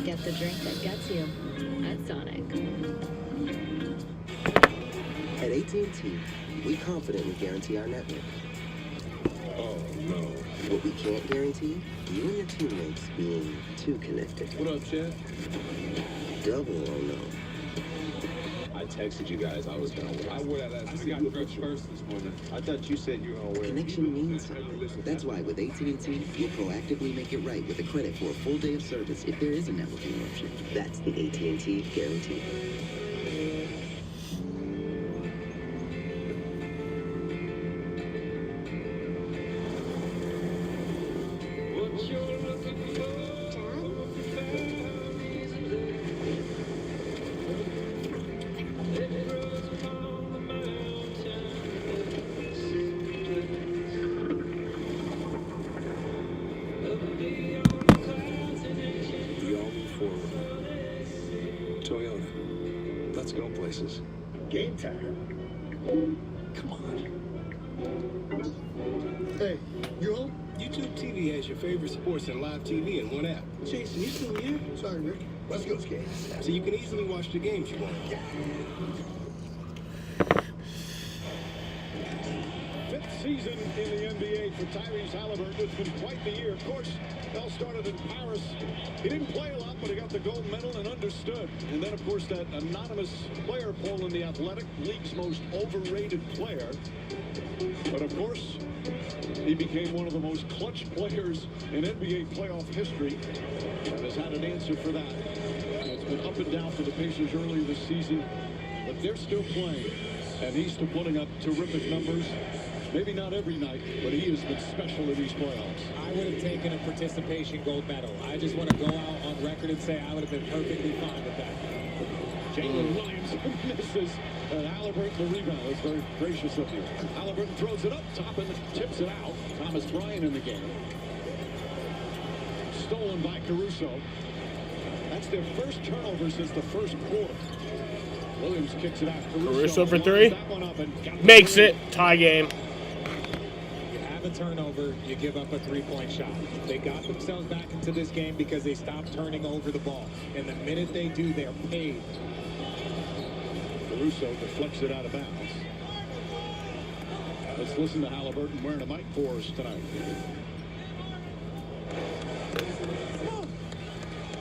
Get the drink that gets you at Sonic. At AT&T, we confidently guarantee our network. Oh, no. What we can't guarantee, you and your teammates being too connected. What up, Chad? Double oh no. I texted you guys I was gonna wear. I wore that last week. I got dressed first this morning. I thought you said you were gonna wear it. Connection means something. That's why with AT&T, we'll proactively make it right with a credit for a full day of service if there is a network interruption. That's the AT&T guarantee. We all move forward. Toyota. Let's go places. Game time. Come on. Hey, you home? YouTube TV has your favorite sports and live TV in one app. Jason, you still here? Sorry, Rick. West Coast game. So you can easily watch the games you want. Yeah. Fifth season in the NBA for Tyrese Halliburton. It's been quite the year. Of course, it all started in Paris. He didn't play a lot, but he got the gold medal and understood. And then, of course, that anonymous player poll in the Athletic, league's most overrated player. But, of course, he became one of the most clutch players in NBA playoff history and has had an answer for that. It's been up and down for the Pacers earlier this season, but they're still playing. And he's still putting up terrific numbers. Maybe not every night, but he has been special in these playoffs. I would have taken a participation gold medal. I just want to go out on record and say I would have been perfectly fine with that. Jalen Williams misses. And Halliburton, the rebound. That's very gracious of you. Halliburton throws it up top and tips it out. Thomas Bryant in the game. Stolen by Caruso. That's their first turnover since the first quarter. Williams kicks it out. Caruso for 3. Makes it. Tie game. You have a turnover, you give up a three-point shot. They got themselves back into this game because they stopped turning over the ball. And the minute they do, they're paid. Caruso deflects it out of bounds. Let's listen to Halliburton wearing a mic for us tonight.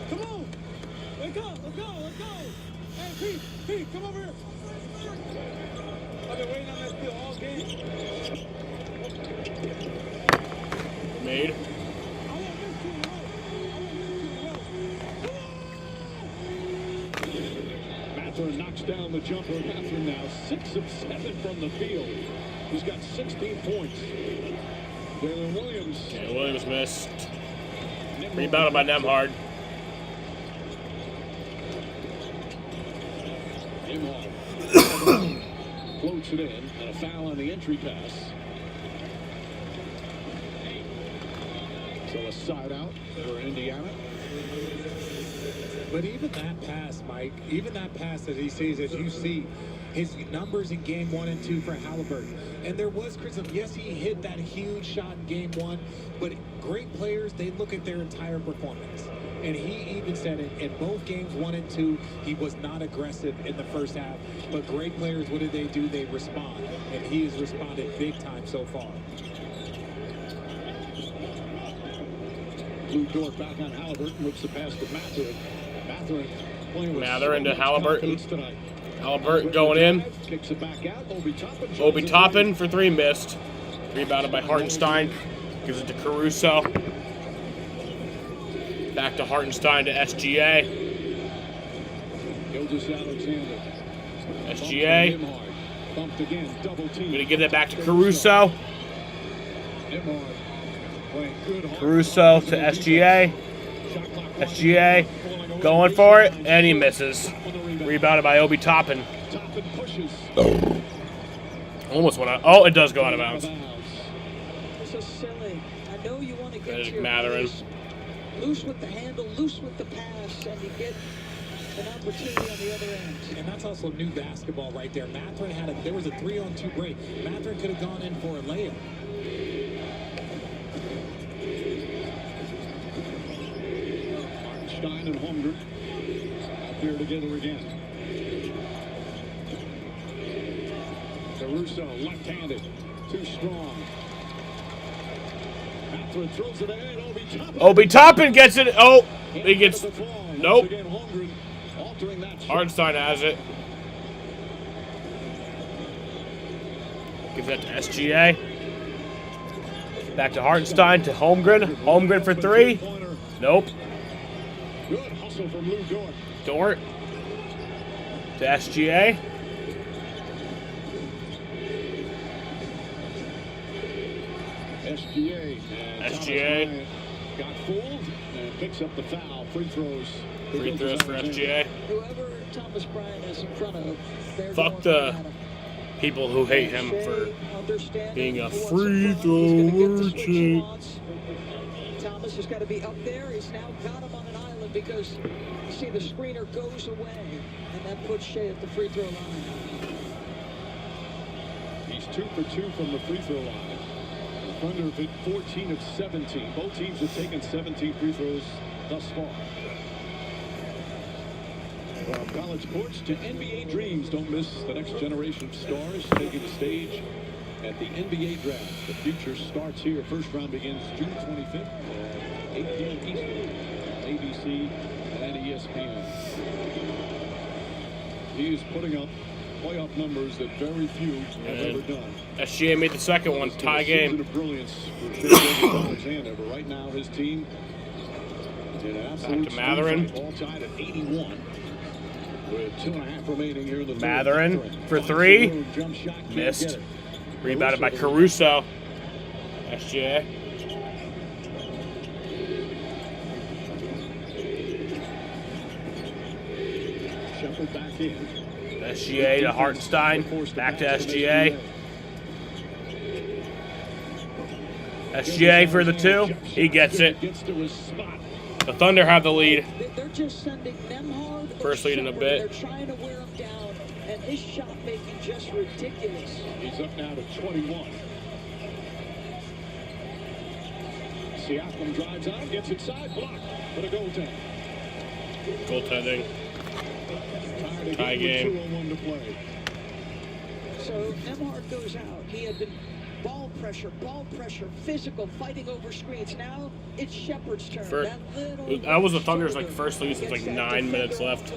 Come on! Let's go! Let's go! Let's go! Hey, Pete, come over here! I've been waiting on that deal all game. Made. Mathurin knocks down the jumper. Mathurin now 6 of 7 from the field. He's got 16 points. Jalen Williams. Williams missed. Rebounded by Nemhard. Nemhard floats it in, and a foul on the entry pass. So a side out for Indiana. But even that pass, Mike, even that pass that he sees, as you see, his numbers in game 1 and 2 for Halliburton. And there was criticism. Yes, he hit that huge shot in game 1, but great players, they look at their entire performance. And he even said it in both games 1 and 2, he was not aggressive in the first half. But great players, what do? They respond. And he has responded big time so far. Lou Dort back on Halliburton, whips the pass to Mathurin. Mathurin playing with Mathurin to Halliburton. tonight. Halliburton going in. Kicks it back out. Obi Toppin for 3, missed. Rebounded by Hartenstein. Gives it to Caruso. Back to Hartenstein to SGA. Gilgeous Alexander. SGA. Bumped again, double team. Gonna give that back to Caruso. Nemhard playing good hard. Caruso to SGA. SGA going for it, and he misses. Rebounded by Obi Toppin. Toppin pushes. Almost went out. Oh, it does go out of bounds. This is silly. I know you want to get your Mathurin. loose with the handle, loose with the pass, and you get an opportunity on the other end. And that's also new basketball right there. Mathurin there was a 3-on-2 break. Mathurin could have gone in for a layup. Stein and Holmgren out there together again. Caruso left-handed, too strong. Mathurin throws it ahead. Obi Toppin. Obi Toppin gets it. Oh, he gets. Nope. Again, Holmgren altering that shot. Hartenstein has it. Gives that to SGA. Back to Hartenstein to Holmgren. Holmgren for 3. Nope. Good hustle from Lou Dort. Dort to SGA. SGA got fooled and picks up the foul. Free throws. Free throws for SGA. Whoever Thomas Bryant is in front of, they're Fuck going the at him. people who hate him for Understanding being a who wants free to throw He's gonna get the switch he merchant. wants. Thomas has got to be up there. He's now got him on an island because, you see, the screener goes away, and that puts Shea at the free throw line. He's 2 for 2 from the free throw line. The Thunder have hit 14 of 17. Both teams have taken 17 free throws thus far. From college sports to NBA dreams, don't miss the next generation of stars taking the stage at the NBA draft. The future starts here. First round begins June 25th at 8 p.m. Eastern on ABC and ESPN. He is putting up playoff numbers that very few have ever done. SGA made the second one. Tie Season game. of brilliance for Gilgeous Alexander, but right now his team in absolute Back to Mathurin. street fight, all tied at 81. With 2.5 remaining here in the third. Mathurin for 3. Jump shot, can't Missed. get it. Rebounded by Caruso. SGA. Shuffled back in. SGA to Hartenstein. Back to SGA. SGA for the 2. He gets it. Gets to his spot. The Thunder have the lead. They're just sending Nemhard. First lead in a bit. They're trying to wear him down, and his shot making just ridiculous. He's up now to 21. Siakam drives out, gets inside, blocked for the goaltender. Goaltending. Tied Tie again game. with 2:01 to play. So Nemhard goes out. He had been ball pressure, physical, fighting over screens. Now it's Shepard's turn. That was the Thunder's first lead since 9 minutes left.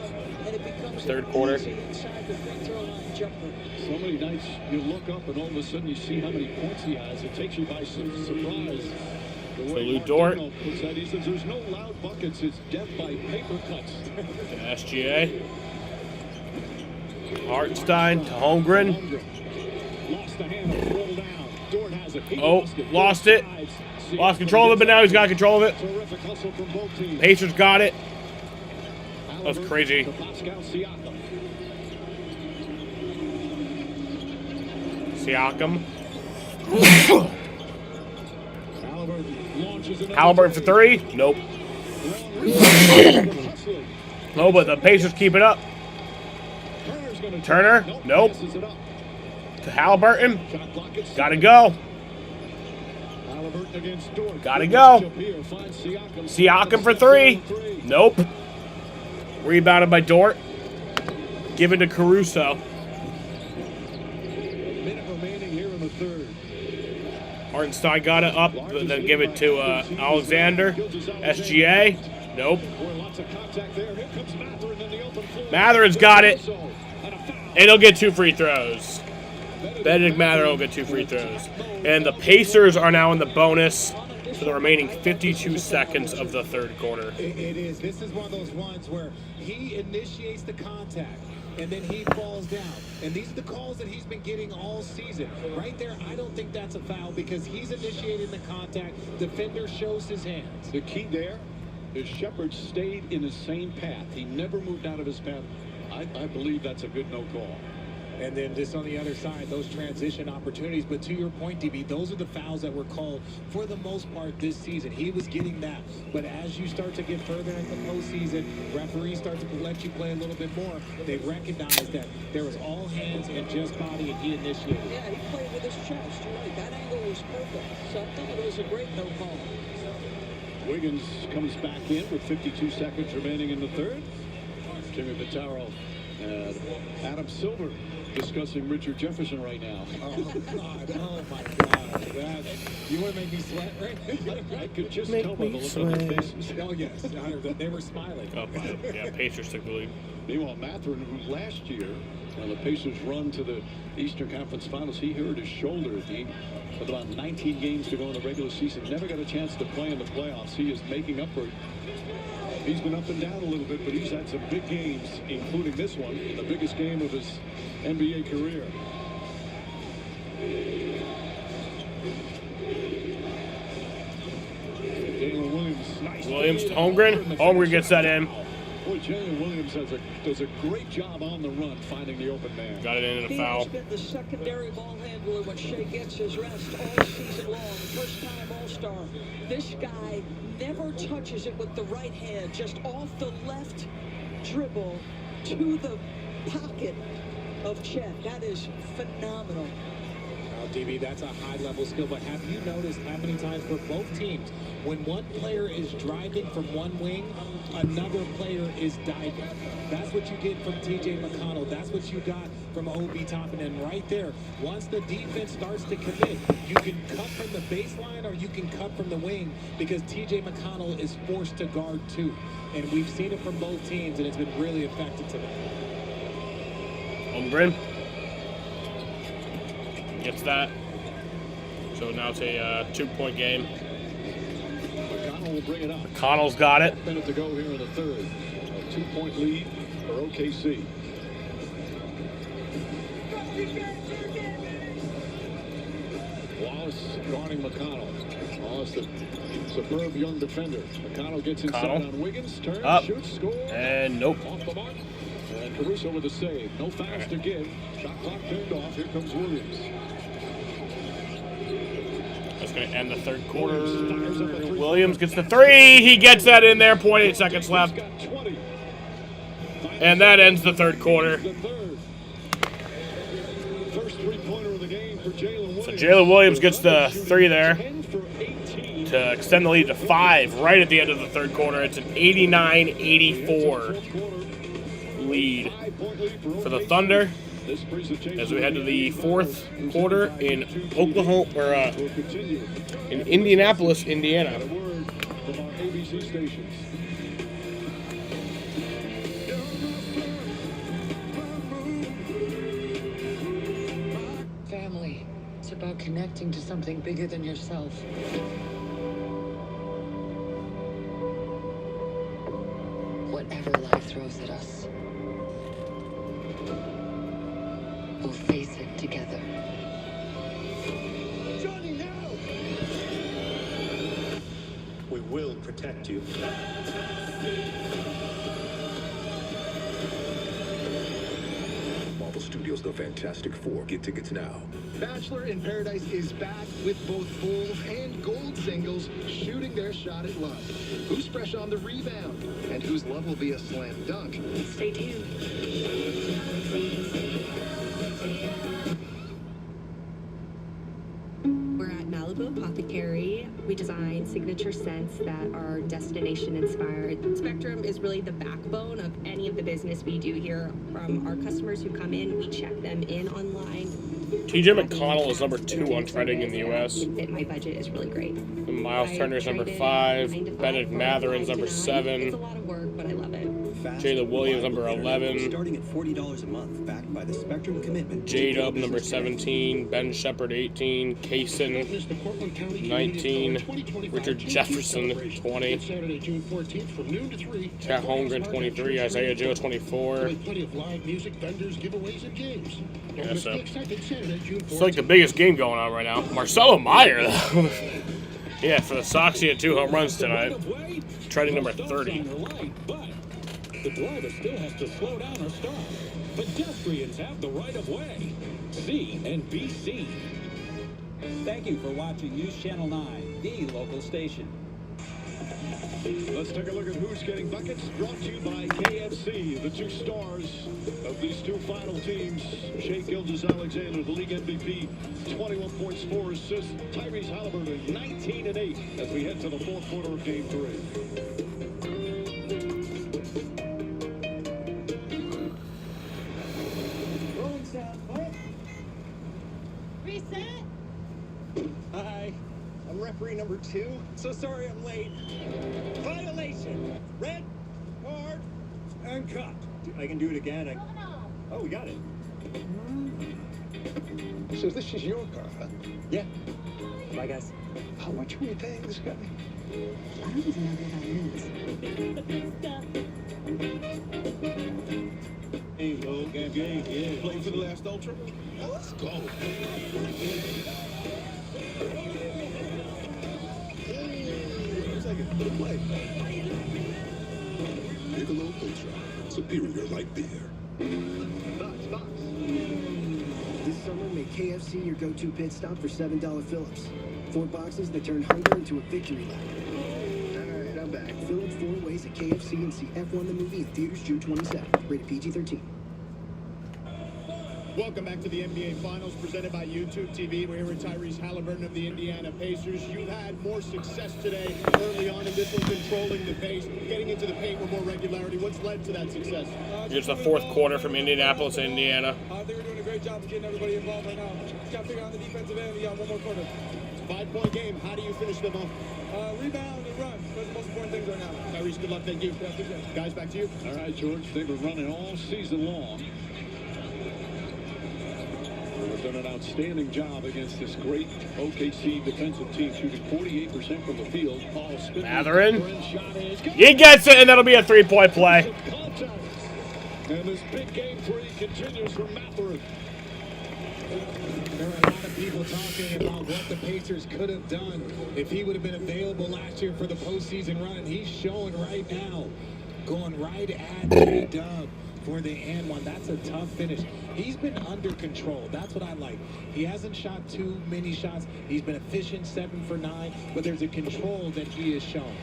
Third quarter. Inside the free throw line jumper. So many nights you look up and all of a sudden you see how many points he has. It takes you by some surprise. The way Lou Mark Dort. Dino puts that, he says there's no loud buckets. It's death by paper cuts. To SGA. Hartenstein to Holmgren. Lost the handle, rolled down. Dort has it. He Oh, lost it. Lost control of it, but now he's got control of it. Terrific hustle from both teams. Pacers got it. That was crazy. To Pascal Siakam. Siakam. Halliburton launches another Halliburton for three. Nope. No, but the Pacers keep it up. Turner. Nope. To Halliburton. Gotta go. Halliburton against Dort. Gotta go. Shapiro finds Siakam. Siakam for three. Nope. Rebounded by Dort. Given to Caruso. Minute remaining here in the third. Hartenstein got it up, but then give it to Alexander. SGA. Nope. Lots of contact there. Here comes Matherin in the open floor. Matherin's got it. And he'll get 2 free throws. Benedict Mathurin will get 2 free throws. And the Pacers are now in the bonus for the remaining 52 seconds of the third quarter. It is. This is one of those ones where he initiates the contact and then he falls down. And these are the calls that he's been getting all season. Right there, I don't think that's a foul because he's initiating the contact. Defender shows his hands. The key there is Shepard stayed in the same path. He never moved out of his path. I believe that's a good no call. And then just on the other side, those transition opportunities. But to your point, DB, those are the fouls that were called for the most part this season. He was getting that. But as you start to get further into the postseason, referees start to let you play a little bit more. They recognize that there was all hands and just body, and he initiated. Yeah, he played with his chest. You're right. That angle was perfect. So I think it was a great no call. Wiggins comes back in with 52 seconds remaining in the third. Jimmy Pitaro and Adam Silver discussing Richard Jefferson right now. Oh, God. Oh, my God. You want to make me sweat, right? I could just tell by the look on their faces. Oh, yes. They were smiling. Oh, yeah, Pacers took the lead. Meanwhile, Matherin, who last year, when the Pacers run to the Eastern Conference Finals, he hurt his shoulder with about 19 games to go in the regular season. Never got a chance to play in the playoffs. He is making up for it. He's been up and down a little bit, but he's had some big games, including this one, the biggest game of his NBA career. Jalen Williams. Nice. Williams to Holmgren. Holmgren gets that in. Boy, Jalen Williams does a great job on the run, finding the open man. Got it in a foul. He has been the secondary ball handler when Shea gets his rest all season long. First-time All-Star. This guy never touches it with the right hand, just off the left dribble to the pocket of Chet. That is phenomenal. Now, DB, that's a high-level skill, but have you noticed how many times for both teams, when one player is driving from one wing, another player is diving? That's what you get from T.J. McConnell. That's what you got from Obi Toppin. And right there, once the defense starts to commit, you can cut from the baseline or you can cut from the wing because T.J. McConnell is forced to guard too. And we've seen it from both teams, and it's been really effective today. Holmgren gets that. So now it's a 2-point game. McConnell will bring it up. McConnell's got it. Minute to go here in the third. A 2-point lead for OKC. Wallace guarding McConnell. Wallace, the superb young defender. McConnell gets inside on Wiggins. Turns, up, shoots, scores. And nope. Off the mark. And Caruso with the save. No fouls to give. Shot clock turned off. Here comes Williams. That's going to end the third quarter. Williams gets the three. He gets that in there. 0.8 seconds left. And that ends the third quarter. First three-pointer of the game for Jalen Williams. So Jalen Williams gets the three there to extend the lead to 5 right at the end of the third quarter. It's an 89-84 lead for the Thunder as we head to the fourth quarter in Oklahoma, or in Indianapolis, Indiana. Family. It's about connecting to something bigger than yourself. Whatever life throws at us, we'll face it together. will protect you. Marvel Studios' The Fantastic Four. Get tickets now. Bachelor in Paradise is back with both Bulls and Gold singles shooting their shot at love. Who's fresh on the rebound? And whose love will be a slam dunk? Stay tuned. We're at Malibu Apothecary. We design signature scents that are destination inspired. Spectrum is really the backbone of any of the business we do here. From our customers who come in, we check them in online. TJ McConnell is number 2 on trending in the U.S. Fit my budget is really great. And Miles Turner is number 5. Bennett Matherin's number 7. It's a lot of work, but I love it. Jayla Williams number 11. Starting at $40 a month, backed by the Spectrum commitment. J-Dub number 17. Ben Shepard 18. Kaysen 19. Richard Jefferson 20. Saturday, June 14th from noon to 3. Cat Holmgren 23. Isaiah Joe 24. Plenty of live music, vendors, giveaways, and games. Yeah, so Excited Saturday, June 14th. it's like the biggest game going on right now. Marcelo Meyer, though. Yeah, for the Sox, he had 2 home runs tonight. Trending number 30. The driver still has to slow down or stop. Pedestrians have the right of way. See and be seen. Thank you for watching News Channel 9, the local station. Let's take a look at who's getting buckets. Brought to you by KFC. The 2 stars of these 2 final teams. Shea Gilgeous-Alexander, the league MVP, 21 points, 4 assists. Tyrese Halliburton, 19 and 8 as we head to the 4th quarter of Game 3. Reset. Hi, I'm referee number 2. So sorry I'm late. Violation. Red card and cut. I can do it again. Oh, we got it. So this is your car, huh? Yeah. Bye, guys. How much are we paying this guy? I don't even know who that is. Hey, low game. Yeah. Play for the last Ultra? Now let's go. Looks like a good play. Michelob Ultra. Superior light beer. Box. This summer, make KFC your go-to pit stop for $7 Phillips. 4 boxes that turn hunger into a victory lap. All right, I'm back. Fill it 4 ways at KFC and see F1 the movie in theaters June 27th. Rated PG-13. Welcome back to the NBA Finals presented by YouTube TV. We're here with Tyrese Halliburton of the Indiana Pacers. You've had more success today early on in this one, controlling the pace, getting into the paint with more regularity. What's led to that success? Here's the 4th quarter from Indianapolis, Indiana. I think we're doing a great job of getting everybody involved right now. Just got to figure out the defensive end. We got 1 more quarter. 5-point game. How do you finish them off? Rebound and run. Those are the most important things right now. Tyrese, good luck. Thank you. Guys, back to you. All right, George. They've been running all season long. They've done an outstanding job against this great OKC defensive team, shooting 48% from the field. Matherin. He gets it, and that'll be a 3-point play. And this big Game 3 continues for Matherin. There are a lot of people talking about what the Pacers could have done if he would have been available last year for the postseason run. And he's showing right now, going right at J-Dub for the and one. That's a tough finish. He's been under control. That's what I like. He hasn't shot too many shots. He's been efficient, 7 for 9, but there's a control that he has shown.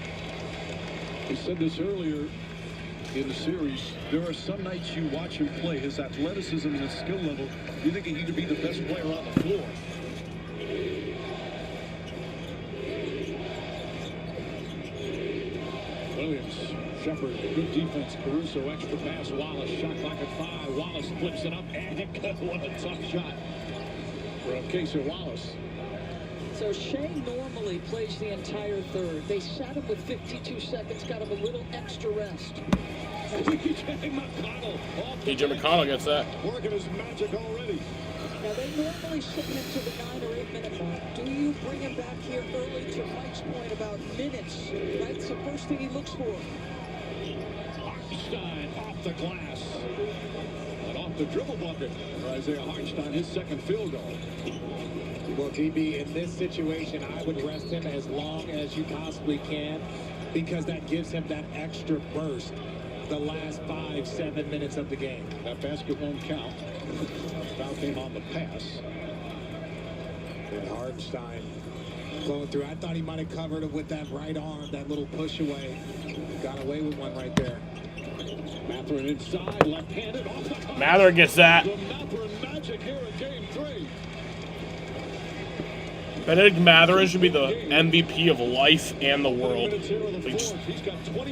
We said this earlier in the series. There are some nights you watch him play, his athleticism and his skill level, you think he could be the best player on the floor. Williams, Shepard, good defense. Caruso, extra pass. Wallace, shot clock at 5. Wallace flips it up, and good. What a tough shot from Casey Wallace. So Shea normally plays the entire third. They sat him with 52 seconds, got him a little extra rest. TJ McConnell gets that. Working his magic already. Now, they normally sit him to the 9 or 8 minute mark. Do you bring him back here early to Mike's point about minutes? Right? It's the first thing he looks for. Stein off the glass. And off off the dribble bucket for Isaiah Hartenstein, his second field goal. Well, GB, in this situation, I would rest him as long as you possibly can because that gives him that extra burst the last 5-7 minutes of the game. That basket won't count. Foul came on the pass. And Hartenstein flowing through. I thought he might have covered it with that right arm, that little push away. Got away with one right there. Mathurin inside, left-handed, off the top. Mathurin gets that. The Mathurin magic here in game 3. Benedict Mathurin should be the MVP of life and the world. Like,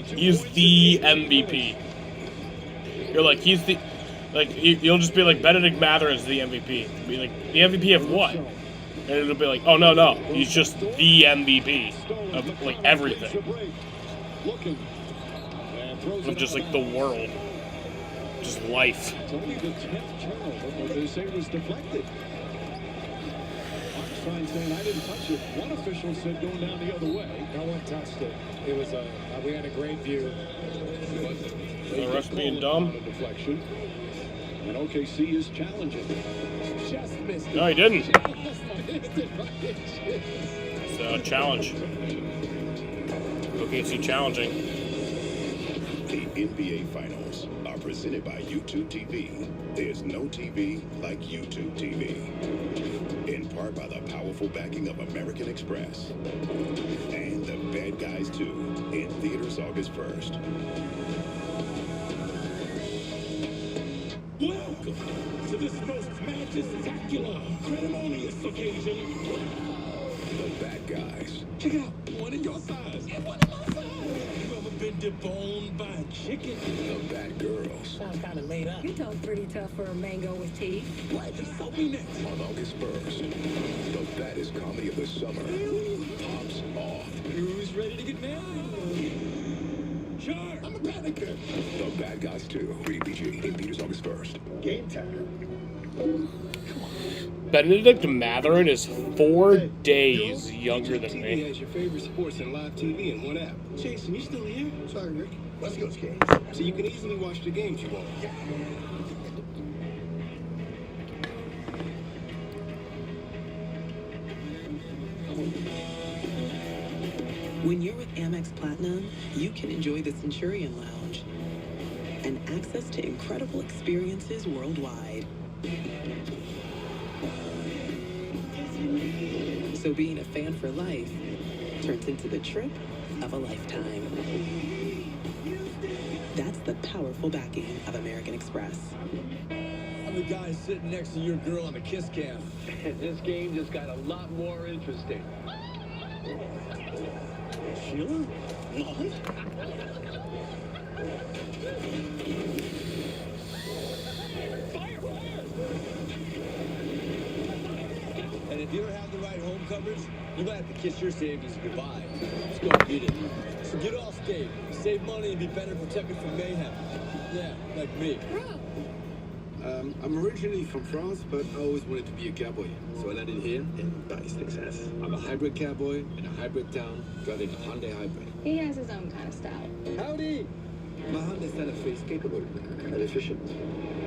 he's the MVP. You're like, he's the... Like, you'll just be like, Benedict Mathurin's the MVP. Be like, the MVP of what? And it'll be like, oh, no. He's just the MVP of, like, everything. Of just, like, the world. Just life. It's only the 10th turnover, but they say it was deflected. Hartenstein saying, I didn't touch it. One official said going down the other way. No one touched it. It was we had a great view. The rest being dumb. Deflection. And OKC is challenging. Just missed it. No, he didn't. Just missed it by inches. It's a challenge. OKC challenging. The NBA Finals are presented by YouTube TV. There's no TV like YouTube TV. In part by the powerful backing of American Express. And The Bad Guys 2 in theaters August 1st. Welcome to this most majestic-tacular, ceremonious occasion. The Bad Guys. Check it out, one in your size and one in my size. You ever been deboned by a chicken? The Bad Girls. Sounds kind of made up. You talk pretty tough for a mango with teeth. What? Just soak me next. On August 1st, the baddest comedy of the summer pops off. Who's ready to get married? Sure. I'm a panicker. The Bad Guys 2, rated PG, in theaters August 1st. Game time. Benedict Mathurin is 4 days younger than TV me. has your favorite sports and live TV in one app. Jason, you still here? Sorry, Rick. Let's go, Skate. So you can easily watch the games you want. When you're with Amex Platinum, you can enjoy the Centurion Lounge and access to incredible experiences worldwide. So being a fan for life turns into the trip of a lifetime. That's the powerful backing of American Express. I'm the guy sitting next to your girl on the kiss cam. This game just got a lot more interesting. Sheila? Mom? And if you don't have the right home coverage, you might have to kiss your savings goodbye. Let's go and beat it. So get off skate, save money, and be better protected from mayhem. Yeah, like me. I'm originally from France, but I always wanted to be a cowboy. So I landed here in Paris, Texas. I'm a hybrid cowboy in a hybrid town, driving a Hyundai Hybrid. He has his own kind of style. Howdy! My Hyundai Santa Fe is capable and efficient.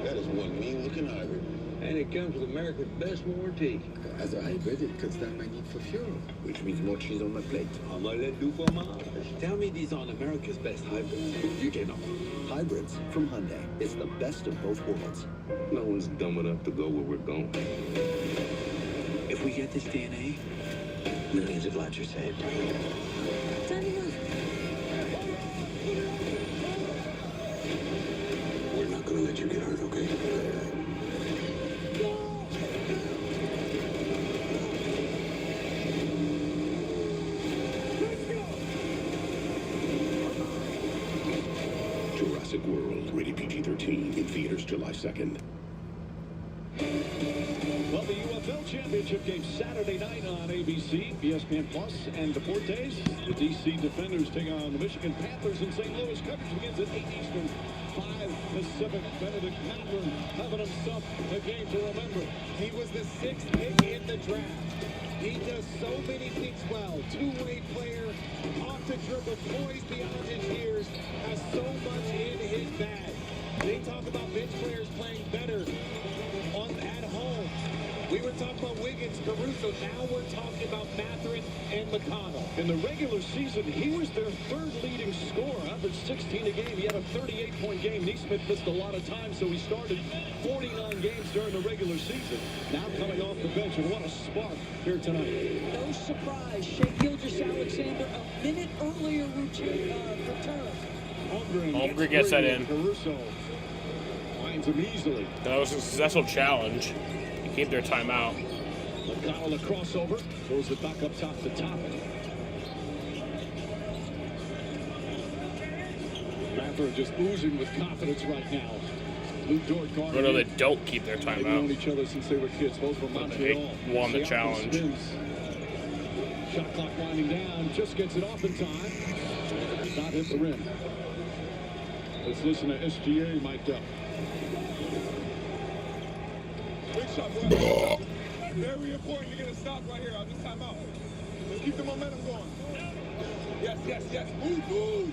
That is one mean-looking hybrid. And it comes with America's best warranty. As a hybrid, it cuts down my need for fuel, which means more cheese on my plate. Omelette du fromage. Tell me these aren't America's best hybrids. You cannot. Hybrids from Hyundai. It's the best of both worlds. No one's dumb enough to go where we're going. If we get this DNA, millions of lives are saved. We're not gonna let you get hurt, okay? Jurassic World, rated PG-13, in theaters July 2nd. Well, the UFL Championship game Saturday night on ABC, ESPN Plus, and Deportes. The DC Defenders take on the Michigan Panthers in St. Louis. Coverage begins at 8 Eastern, 5 Pacific. Benedict Mathurin having himself a game to remember. He was the 6th pick in the draft. He does so many things well. Two-way player, off the dribble, poised beyond his years, has so much in his bag. They talk about bench players playing better. Wiggins, Caruso. Now we're talking about Mathurin and McConnell. In the regular season, he was their third leading scorer, averaged 16 a game. He had a 38-point game. Neesmith missed a lot of time, so he started 49 games during the regular season. Now coming off the bench, and what a spark here tonight. No surprise, Shea Gilgeous-Alexander a minute earlier return. Holmgren gets that in. Caruso finds him easily. That was a successful challenge. They keep their timeout. McConnell, a crossover, throws it back up top to Toppin. Mathurin just oozing with confidence right now. Lou Dort guarding. Oh no, they don't keep their They've known timeout. each other since they were kids, both from Montreal. They won the Siakam challenge. spins. Shot clock winding down, just gets it off in time. Does not hit the rim. Let's listen to SGA mic'd up. Big shot, very important to get a stop right here. I'll just time out. Let's keep the momentum going. Yes, yes, yes. Move, move.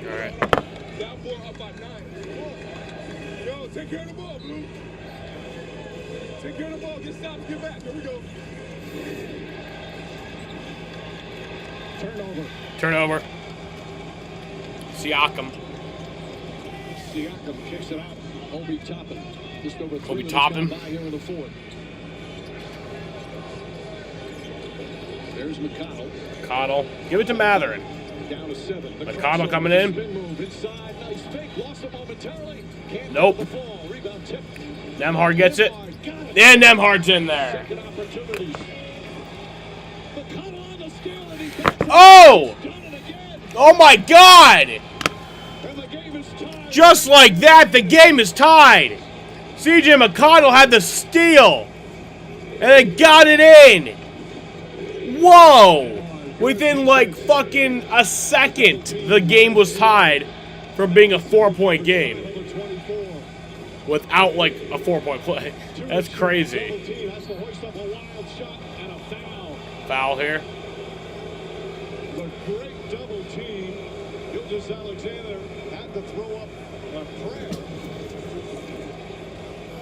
All right. Down 4, up by 9. Yo, take care of the ball, Blue. Take care of the ball. Get stops, get back. Here we go. Turnover. Siakam. Siakam kicks it out. Obi Toppin. Just over 3 minutes Toppin. gone by here in the fourth. There's McConnell. McConnell. Give it to Mathurin. Down to 7. McConnell coming in. Spin move inside. Nice fake. Lost it momentarily. Can't Nope. get the ball. Rebound tip. Nemhard gets it. And Nemhard's in there. Second opportunities. McConnell on the steal and he's Oh! Oh my God! Just like that, the game is tied. CJ McConnell had the steal. And they got it in. Whoa! Within like fucking a second, the game was tied from being a 4-point game. Without like a 4-point play. That's crazy. Foul here. The great double team. Gilgeous-Alexander had to throw up a prayer.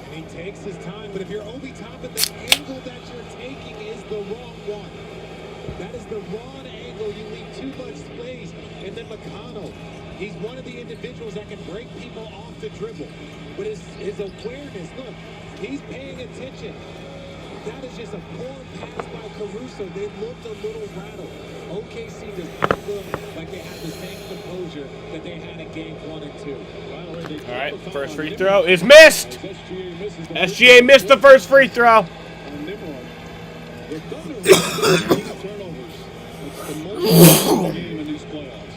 And he takes his time, but if you're Obi Toppin, the angle that you're taking is the wrong one. That is the wrong angle. You leave too much space. And then McConnell, he's one of the individuals that can break people off the dribble. But his awareness, look, he's paying attention. That is just a poor pass by Caruso. They looked a little rattled. OKC does not look like they have the same composure that they had in game 1 and 2. All right, first free throw is missed. SGA missed the first free throw. The Thunder turnovers. It's the most game in these playoffs.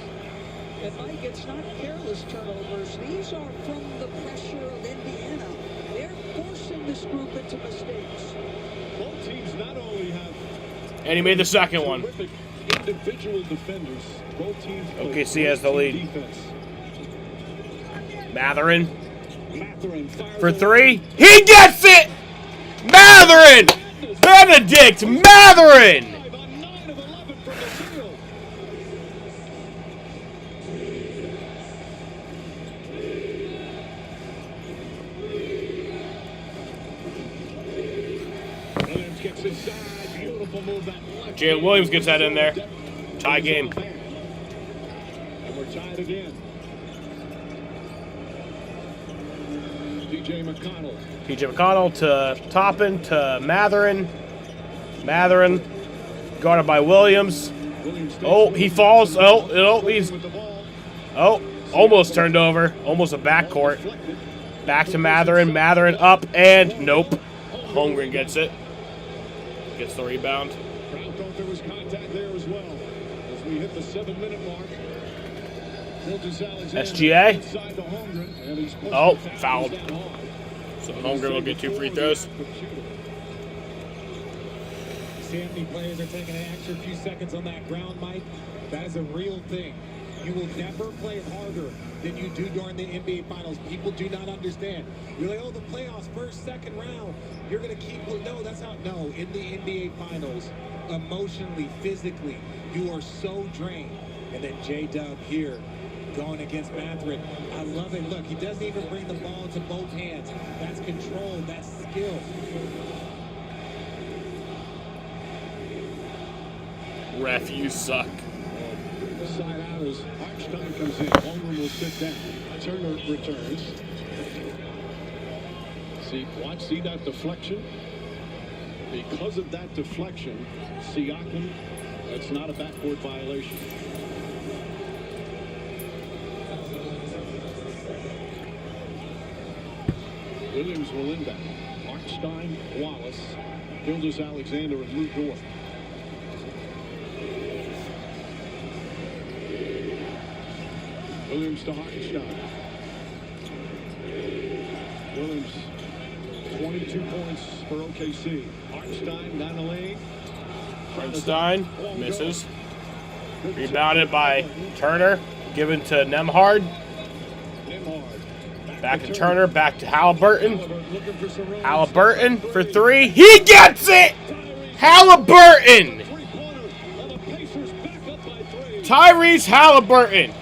And Mike, it's not careless turnovers. These are from the pressure of Indiana. They're forcing this group into mistakes. Both teams not only have And he made the second one. terrific individual defenders. Both teams play OKC has the great lead. defense. Mathurin Mathurin fires for 3. He gets it! Mathurin! Benedict Mathurin! Williams gets inside. Beautiful move that left. Jalen Williams gets that in there. Tie game. And we're tied again. PJ McConnell. PJ McConnell to Toppin to Mathurin. Mathurin guarded by Williams. Oh, he falls. He's. Oh, almost turned over. Almost a backcourt. Back to Mathurin. Mathurin up and nope. Holmgren gets it. Gets the rebound. Brown thought there was contact there as well. As we hit the 7-minute mark. SGA. Inside to Holmgren, and he's pushed Oh, the fouls fouled. down hard. So Holmgren will get 2 free throws. See how many players are taking an extra few seconds on that ground, Mike? That is a real thing. You will never play harder than you do during the NBA Finals. People do not understand. You're like, oh, the playoffs, first, second round. You're going to keep... No, that's not... No, in the NBA Finals, emotionally, physically, you are so drained. And then J-Dub here going against Mathurin. I love it. Look, he doesn't even bring the ball to both hands. That's control. That's skill. Ref, you suck. Side out as Hartstein comes in. Holmgren will sit down. Turner returns. See that deflection? Because of that deflection, Siakam, that's not a backboard violation. Williams will inbound. Hartstein, Wallace, Gilgeous-Alexander, and Lou Dort. Williams to Hartenstein. Williams, 22 points for OKC. Hartenstein down the lane. Hartenstein misses. Rebounded by Turner. Given to Nembhard. Back to Turner. Back to Halliburton. Halliburton for three. He gets it! Halliburton! Tyrese Halliburton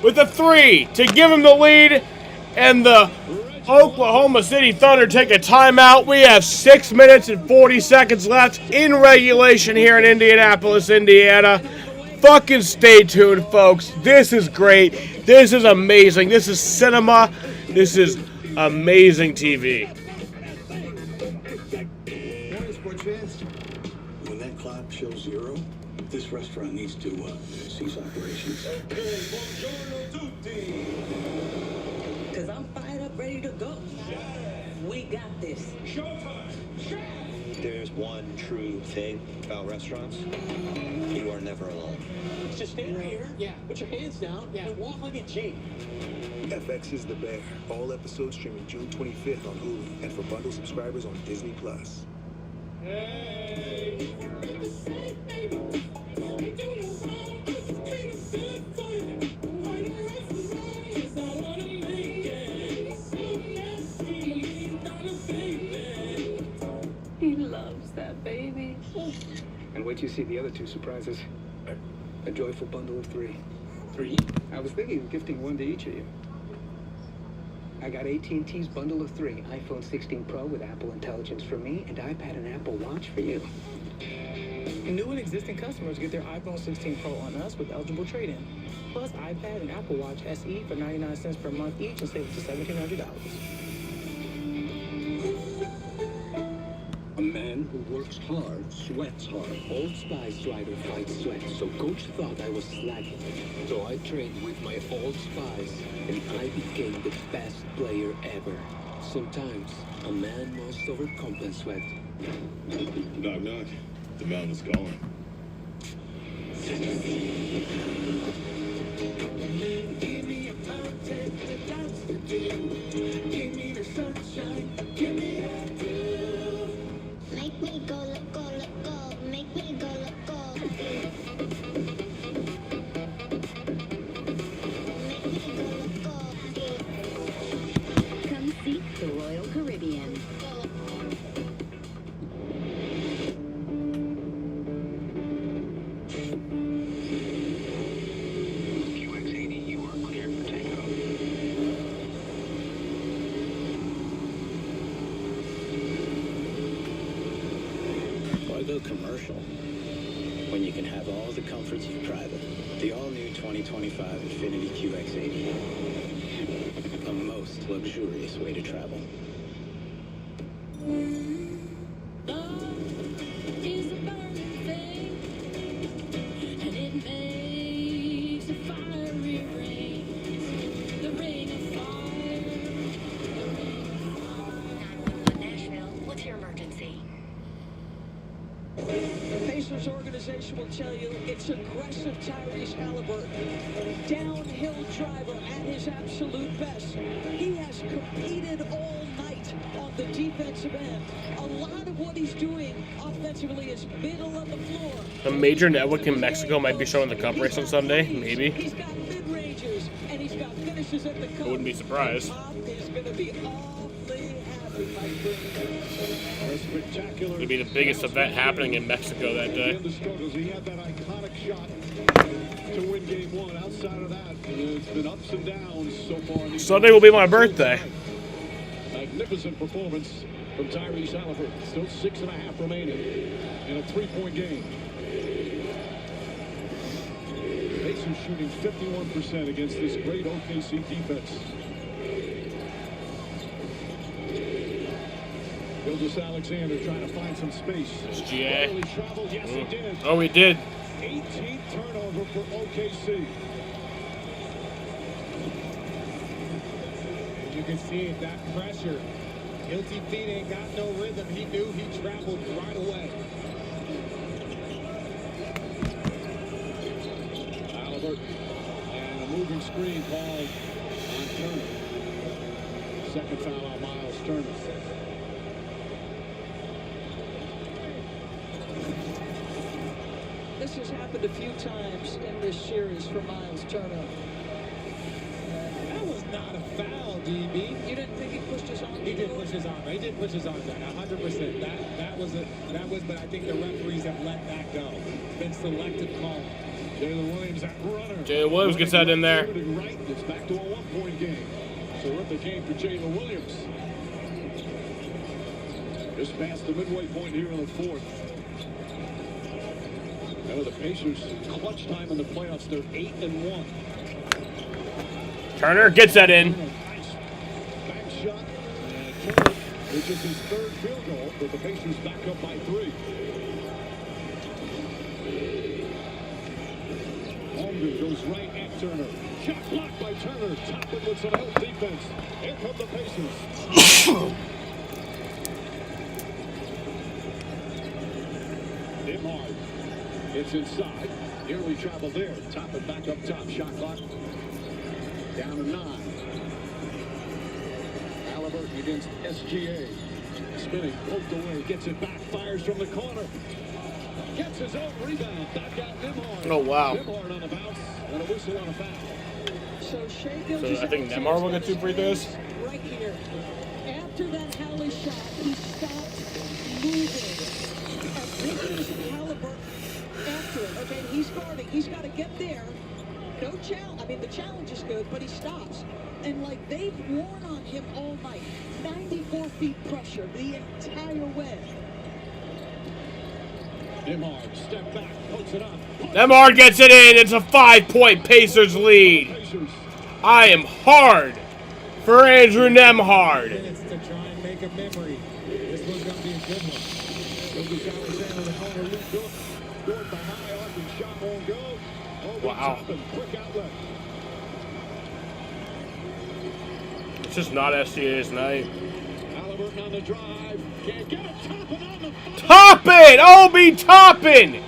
with a three to give him the lead, and the Oklahoma City Thunder take a timeout. We have 6 minutes and 40 seconds left in regulation here in Indianapolis, Indiana. Fucking stay tuned, folks. This is great. This is amazing. This is cinema. This is amazing TV. Morning, sports fans. When that clock shows 0, this restaurant needs to cease operations. Because I'm fired up, ready to go. We got this. Showtime. There's one true thing about restaurants. You are never alone. Just stand right here. Yeah. Put your hands down. Yeah. And walk like a G. FX is The Bear. All episodes streaming June 25th on Hulu and for bundle subscribers on Disney+. He loves that baby. And wait till you see the other two surprises. A joyful bundle of 3. 3? I was thinking of gifting one to each of you. I got AT&T's bundle of 3. iPhone 16 Pro with Apple Intelligence for me, and iPad and Apple Watch for you. New and existing customers get their iPhone 16 Pro on us with eligible trade-in. Plus iPad and Apple Watch SE for 99 cents per month each and save up to $1,700. A man who works hard, sweats hard. Old Spice driver fights sweat, so coach thought I was slacking. So I trained with my Old Spice, and I became the best player ever. Sometimes, a man must overcome sweat. Knock, knock. The man is calling. Give me a mountain to dance to do. Give me the sunshine. Give me that blue. Make me go, let go, let go. Make me go, let go. Make me go, let go. Come seek the Royal Caribbean. Commercial when you can have all the comforts of private. The all-new 2025 Infiniti QX80. The most luxurious way to travel. Is a burning thing, and it makes a fiery rain. The ring of fire. The ring of fire. Nashville, what's your emergency? The Pacers organization will tell you it's aggressive Tyrese Halliburton. Downhill driver at his absolute best. He has competed all night on the defensive end. A lot of what he's doing offensively is middle of the floor. A major network in Mexico might be showing the cup race on Sunday, maybe. He's got mid-ranges and he's got finishes at the cup. I wouldn't be surprised. He's going to be awfully happy, my friend. It'd be the biggest event happening in Mexico that day. He had that iconic shot to win game 1. Outside of that, it's been ups and downs so far. Sunday will be my birthday. Magnificent performance from Tyrese Halliburton. Still 6.5 remaining in a 3-point game. shooting 51% against this great OKC defense. Gilgeous-Alexander trying to find some space. SGA. Barely traveled. Yes, he did. Oh, he did. 18th turnover for OKC. You can see it, that pressure. Guilty feet ain't got no rhythm. He knew he traveled right away. Halliburton. And a moving screen called on Turner. Second foul on Miles Turner. This has happened a few times in this series for Miles Turner. That was not a foul, DB. You didn't think he pushed his arm? He did push his arm. He did push his arm down. 100%. That was. But I think the referees have let that go. It's been selective call. Jalen Williams at runner. Jalen Williams gets that in there. Right, it's back to a one-point game. Terrific game for Jalen Williams. Just past the midway point here in the fourth. Now the Pacers, clutch time in the playoffs. They're 8-1. Turner gets that in. Back shot. And Turner, which is his third field goal, but the Pacers back up by 3. Holmgren goes right at Turner. Shot blocked by Turner. Toppin with some help defense. Here come the Pacers. Nembhard. It's inside. Nearly traveled there. Toppin back up top. Shot clock down to 9. Halliburton against SGA. Spinning, poked away, gets it back, fires from the corner. Gets his own rebound. Back out Nembhard. Oh, wow. Nembhard on the bounce and a whistle on a foul. So Shea So I think Nembhard will get 2 free throws. right here. After that Halley shot, he stopped moving. And this is Halliburton after it. Okay, he's guarding. He's got to get there. No challenge. I mean, the challenge is good, but he stops. And like they've worn on him all night. 94 feet pressure the entire way. Nembhard, step back, puts it up. Nembhard gets it in. It's a 5-point Pacers lead. I am hard for Andrew Nembhard. Minutes to try and make a memory. This one's going to be a good one. Gilgeous-Alexander in the corner, Luke Dort. Dort the high arcing shot won't go. Over Wow. Toppin, quick outlet. It's just not SGA's night. Halliburton on the drive. Can't get it. Toppin on the Toppin! Obi Toppin!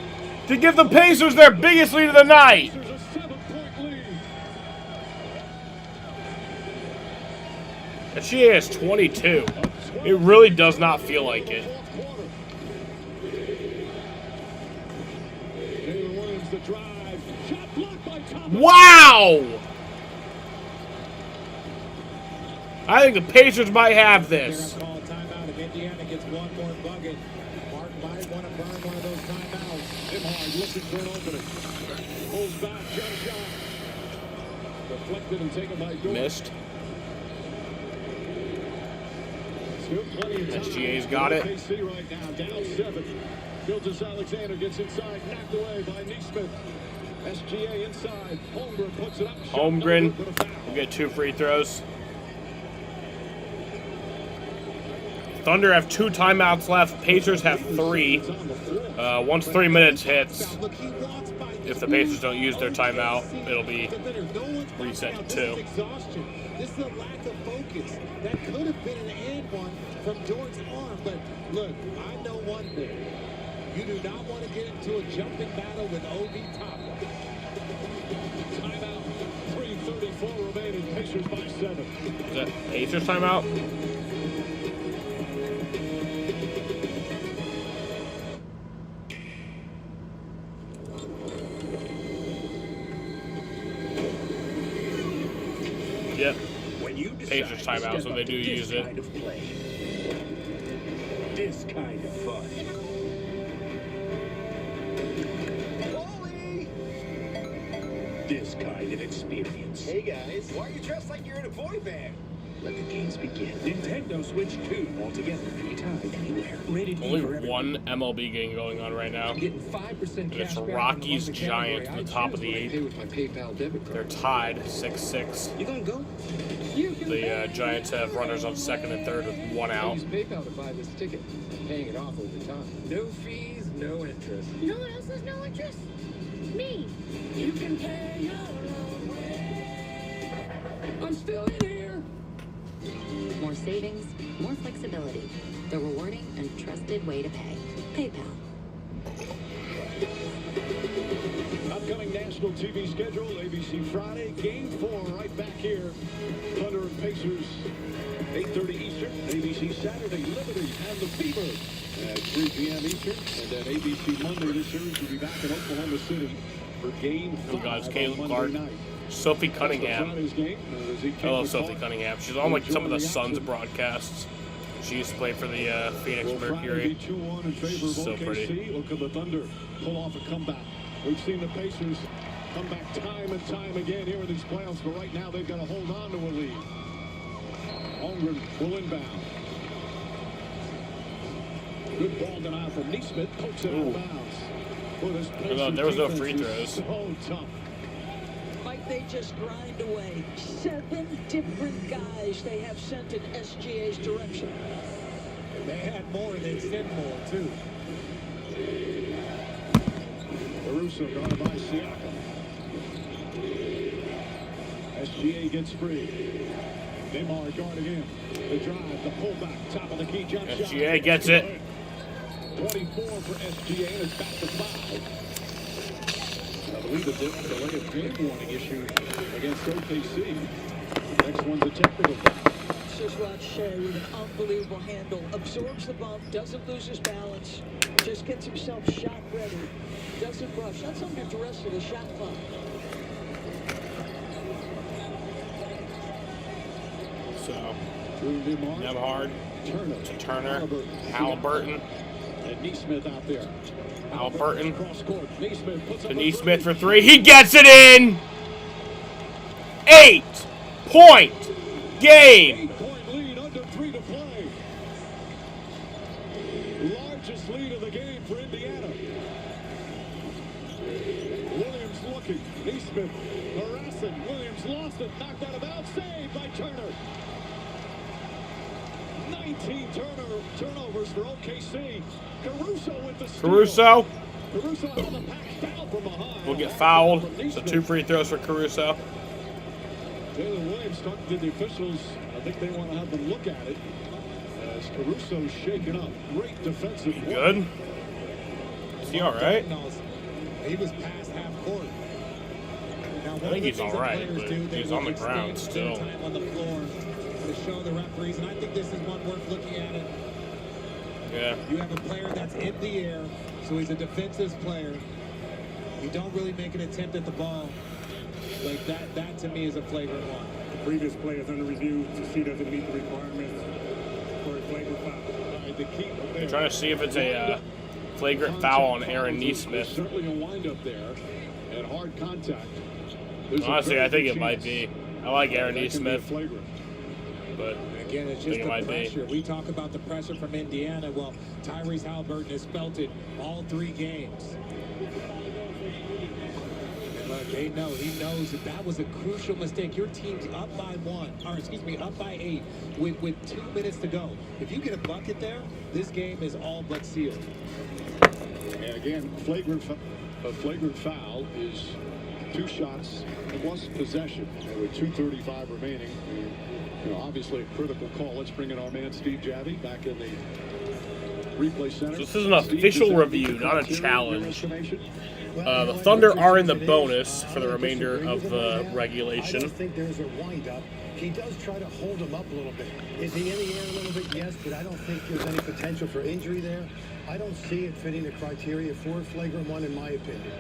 To give the Pacers their biggest lead of the night. Pacers a 7-point lead. SGA has 22. It really does not feel like it. Jalen Williams the drive. Shot blocked by Toppin. Wow! I think the Pacers might have this. Call a timeout if Indiana gets one more bucket. Martin might want to burn one of those timeouts. Nembhard looking for an opening. Pulls back, jump shot. Deflected and taken by Dort. Missed. Still plenty of time. SGA's got it. KC right now, down 7. Gilgeous-Alexander gets inside, knocked away by Neesmith. SGA inside. Holmgren puts it up. Shot Holmgren no good, but a foul. will get 2 free throws. Thunder have 2 timeouts left. Pacers have 3. Once 3 minutes hits, if the Pacers don't use their timeout, it'll be reset to 2. Exhaustion. This is a lack of focus. That could have been an and one from Dort's arm, but look, I know one thing. You do not want to get into a jumping battle with Obi Toppin. Timeout. 3:34 remaining. Pacers by 7. Is that Pacers timeout? Yep. Pacers timeout, so they do use it. Kind of play. This kind of fun. This kind of experience. Hey guys, why are you dressed like you're in a boy band? Let the games begin. Nintendo Switch 2 altogether, anytime, anywhere. Rated E for Only everyone. one MLB game going on right now. Getting 5% And it's cash back Rockies on the Giants category at the I top of choose the when I pay eighth. with my PayPal debit card. They're tied 6-6. You gonna go? The Giants have runners on second and third with one out. Use PayPal to buy this ticket. I'm paying it off over time. No fees, no interest. You know what else has no interest? Me. You can pay your own way. I'm still in here. More savings, more flexibility. The rewarding and trusted way to pay. PayPal. Upcoming national TV schedule, ABC Friday, Game 4 right back here. Thunder and Pacers, 8:30 Eastern. ABC Saturday, Liberty and the Fever at 3 p.m. Eastern. And then ABC Monday, this series will be back in Oklahoma City for Game 5 Who guys? on Caleb Monday Clark, night. Sophie Also Cunningham. Friday's game, I love Sophie Cunningham. She's on like some of the Suns broadcasts. She used to play for the Phoenix Will Friday Mercury. be 2-1 in favor of So OKC? pretty. Look at the Thunder pull off a comeback. We've seen the Pacers come back time and time again here in these playoffs, but right now they've got to hold on to a lead. Holmgren will inbound. Good ball denial from Neesmith. Pokes it out of bounds. Boy, this Pacers There was no defense free is throws. So tough. Like they just grind away. 7 different guys they have sent in SGA's direction. They had more, they sent more, too. Caruso guarded by Siakam. SGA gets free. Neymar guarding him. The drive, the pullback, top of the key jump shot. SGA gets it. 24 for SGA, and it's back to 5. I believe the delay of game warning issue against OKC. Next one's a technical foul. This is Rod Shea with an unbelievable handle. Absorbs the bump, doesn't lose his balance, just gets himself shot ready. Doesn't rush. That's under duress of the shot clock. So, Neymar. Nemhard, Turner, Halliburton, And Neesmith out there. Halliburton, Cross court. Neesmith puts up to a Neesmith for 3. He gets it in! 8-point game! 8-point lead, under 3 to play. Largest lead of the game for Indiana. Williams looking. Neesmith harassing. Williams lost it. Knocked out of bounds. Saved by Turner. 19 turnovers for OKC. Caruso with the steal. Caruso Caruso on the pass down from behind. will get fouled. So 2 free throws for Caruso. Taylor Williams talking to the officials. I think they want to have them look at it. As Caruso's shaken up. Great defensive work. Good. Is he all right? He was past half court. Now, I think he's all right, but he's on the ground extend still. time on the floor to show the referees, and I think this is one worth looking at it. Yeah. You have a player that's in the air, so he's a defensive player. You don't really make an attempt at the ball. Like that to me is a flagrant one. The previous play is under review to see does it meet the requirements for a flagrant foul. They're trying to see if it's a flagrant foul on Aaron Neesmith. Certainly a windup there and hard contact. There's a Honestly, very I think good it might chance be. I like Aaron that can be a Neesmith, flagrant. but Again, it's I just think it the might be. pressure. We talk about the pressure from Indiana. Well, Tyrese Halliburton has felt it all 3 games. And look, he knows that was a crucial mistake. Your team's up by 8 with 2 minutes to go. If you get a bucket there, this game is all but sealed. And again, a flagrant foul is 2 shots plus possession. And with 2:35 remaining, obviously a critical call. Let's bring in our man Steve Javy back in the replay center. So this is an Steve, official does that review, meet the not a criteria in your challenge. estimation? The Thunder are in the bonus for the remainder of the I regulation. don't think there's a wind-up. He does try to hold him up a little bit. Is he in the air a little bit? Yes, but I don't think there's any potential for injury there. I don't see it fitting the criteria for a flagrant one, in my opinion.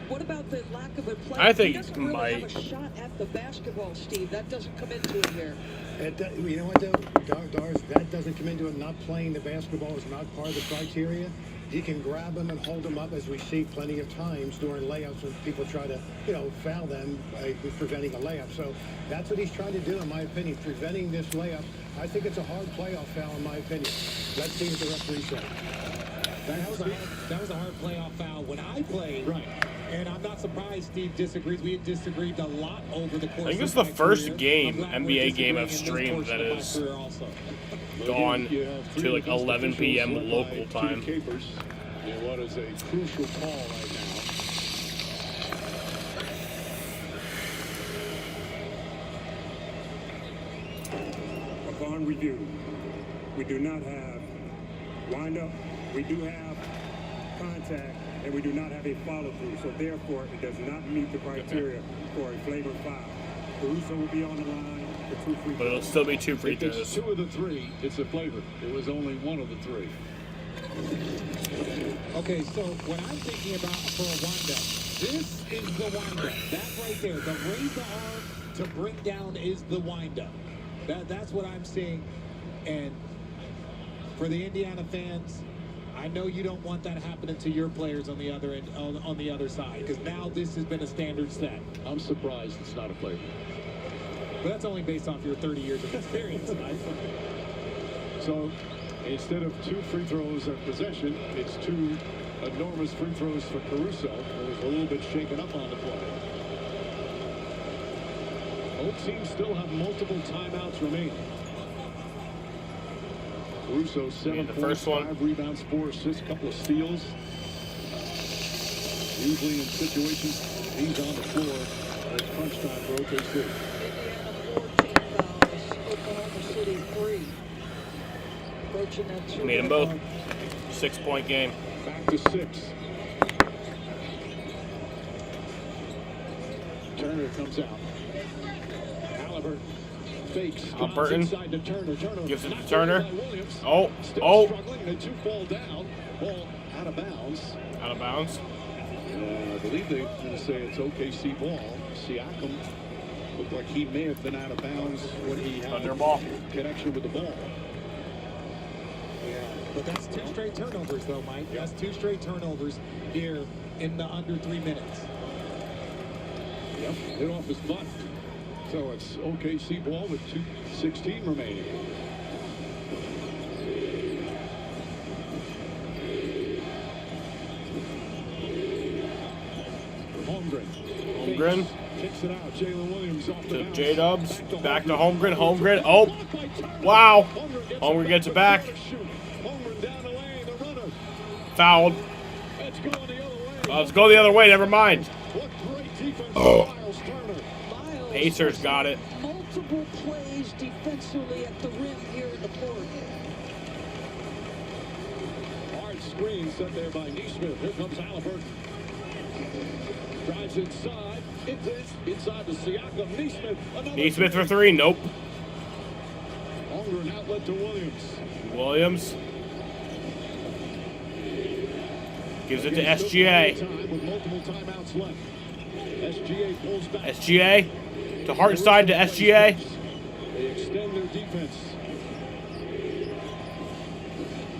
What about the lack of a play? I think he doesn't it really might. have a shot at the basketball, Steve. That doesn't come into it here. You know what, though, Doris, that doesn't come into it. Not playing the basketball is not part of the criteria. He can grab them and hold them up, as we see plenty of times during layups when people try to, foul them by preventing a layup. So that's what he's trying to do, in my opinion, preventing this layup. I think it's a hard playoff foul, in my opinion. Let's see what the referee says. That was a hard playoff foul when I played. Right. And I'm not surprised Steve disagrees. We had disagreed a lot over the course I think of it's the my first career. game, I'm glad we're NBA game disagreeing I've in this streamed portion that of my is career also. gone You have three to like against 11 officials p.m. led local by time. Peter Capers in what is a crucial call right now. Upon review, we do not have wind-up, we do have contact, and we do not have a follow-through. So therefore, it does not meet the criteria for a flagrant foul. Caruso will be on the line for 2 free throws. But it'll still be 2 free If it's throws. 2 of the 3, it's a flavor. It was only 1 of the 3. Okay, so what I'm thinking about for a windup, this is the windup. That right there, the raise the arm to bring down is the windup. That's what I'm seeing. And for the Indiana fans, I know you don't want that happening to your players on the other end, on the other side, because now this has been a standard set. I'm surprised it's not a flavor. But that's only based off your 30 years of experience, right? So instead of 2 free throws at possession, it's 2 enormous free throws for Caruso, who was a little bit shaken up on the play. Both teams still have multiple timeouts remaining. Caruso 7 the points, first one. 5 rebounds, 4 assists, couple of steals. Usually in situations, he's on the floor at crunch time for OKC. Oklahoma City 3. Approaching that 2. Made them both. 6-point game. Back to 6. Turner comes out. Halliburton fakes. Burton Inside to Turner. Turner gives it to knocked Turner. away by Williams. Oh, Still struggling. The 2 fall down. Ball out of bounds. Out of bounds. I believe they're going to say it's OKC ball. Siakam looked like he may have been out of bounds when he had Under ball. connection with the ball. Yeah, but that's 2 straight turnovers, though, Mike. That's 2 straight turnovers here in the under 3 minutes. Yep, hit off his butt. So it's OKC ball with 2:16 remaining. Holmgren. Kicks it out. Jalen Williams off the To bounce. J-Dubs. Back to Holmgren. Holmgren. Oh. Wow. Holmgren gets it back. Holmgren down the lane. The runner. Fouled. Let's go the other way. Let's go the other way. Never mind. What great defense Oh. by Miles Turner. Pacers got it. Multiple plays defensively at the rim here in the fourth. Hard screen set there by Neesmith. Here comes Halliburton. Drives inside. It is inside to Siakam. Neesmith. Another Neesmith for 3. Nope. Longer an outlet to Williams. Williams. Gives it to SGA. Time with multiple timeouts left. SGA pulls back. SGA. To Hartenside to SGA. They extend their defense.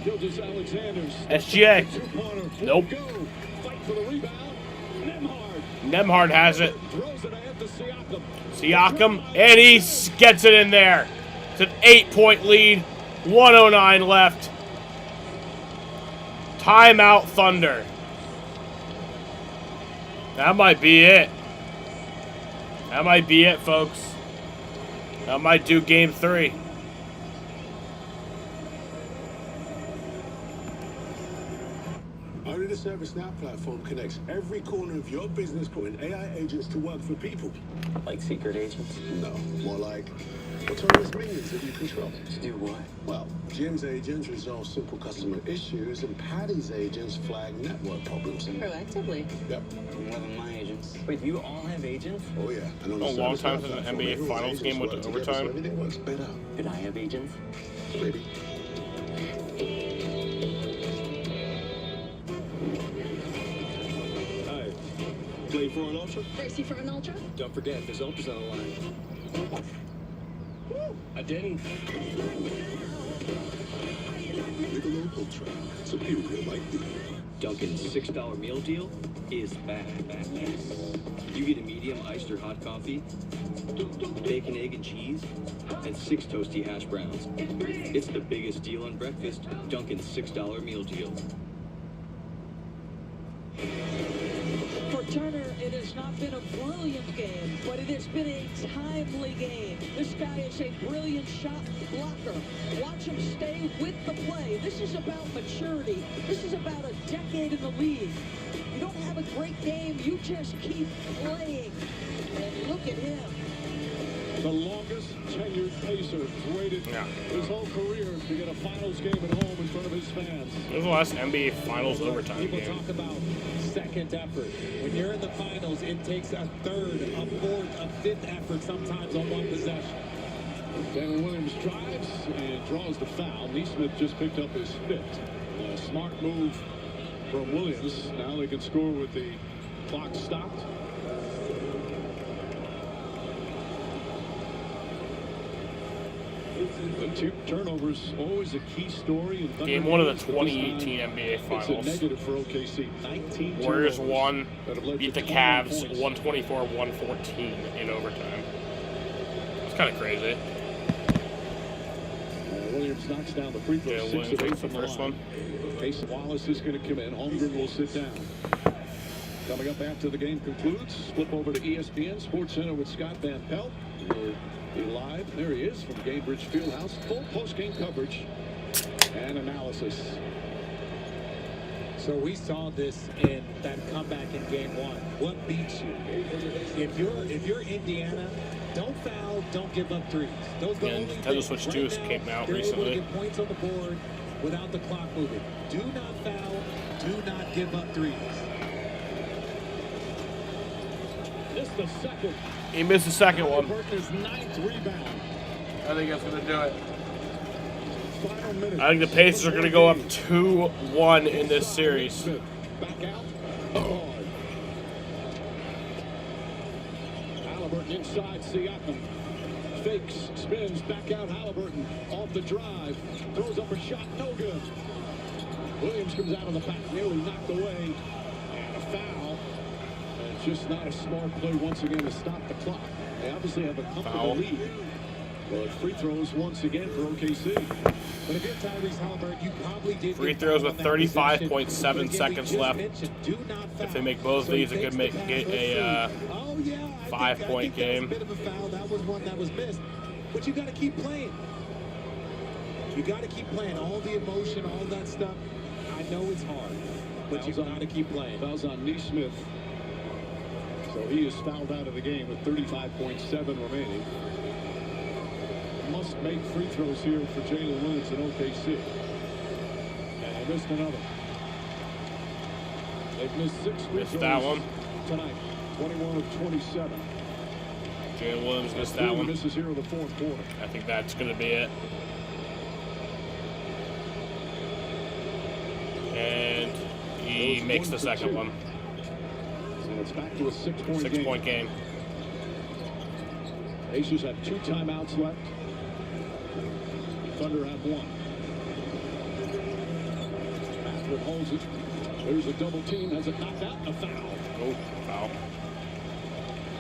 Gilgeous Alexander's SGA. two-pointer. Nope. Go. Fight for the rebound. Nemhard Nemhard has it. throws it ahead to Siakam. Siakam. And he gets it in there. It's an 8-point lead. 1:09 left. Timeout Thunder. That might be it. That might be it, folks. That might do game 3. Only the ServiceNow platform connects every corner of your business, putting AI agents to work for people. Like secret agents? No, more like autonomous minions that you control. To do what? Well, Jim's agents resolve simple customer issues, and Patty's agents flag network problems. Proactively? Yep. I'm loving my agents. Wait, you all have agents? Oh, yeah. And on A the long ServiceNow time since an platform, NBA everyone's Finals game agents went to work together, so overtime. everything works better. Did I have agents? Maybe. Hi. Play for an ultra? Gracie for an ultra? Don't forget, there's ultras on the line. I didn't. Michelob Ultra, superior light beer. Dunkin's $6 meal deal is back. You get a medium iced or hot coffee, bacon, egg, and cheese, and 6 toasty hash browns. It's the biggest deal on breakfast, Dunkin's $6 meal deal. For Turner, it has not been a brilliant game, but it has been a timely game. This guy is a brilliant shot blocker. Watch him stay with the play. This is about maturity. This is about a decade in the league. You don't have a great game, you just keep playing. And look at him. The longest tenured Pacer waited his whole career to get a finals game at home in front of his fans. This was the last NBA Finals overtime People game. talk about second effort. When you're in the finals, it takes a third, a fourth, a fifth effort sometimes on one possession. Jalen Williams drives and draws the foul. Neesmith just picked up his fifth. A smart move from Williams. Now they can score with the clock stopped. The 2 turnovers, always a key story. In Game 1 of the 2018 NBA Finals. It's a negative for OKC. 19 Warriors turnovers won, that have led beat to the 21 Cavs, points. 124-114 in overtime. It's kind of crazy. Williams knocks down the free throw. Yeah, 6 Williams of 8 gets the from the first line. one. Casey Wallace is going to come in. Holmgren will sit down. Coming up after the game concludes, flip over to ESPN Sports Center with Scott Van Pelt. We'll be live. There he is from Gainbridge Fieldhouse. Full post-game coverage and analysis. So we saw this in that comeback in game 1. What beats you? If you're Indiana, don't foul, don't give up threes. Those are the And only Nintendo things. Switch Right 2 now, came out they're recently. able to get points on the board without the clock moving. Do not foul, do not give up threes. Just the second. He missed the second one. His 9th rebound. I think that's going to do it. Final minute. I think the Pacers are going to go up 2-1 in this series. Back out. Oh. Halliburton inside Siakam. Fakes, spins, back out Halliburton. Off the drive. Throws up a shot, no good. Williams comes out of the back, nearly knocked away. And a foul. And it's just not a smart play once again to stop the clock. They obviously have a comfortable Foul. lead. But free throws once again for OKC. But if you're Tyrese Halliburton, you probably did Free get throws fouled with on that possession. 35.7 But again, we seconds just left. mentioned, do not foul. If they make both So these, he it could takes make the get pass. a Oh, yeah, I 5-point think game. that was a bit of a foul. That was one that was missed. But you got to keep playing. You got to keep playing. All the emotion, all that stuff. I know it's hard, but you got to keep playing. Fouls on Neesmith. So he is fouled out of the game with 35.7 remaining. Must make free throws here for Jalen Williams and OKC. And they missed another. They've missed 6 free Missed throws that one. tonight. 21 of 27. Jalen Williams missed Three that one. misses here in the fourth quarter. I think that's going to be it. And he makes the second one. And it's back to a 6-point game. 6-point game. Pacers have 2 timeouts left. Thunder have 1. Mathurin holds it. There's a double team. Has it knocked out? A foul. Oh, foul.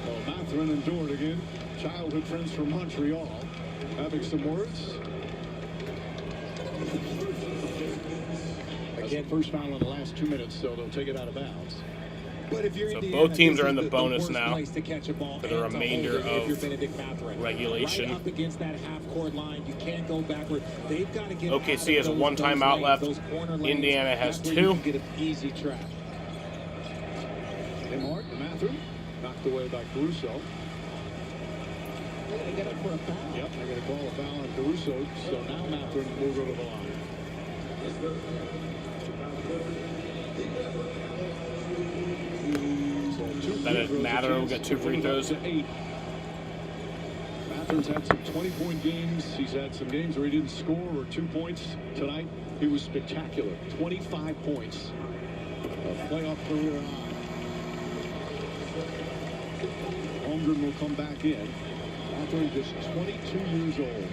Well, Mathurin endured again. Childhood friends from Montreal. Having some words. Again, first foul in the last 2 minutes, so they'll take it out of bounds. But if you're So Indiana, both teams this are in is the bonus worst now place to catch a ball for the and to remainder hold it if you're of Benedict Mathurin. regulation. Right up against that half-court line, you can't go backward. They've got to get OKC has out of one those timeout lanes, left. those corner lanes. Indiana has That's where you 2. can get an easy trap. Nembhard, Mathurin, knocked away by Caruso. They got up for a foul. Yep, they're going to call a foul on Caruso, so now Mathurin will go to the line. Then Mathurin will get 2 free throws. Mathurin's had some 20-point games. He's had some games where he didn't score or 2 points. Tonight, he was spectacular. 25 points. A playoff career high. Holmgren will come back in. Mathurin just 22 years old.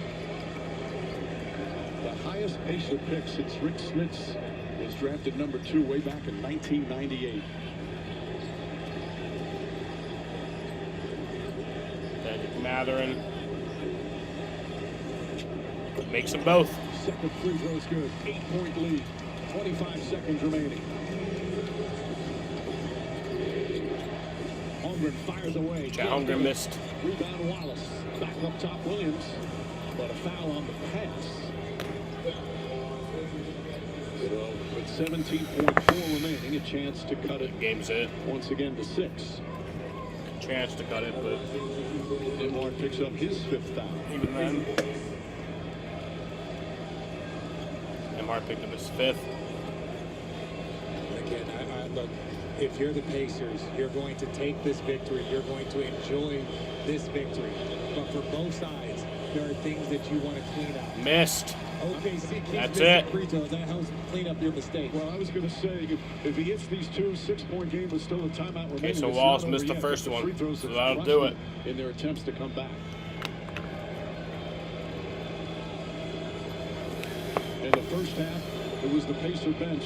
The highest Pacer pick since Rick Smits was drafted number 2 way back in 1998. Magic Matherin makes them both. Second free throw is good. 8-point lead. 25 seconds remaining. Holmgren fires away. Holmgren missed. Rebound Wallace. Back up top Williams. But a foul on the pass. So with 17.4 remaining, a chance to cut it. Game's it. Once again to 6. Chance to cut it, but Nembhard picks up his 5th foul. Even then, Nembhard picked up his 5th. Again, I look, if you're the Pacers, you're going to take this victory. You're going to enjoy this victory. But for both sides, there are things that you want to clean up. Missed. OKC keeps That's missing it. free throws. That helps clean up your mistake. Well, I was going to say, if he hits these 2, 6-point game with still a timeout remaining. Okay, so it's Wallace not missed over the yet, first but the one, free throws so have that'll crushed do them it. in their attempts to come back. In the first half, it was the Pacer bench.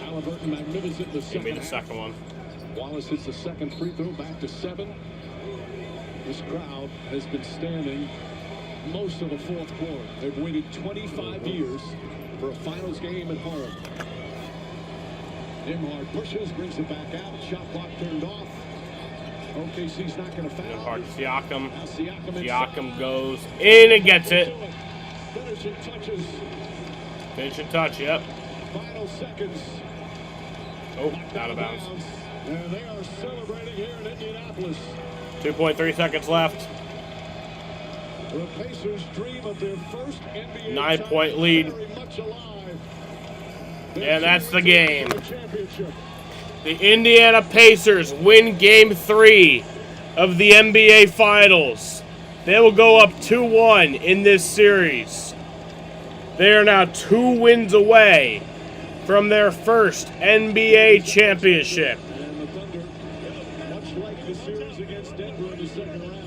Halliburton magnificent in the Give second me the half. second one. Wallace hits the second free throw, back to 7. This crowd has been standing most of the fourth quarter. They've waited 25 years for a finals game at home. Nembhard pushes, brings it back out. Shot clock turned off. OKC's not going to foul. Nembhard to Siakam. Now Siakam Siakam goes in and gets it. Finishing touches. Finishing touch, yep. Final seconds. Oh, out of bounds. And they are celebrating here in Indianapolis. 2.3 seconds left. The Pacers dream of their first NBA 9-point lead. very much alive. And that's the game. The championship. The Indiana Pacers win Game 3 of the NBA Finals. They will go up 2-1 in this series. They are now 2 wins away from their first NBA championship. And the Thunder, much like the series against Denver in the second round.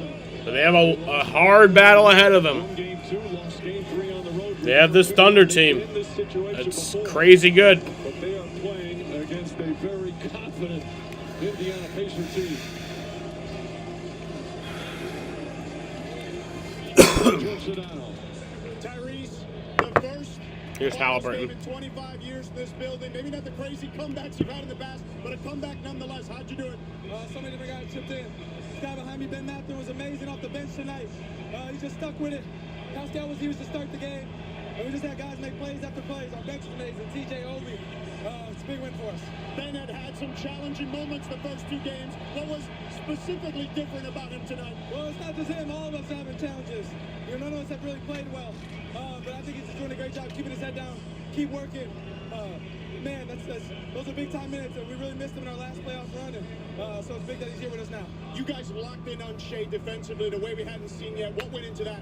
So they have a hard battle ahead of them. Won game 2, lost game 3 on the road. They have this Thunder team. In this situation That's before, crazy good. but they are playing against a very confident Indiana Pacer team. George Sedano. Tyrese, the first Here's Halliburton. in 25 years in this building. Maybe not the crazy comebacks you've had in the past, but a comeback nonetheless. How'd you do it? So many different guys chipped in. This guy behind me, Ben Mather, was amazing off the bench tonight. He just stuck with it. Pascal was used to start the game. And we just had guys make plays after plays. Our bench was amazing. TJ Obi, it's a big win for us. Ben had some challenging moments the first 2 games. What was specifically different about him tonight? Well, it's not just him. All of us are having challenges. You know, none of us have really played well. But I think he's just doing a great job keeping his head down, keep working. Man, those are big-time minutes, and we really missed him in our last playoff run. And, so it's big that he's here with us now. You guys locked in on Shea defensively the way we hadn't seen yet. What went into that?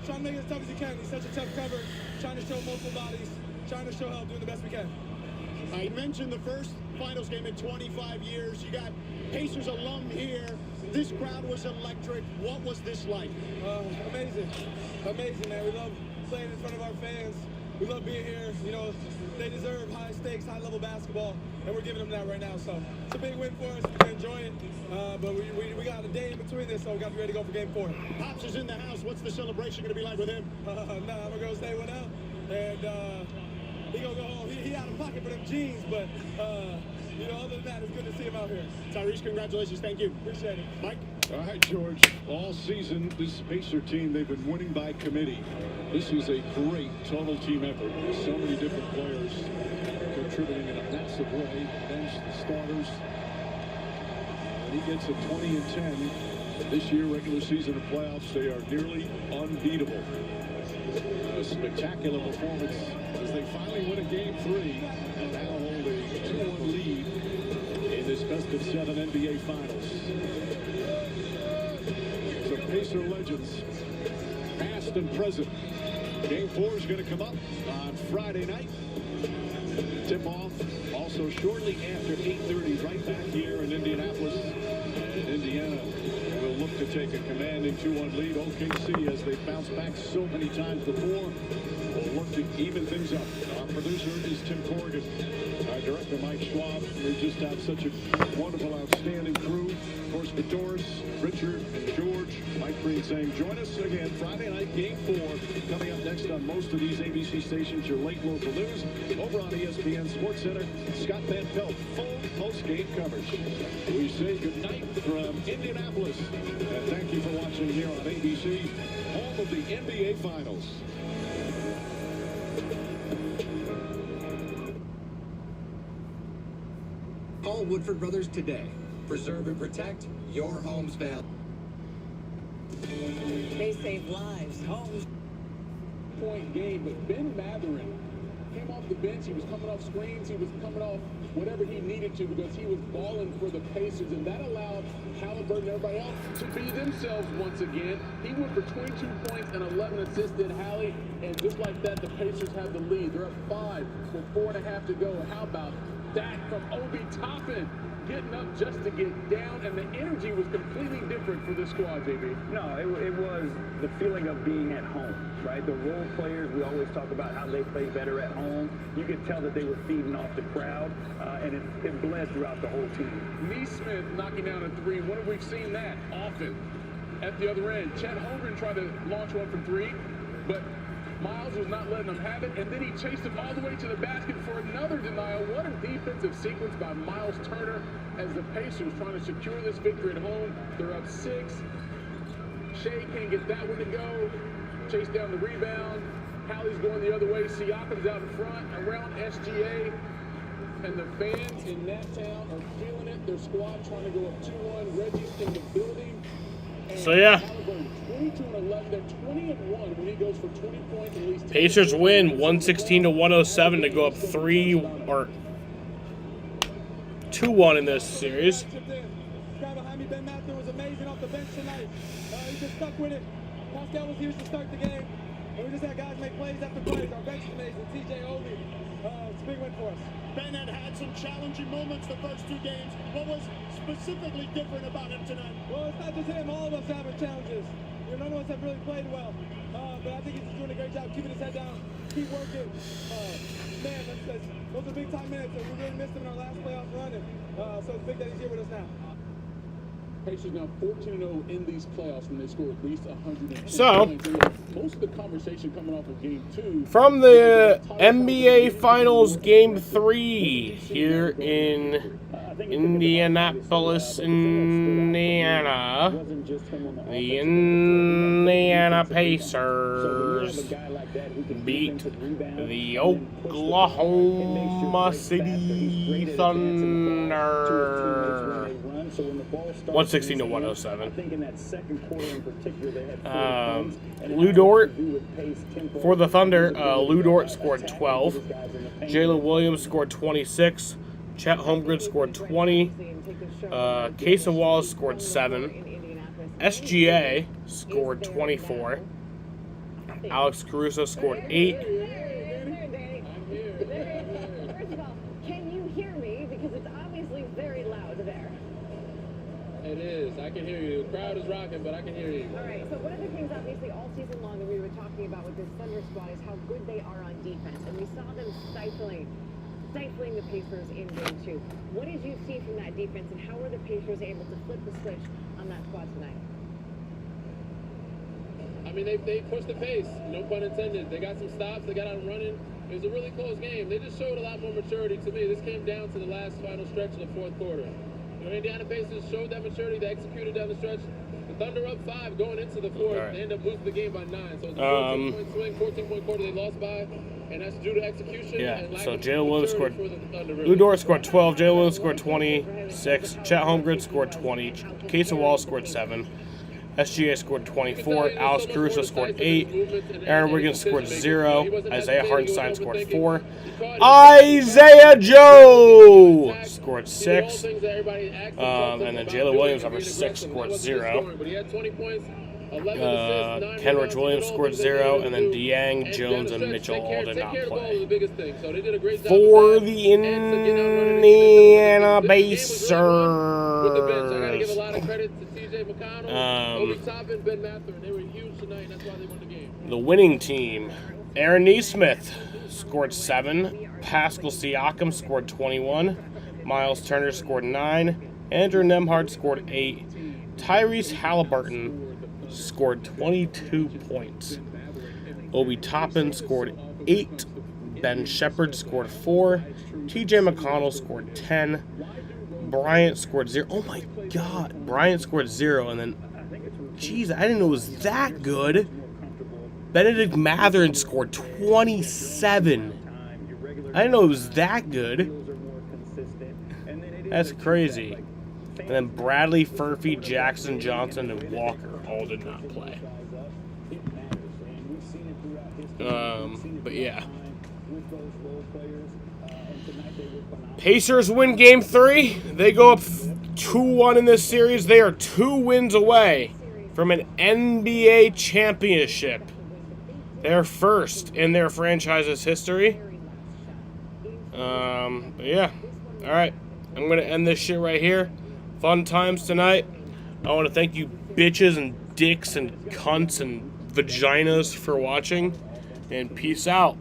Trying to make it as tough as he can. He's such a tough cover, trying to show multiple bodies, trying to show help, doing the best we can. I mentioned the first finals game in 25 years. You got Pacers alum here. This crowd was electric. What was this like? Amazing. Amazing, man. We love playing in front of our fans. We love being here. You know, they deserve high stakes, high level basketball, and we're giving them that right now. So it's a big win for us. We're going to enjoy it. But we got a day in between this, so we got to be ready to go for game 4. Pops is in the house. What's the celebration going to be like with him? I'm going to go stay one out. And he going to go home. He out of pocket for them jeans, but, you know, other than that, it's good to see him out here. Tyrese, congratulations. Thank you. Appreciate it. Mike? All right, George. All season, this Pacer team, they've been winning by committee. This is a great total team effort. There's so many different players contributing in a massive way. Bench, the starters. And he gets a 20 and 10. This year, regular season and playoffs, they are nearly unbeatable. A spectacular performance as they finally win a game 3 and now hold a 2-1 lead in this best-of-7 NBA Finals. So Pacer legends, past and present. Game 4 is going to come up on Friday night. Tip-off also shortly after 8:30 right back here in Indianapolis. And Indiana will look to take a commanding 2-1 lead. OKC, as they bounced back so many times before, will look to even things up. Our producer is Tim Corrigan. Our director, Mike Schwab. We just have such a wonderful, outstanding crew. Of course, for Doris, Richard, and George, Mike Green saying, join us again Friday night, Game 4. Coming up next on most of these ABC stations, your late local news. Over on ESPN Sports Center, Scott Van Pelt, full post-game coverage. We say goodnight from Indianapolis. And thank you for watching here on ABC, home of the NBA Finals. Call Woodford Brothers today. Preserve and protect your home's value. They save lives, homes. Point game, but Ben Mathurin came off the bench. He was coming off screens. He was coming off whatever he needed to because he was balling for the Pacers, and that allowed Halliburton and everybody else to be themselves once again. He went for 22 points and 11 assists in Hallie, and just like that, the Pacers have the lead. They're up 5 with 4.5 to go. How about that from Obi Toppin? Getting up just to get down, and the energy was completely different for this squad, JB. No, it was the feeling of being at home, right? The role players, we always talk about how they play better at home. You could tell that they were feeding off the crowd, and it bled throughout the whole team. Neesmith knocking down a 3. When have we seen that? Often. At the other end, Chet Holmgren tried to launch one from 3, but Miles was not letting him have it, and then he chased him all the way to the basket for another denial. What a defensive sequence by Miles Turner as the Pacers trying to secure this victory at home. They're up 6. Shea can't get that one to go. Chase down the rebound. Hallie's going the other way. Siakam's out in front around SGA. And the fans in that town are feeling it. Their squad trying to go up 2-1. Reggie's in the building. So yeah, 22-11. They're 20-1 when he goes for 20 points at least. Pacers win 116-107 to go up 2-1 in this series. Guy behind me, Ben Mathurin, was amazing off the bench tonight. He just stuck with it. Pascal was here to start the game, and we just had guys make plays after plays. Our bench is amazing. TJ Obi, it's a big win for us. Ben had some challenging moments the first 2 games. What was specifically different about him tonight? Well, it's not just him. All of us have our challenges. You know, none of us have really played well. But I think he's doing a great job keeping his head down, keep working. Man, those are big time minutes, and we really missed him in our last playoff run. So it's big that he's here with us now. Pacers now 14-0 in these playoffs when they score at least 110 So, points. Most of the conversation coming off of Game 2. From the NBA Finals Game 3 here in Indianapolis, Indiana, the Indiana Pacers beat the Oklahoma City Thunder 116-107. Lou Dort for the Thunder. Lou Dort scored 12. Jalen Williams scored 26. Chet Holmgren scored 20. Kaysen Wallace scored 7. SGA scored 24. Alex Caruso scored 8. First of all, can you hear me? Because it's obviously very loud there. It is. I can hear you. The crowd is rocking, but I can hear you. All right. So one of the things, obviously, all season long that we were talking about with this Thunder squad is how good they are on defense, and we saw them stifling the Pacers in Game 2. What did you see from that defense, and how were the Pacers able to flip the switch on that squad tonight? I mean, they pushed the pace. No pun intended. They got some stops. They got out running. It was a really close game. They just showed a lot more maturity to me. This came down to the last final stretch of the fourth quarter. You know, Indiana Pacers showed that maturity. They executed down the stretch. The Thunder up 5 going into the fourth. Right. They end up losing the game by 9. So it's a 14-point swing, 14-point quarter they lost by. And that's due to execution. Yeah, and so Jalen Williams scored. Lou Dort scored 12. Jalen Williams scored 26. Chet Holmgren scored 20. Kaysen Wallace scored 7. SGA scored 24. Alex Caruso scored 8. Aaron Wiggins scored 0. Isaiah Hartenstein scored 4. Isaiah Joe scored 6. And then Jalen Williams, number 6, scored 0. Kenrich Williams scored 0. And then Diang, Jones, and Mitchell all did not play. For the Indiana Pacers, Obi Toppin, Ben Mathurin, they were huge tonight. That's why they won the game. The winning team, Aaron Nesmith scored 7. Pascal Siakam scored 21. Miles Turner scored 9. Andrew Nembhard scored 8. Tyrese Halliburton scored 22 points. Obi Toppin scored 8. Ben Shepherd scored 4. TJ McConnell scored 10. Bryant scored 0. Oh my God. Bryant scored 0. And then, geez, I didn't know it was that good. Benedict Mathurin scored 27. I didn't know it was that good. That's crazy. And then Bradley, Furphy, Jackson, Johnson, and Walker all did not play. But yeah. Pacers win game 3. They go up 2-1 in this series. They are 2 wins away from an NBA championship. They're first in their franchise's history. But yeah. Alright. I'm going to end this shit right here. Fun times tonight. I want to thank you bitches and dicks and cunts and vaginas for watching. And peace out.